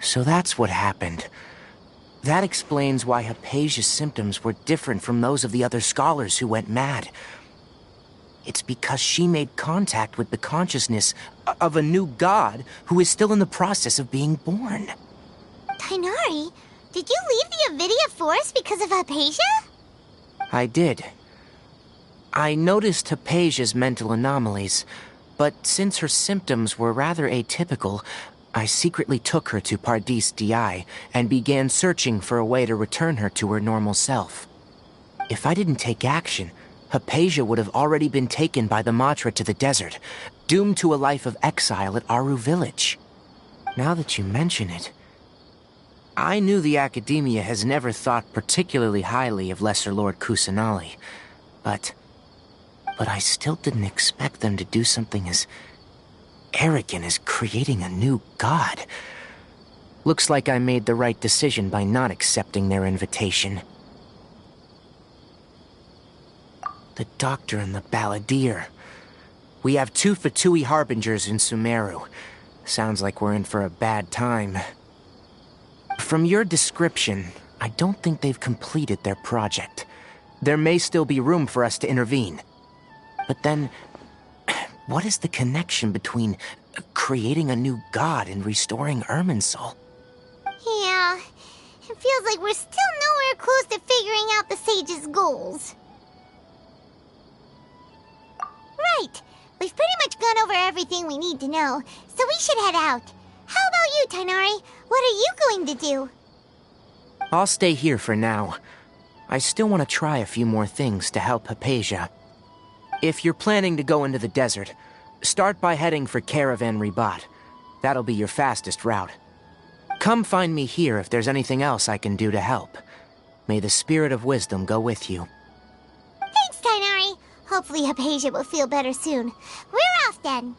So that's what happened. That explains why Hypatia's symptoms were different from those of the other scholars who went mad. It's because she made contact with the consciousness of a new god who is still in the process of being born. Tainari, did you leave the Avidia Forest because of Hypatia? I did. I noticed Hypatia's mental anomalies, but since her symptoms were rather atypical, I secretly took her to Pardis Di and began searching for a way to return her to her normal self. If I didn't take action, Hypatia would have already been taken by the Matra to the desert, doomed to a life of exile at Aru village. Now that you mention it, I knew the Academia has never thought particularly highly of Lesser Lord Kusanali, but But I still didn't expect them to do something as arrogant as creating a new god. Looks like I made the right decision by not accepting their invitation. The Doctor and the Balladeer. We have 2 Fatui Harbingers in Sumeru. Sounds like we're in for a bad time. From your description, I don't think they've completed their project. There may still be room for us to intervene. But then, what is the connection between creating a new god and restoring Irminsul? Yeah, it feels like we're still nowhere close to figuring out the Sage's goals. Right, we've pretty much gone over everything we need to know, so we should head out. How about you, Tighnari? What are you going to do? I'll stay here for now. I still want to try a few more things to help Hypatia. If you're planning to go into the desert, start by heading for Caravan Ribat. That'll be your fastest route. Come find me here if there's anything else I can do to help. May the spirit of wisdom go with you. Thanks, Tighnari. Hopefully Hypatia will feel better soon. We're off then.